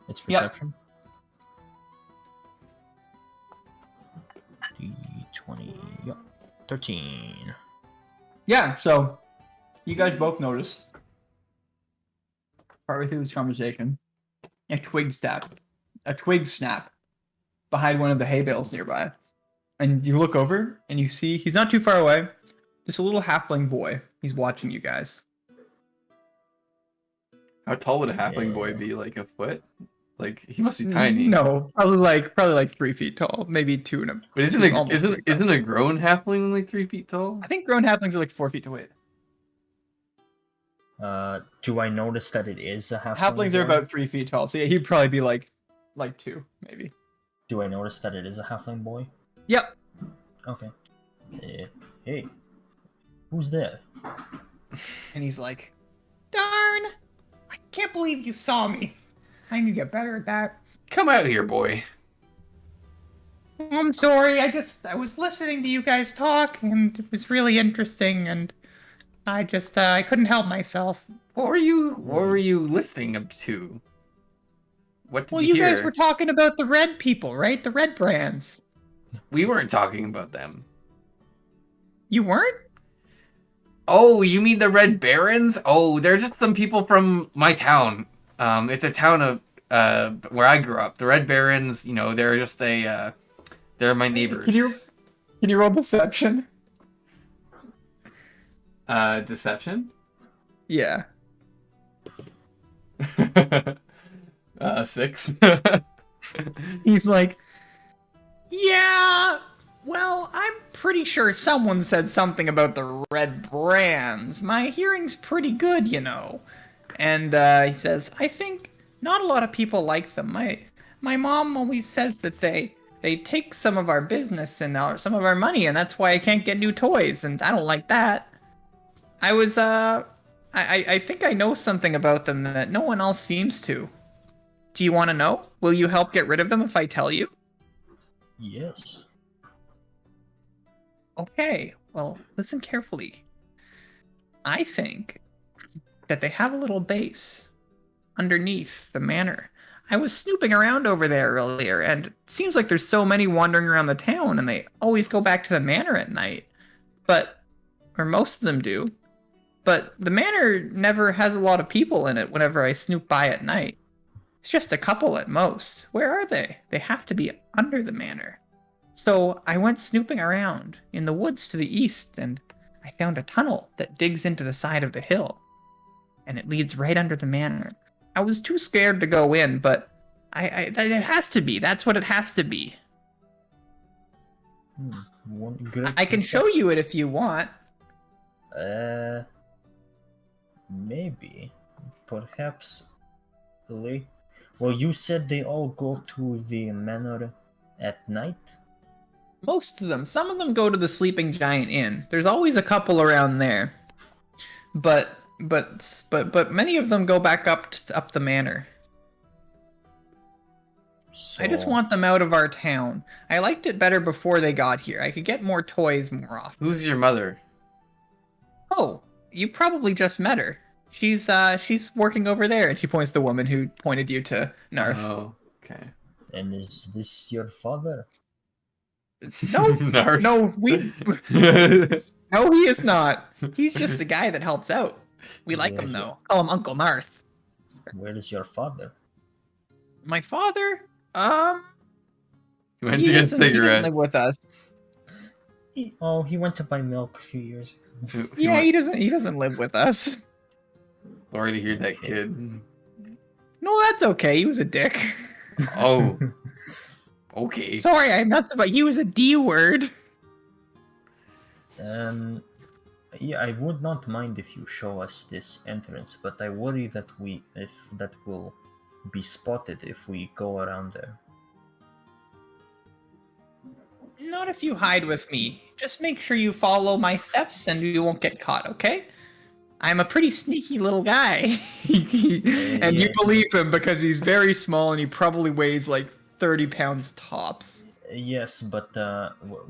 It's perception? D20. Yep. 13. Yeah, so you guys both notice partway through this conversation a twig snap behind one of the hay bales nearby. And you look over and you see he's not too far away. Just a little halfling boy. He's watching you guys. How tall would a halfling boy be? Like a foot? Like he must be tiny. No, probably like 3 feet tall, maybe two and a. But isn't two, almost three, isn't a grown halfling only 3 feet tall? I think grown halflings are like 4 feet away. Do I notice that it is a halfling? Halflings are boy? about 3 feet tall, so yeah, he'd probably be like two, maybe. Do I notice that it is a halfling boy? Yep. Okay. Hey, who's there? And he's like, "Darn! I can't believe you saw me. I need to get better at that. Come out here, boy. I'm sorry. I was listening to you guys talk, and it was really interesting, and I couldn't help myself. What were you listening up to? What did Well, you you hear? guys were talking about the red people, right? The red brands. We weren't talking about them. You weren't? Oh, you mean the Red Barons? Oh, they're just some people from my town. It's a town of where I grew up. The Red Barons, they're just they're my neighbors. Can you roll deception? Deception? Yeah. 6. He's like, yeah, well, I'm pretty sure someone said something about the red brands. My hearing's pretty good, you know. And he says, I think not a lot of people like them. My mom always says that they take some of our business and some of our money, and that's why I can't get new toys, and I don't like that. I think I know something about them that no one else seems to. Do you want to know? Will you help get rid of them if I tell you? Yes. Okay, well, listen carefully. I think that they have a little base underneath the manor. I was snooping around over there earlier, and it seems like there's so many wandering around the town, and they always go back to the manor at night. Or most of them do. But the manor never has a lot of people in it whenever I snoop by at night. It's just a couple at most. Where are they? They have to be under the manor. So I went snooping around in the woods to the east, and I found a tunnel that digs into the side of the hill. And it leads right under the manor. I was too scared to go in, but it has to be. That's what it has to be. I can show you it if you want. Maybe. Perhaps late. Well, you said they all go to the manor at night? Most of them. Some of them go to the Sleeping Giant Inn. There's always a couple around there. But many of them go back up the manor. So... I just want them out of our town. I liked it better before they got here. I could get more toys more often. Who's your mother? Oh, you probably just met her. She's working over there, and she points to the woman who pointed you to Narth. Oh, okay. And is this your father? No, Narth. no, no, he is not. He's just a guy that helps out. We like him though. Call him Uncle Narth. Where is your father? My father? He went to get a He cigarette. doesn't live with us. He went to buy milk a few years ago. He doesn't live with us. Sorry to hear that, kid. No, that's okay. He was a dick. Oh. Okay. Sorry, I'm not about he was a D word. Yeah, I would not mind if you show us this entrance, but I worry that that will be spotted if we go around there. Not if you hide with me. Just make sure you follow my steps and you won't get caught, okay? I'm a pretty sneaky little guy. And you believe him because he's very small and he probably weighs like 30 pounds tops. Yes, but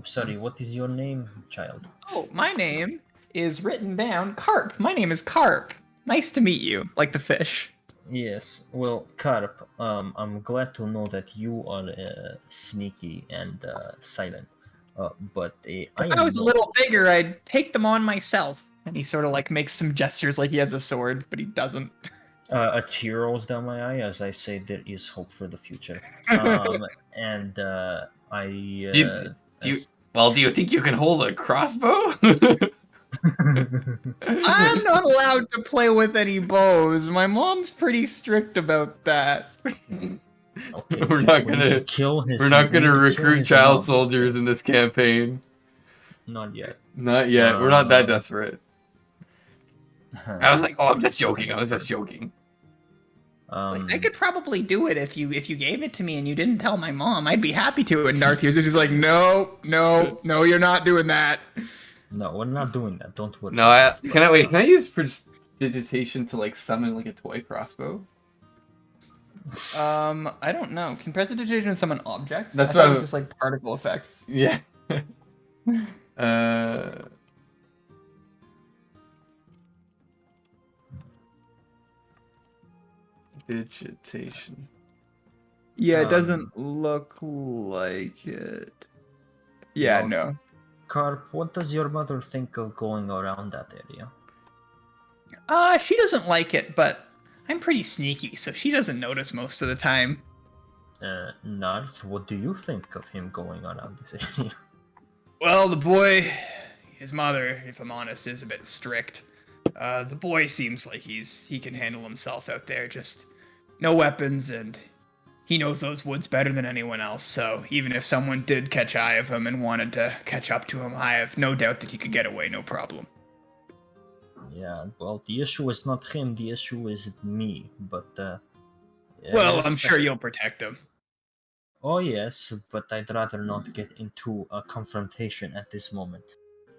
sorry, what is your name, child? Oh, my name is written down Carp. My name is Carp. Nice to meet you, like the fish. Yes, well, Carp, I'm glad to know that you are sneaky and silent. But if I was a little bigger, I'd take them on myself. And he sort of like makes some gestures like he has a sword, but he doesn't. A tear rolls down my eye as I say there is hope for the future. And I. Do you think you can hold a crossbow? I'm not allowed to play with any bows. My mom's pretty strict about that. Okay, We're not we need to gonna kill his. we're not we need gonna to kill recruit his child mom. soldiers in this campaign. Not yet. Not yet. We're not that desperate. I was Um, like, oh, I'm just joking. I was just joking. Like, I could probably do it if you gave it to me and you didn't tell my mom. I'd be happy to. And Darth hears this. He's like, no, you're not doing that. No, we're not doing that. Don't worry. No, can I wait? Can I use prestidigitation to like summon like a toy crossbow? I don't know. Can prestidigitation summon objects? That's I thought what it was just like particle effects. Yeah. uh. Digitation. Yeah, it doesn't look like it. Yeah, Well, no. Carp, what does your mother think of going around that area? She doesn't like it, but I'm pretty sneaky, so she doesn't notice most of the time. Narf, what do you think of him going around this area? Well, the boy, his mother, if I'm honest, is a bit strict. The boy seems like he can handle himself out there, just no weapons, and he knows those woods better than anyone else, so even if someone did catch eye of him and wanted to catch up to him, I have no doubt that he could get away, no problem. Yeah, well, the issue is not him, the issue is me, but, yeah, Well, I'm sure you'll protect him. Oh yes, but I'd rather not get into a confrontation at this moment.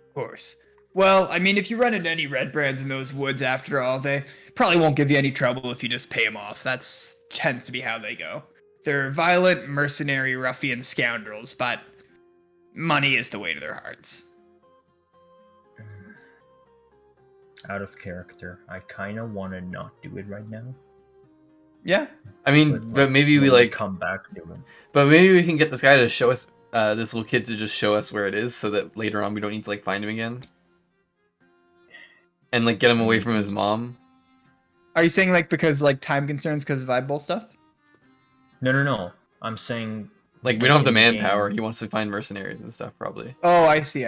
Of course. Well, I mean, if you run into any red brands in those woods after all, they probably won't give you any trouble if you just pay them off. That's tends to be how they go. They're violent, mercenary, ruffian scoundrels, but money is the way to their hearts. Out of character, I kinda wanna not do it right now. Yeah. I mean, but maybe we when like come back to it. But maybe we can get this guy to show us, this little kid to just show us where it is, so that later on we don't need to like find him again, and like get him away from his mom. Are you saying like because like time concerns because of vibe bowl stuff? No. I'm saying Like we don't have the in manpower. game. He wants to find mercenaries and stuff, probably, Oh, I see.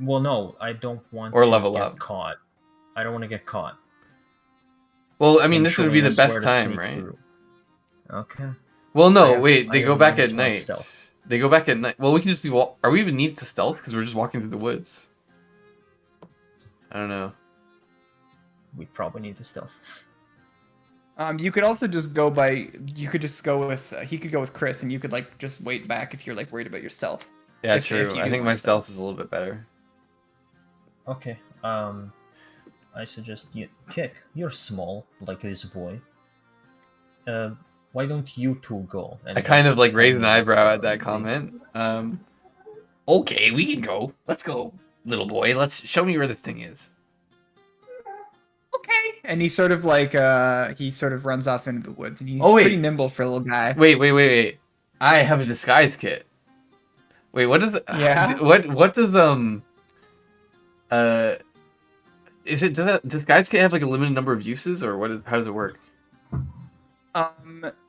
Well, no, I don't want or to level get up. caught. I don't want to get caught. Well, I mean, in this would be showing the us where best to time, sneak right? through. Okay. Well, I no, have- wait. I They have go back at -1 night. stealth. They go back at night. Well, we can just be. Are we even need to stealth because we're just walking through the woods? I don't know. We probably need the stealth. You could also just go by. You could just go with. He could go with Chris, and you could like just wait back if you're like worried about your stealth. Yeah, If true. you I do think want my stealth. stealth is a little bit better. Okay. I suggest you kick. You're small, like this boy. Why don't you two go? And I kind of like tell raised an me what eyebrow at the- that comment. Okay, we can go. Let's go, little boy. Let's show me where this thing is. Okay. And he sort of like he sort of runs off into the woods, and he's Oh, wait. pretty nimble for a little guy. Wait. I have a disguise kit. Wait, what does Yeah? what does is it does that disguise kit have like a limited number of uses, or how does it work?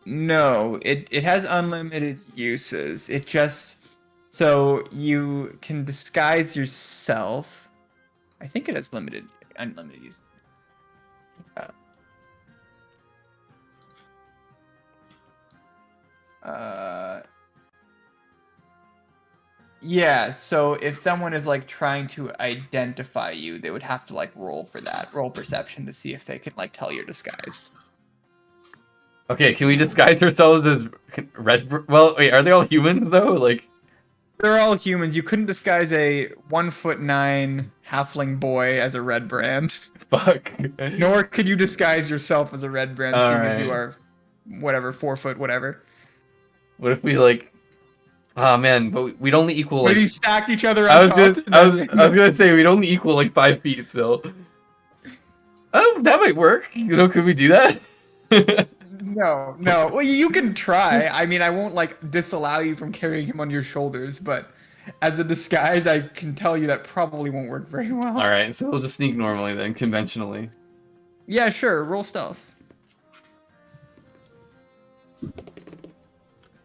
No, it has unlimited uses. It just so you can disguise yourself. I think it has unlimited uses. Yeah, so if someone is like trying to identify you, they would have to like roll for that, roll perception to see if they can like tell you're disguised. Okay, can we disguise ourselves as red? Well, wait, are they all humans though? Like, They're all humans. You couldn't disguise a 1'9" halfling boy as a red brand. fuck. Nor could you disguise yourself as a red brand, seeing as you Alright. are whatever, 4 foot, whatever. What if we like? Oh man, but we'd only equal like. Maybe stacked each other I on was top. gonna, and I was, then- I was gonna say we'd only equal like 5 feet still. Oh, that might work. You know, could we do that? No. Well, you can try. I mean, I won't like disallow you from carrying him on your shoulders, but as a disguise, I can tell you that probably won't work very well. All right, so we'll just sneak normally then, conventionally. Yeah, sure. Roll stealth.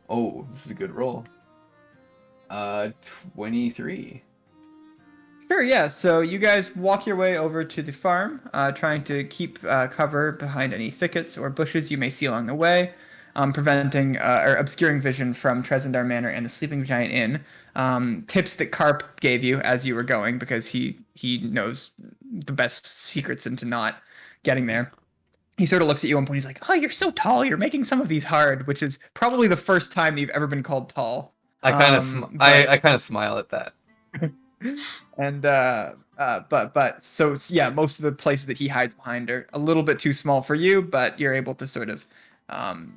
Oh, this is a good roll. 23. Sure, yeah. So you guys walk your way over to the farm, trying to keep cover behind any thickets or bushes you may see along the way. preventing or obscuring vision from Trezendar Manor and the Sleeping Giant Inn. Tips that Carp gave you as you were going because he knows the best secrets into not getting there. He sort of looks at you at one point. He's like, "Oh, you're so tall. You're making some of these hard," which is probably the first time that you've ever been called tall. I kind of I kind of smile at that. And but so yeah, most of the places that he hides behind are a little bit too small for you, but you're able to sort of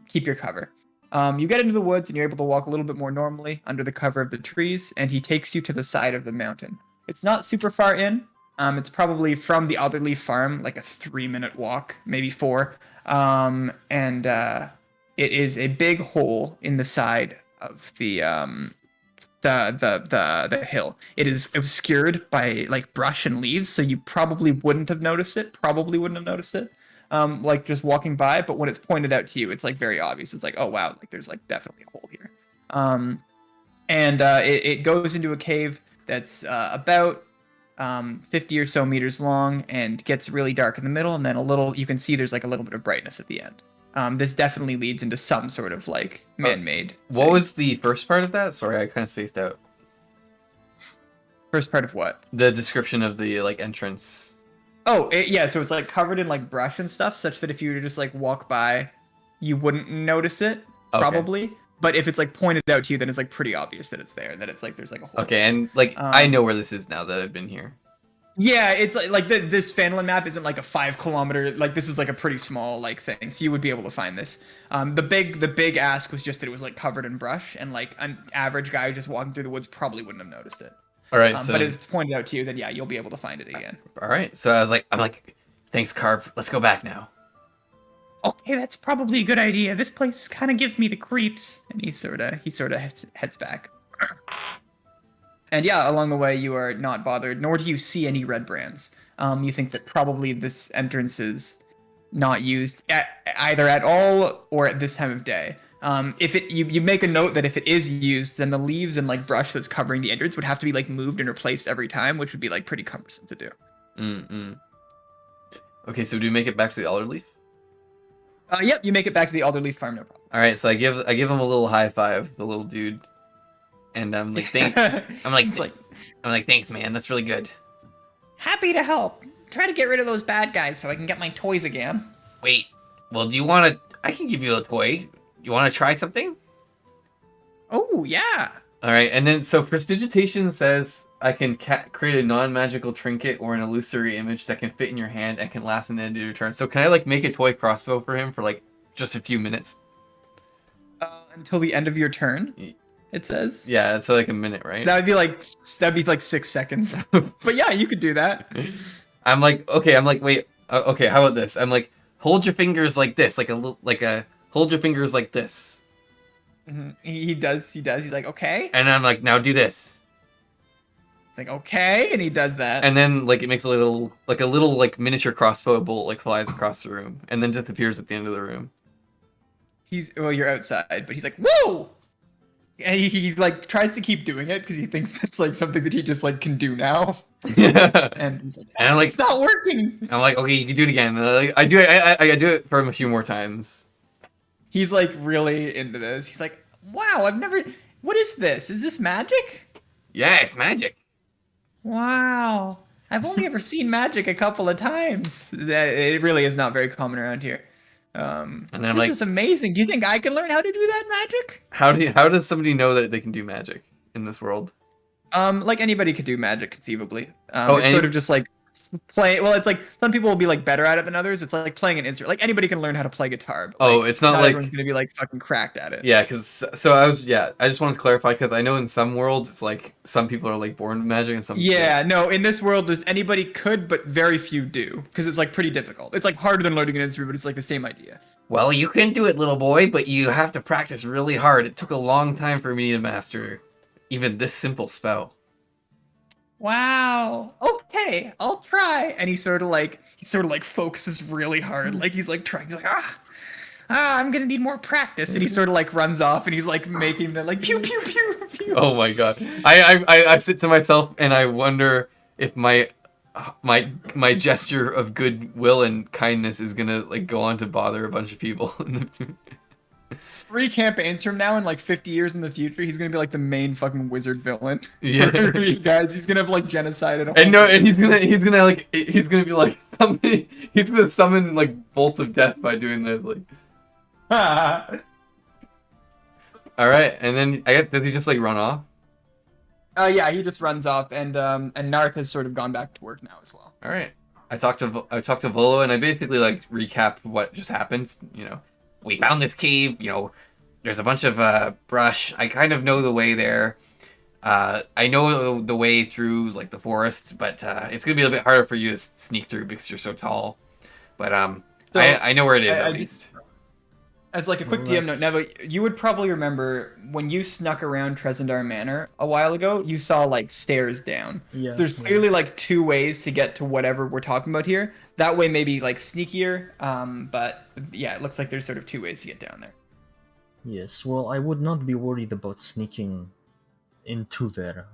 keep your cover. You get into the woods and you're able to walk a little bit more normally under the cover of the trees, and he takes you to the side of the mountain. It's not super far in. It's probably from the Otherleaf farm, like a 3-minute walk, maybe 4. And it is a big hole in the side of the hill. It is obscured by like brush and leaves, so you probably wouldn't have noticed it. Like just walking by, but when it's pointed out to you, it's like very obvious. It's like, oh wow, like there's like definitely a hole here. And it goes into a cave that's about 50 or so meters long and gets really dark in the middle, and then you can see there's like a little bit of brightness at the end. This definitely leads into some sort of like man-made. What was the first part of that? Sorry, I kind of spaced out. First part of what? The description of the like entrance. Oh, yeah. So it's like covered in like brush and stuff, such that if you were to just like walk by, you wouldn't notice it probably. But if it's like pointed out to you, then it's like pretty obvious that it's there, that it's like there's like a hole. Okay, and like I know where this is now that I've been here. Yeah, it's like this Fanlin map isn't like a 5-kilometer. Like this is like a pretty small like thing, so you would be able to find this. The big ask was just that it was like covered in brush, and like an average guy just walking through the woods probably wouldn't have noticed it. All right, so but if it's pointed out to you, then yeah, you'll be able to find it again. All right, so I'm like, thanks, Carp. Let's go back now. Okay, that's probably a good idea. This place kind of gives me the creeps. And he sort of heads back. And yeah, along the way, you are not bothered, nor do you see any red brands. You think that probably this entrance is not used either at all or at this time of day. If you make a note that if it is used, then the leaves and like brush that's covering the entrance would have to be like moved and replaced every time, which would be like pretty cumbersome to do. Okay, so do we make it back to the Alderleaf? Yep, you make it back to the Alderleaf farm, no problem. All right, so I give him a little high five, the little dude, and I'm like, I'm like, thanks, man. That's really good. Happy to help. Try to get rid of those bad guys so I can get my toys again. Wait, well, do you want to? I can give you a toy. You want to try something? Oh yeah. All right, and then so prestidigitation says I can create a non-magical trinket or an illusory image that can fit in your hand and can last an end of your turn. So can I like make a toy crossbow for him for like just a few minutes? Until the end of your turn, it says. Yeah, so like a minute, right? So that'd be like 6 seconds. But yeah, you could do that. I'm like, wait, okay, how about this? I'm like, hold your fingers like this, hold your fingers like this. Mm-hmm. He does. He's like, okay. And I'm like, now do this. It's like, okay, and he does that. And then like it makes a little like miniature crossbow bolt like flies across the room and then disappears at the end of the room. You're outside, but he's like, whoa! And he like tries to keep doing it because he thinks that's like something that he just like can do now. Yeah. And he's like, and I'm like, it's not working. I'm like, okay, you can do it again. I do it for him a few more times. He's like really into this. He's like, wow, what is this? Is this magic? Yeah, it's magic. Wow. I've only ever seen magic a couple of times. It really is not very common around here. And then I'm this like, is amazing. Do you think I can learn how to do that magic? How does somebody know that they can do magic in this world? Like anybody could do magic conceivably. It's sort of just like play. Well, it's like some people will be like better at it than others. It's like playing an instrument. Like anybody can learn how to play guitar. But, like, it's not like everyone's gonna be like fucking cracked at it. Yeah, because I just wanted to clarify because I know in some worlds it's like some people are like born with magic and some. Yeah, no. In this world, anybody could, but very few do because it's like pretty difficult. It's like harder than learning an instrument, but it's like the same idea. Well, you can do it, little boy, but you have to practice really hard. It took a long time for me to master even this simple spell. Wow. Okay, I'll try. And he sort of like focuses really hard. Like he's like trying. He's like I'm gonna need more practice. And he sort of like runs off and he's like making the like pew pew pew pew. Oh my god. I sit to myself and I wonder if my gesture of goodwill and kindness is gonna like go on to bother a bunch of people. 3 campaigns from now, in like 50 years in the future, he's gonna be like the main fucking wizard villain. Yeah. For you guys, he's gonna have like genocide and. And no, and he's gonna like he's gonna be like somebody. He's gonna summon like bolts of death by doing this. Like, all right, and then I guess does he just like run off? Yeah, he just runs off, and Narth has sort of gone back to work now as well. All right. I talked to Volo, and I basically like recap what just happened. You know, we found this cave. You know, there's a bunch of brush. I kind of know the way there. I know the way through like the forest, but it's gonna be a little bit harder for you to sneak through because you're so tall. But So, I know where it is I at just- least. As like a quick Well, DM note, Nevo, you would probably remember when you snuck around Tresendar Manor a while ago, you saw like stairs down. Yeah. So there's clearly like 2 ways to get to whatever we're talking about here. That way maybe like sneakier, but yeah, it looks like there's sort of 2 ways to get down there. Yes. Well, I would not be worried about sneaking into there,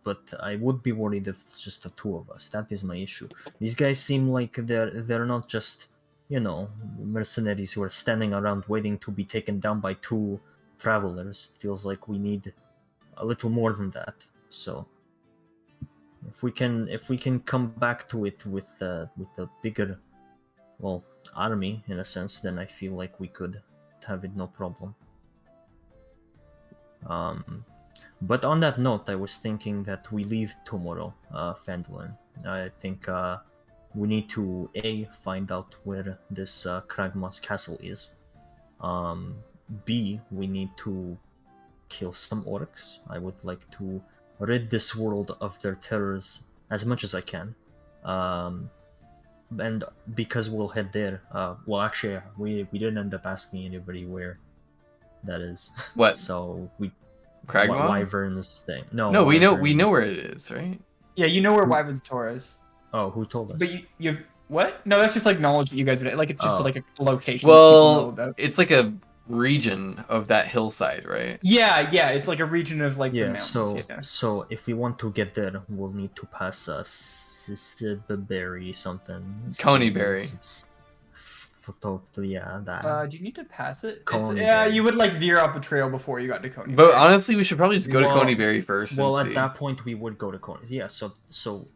but I would be worried if it's just the 2 of us. That is my issue. These guys seem like they're not just, you know, mercenaries who are standing around waiting to be taken down by 2 travelers. It feels like we need a little more than that. So if we can come back to it with a bigger, well, army in a sense, then I feel like we could have it no problem. But on that note, I was thinking that we leave tomorrow, Fandolin. I think we need to find out where this Kragmas castle is. B, we need to kill some orcs. I would like to rid this world of their terrors as much as I can. And because we'll head there, well, actually, we didn't end up asking anybody where that is. What? So we Cragmaw? Wyverns thing. No, We know where Wyverns. it is, right? Yeah, you know where Wyvern's Tor is. Oh, who told us? But you what? No, that's just like knowledge that you guys would like. It's just Oh. like a location that people know Well, about. it's like a region of that hillside, right? Yeah, it's like a region of like the Yeah, mountains. so if we want to get there, we'll need to pass Berry something. Coneyberry. Yeah, that. Do you need to pass it? Coneyberry. Yeah, you would like veer off the trail before you got to Coney. But honestly, we should probably just go to Well- Coneyberry first. Well, and at see. that point, we would go to Coney. Yeah, so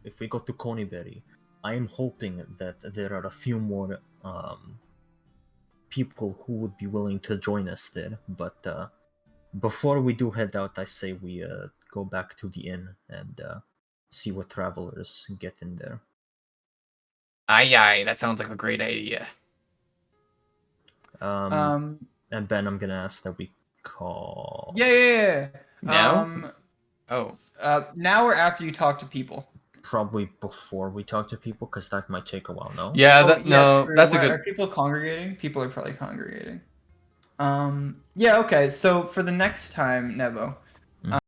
if we go to Coneyberry, I am hoping that there are a few more people who would be willing to join us there. But before we do head out, I say we go back to the inn and see what travelers get in there. Aye, that sounds like a great idea. And Ben, I'm gonna ask that we call. Yeah. Now? Oh, Now or after you talk to people? Probably before we talk to people, because that might take a while. No. yeah. True. That's a Are good. people congregating? People are probably congregating. Yeah. Okay. So for the next time, Nevo,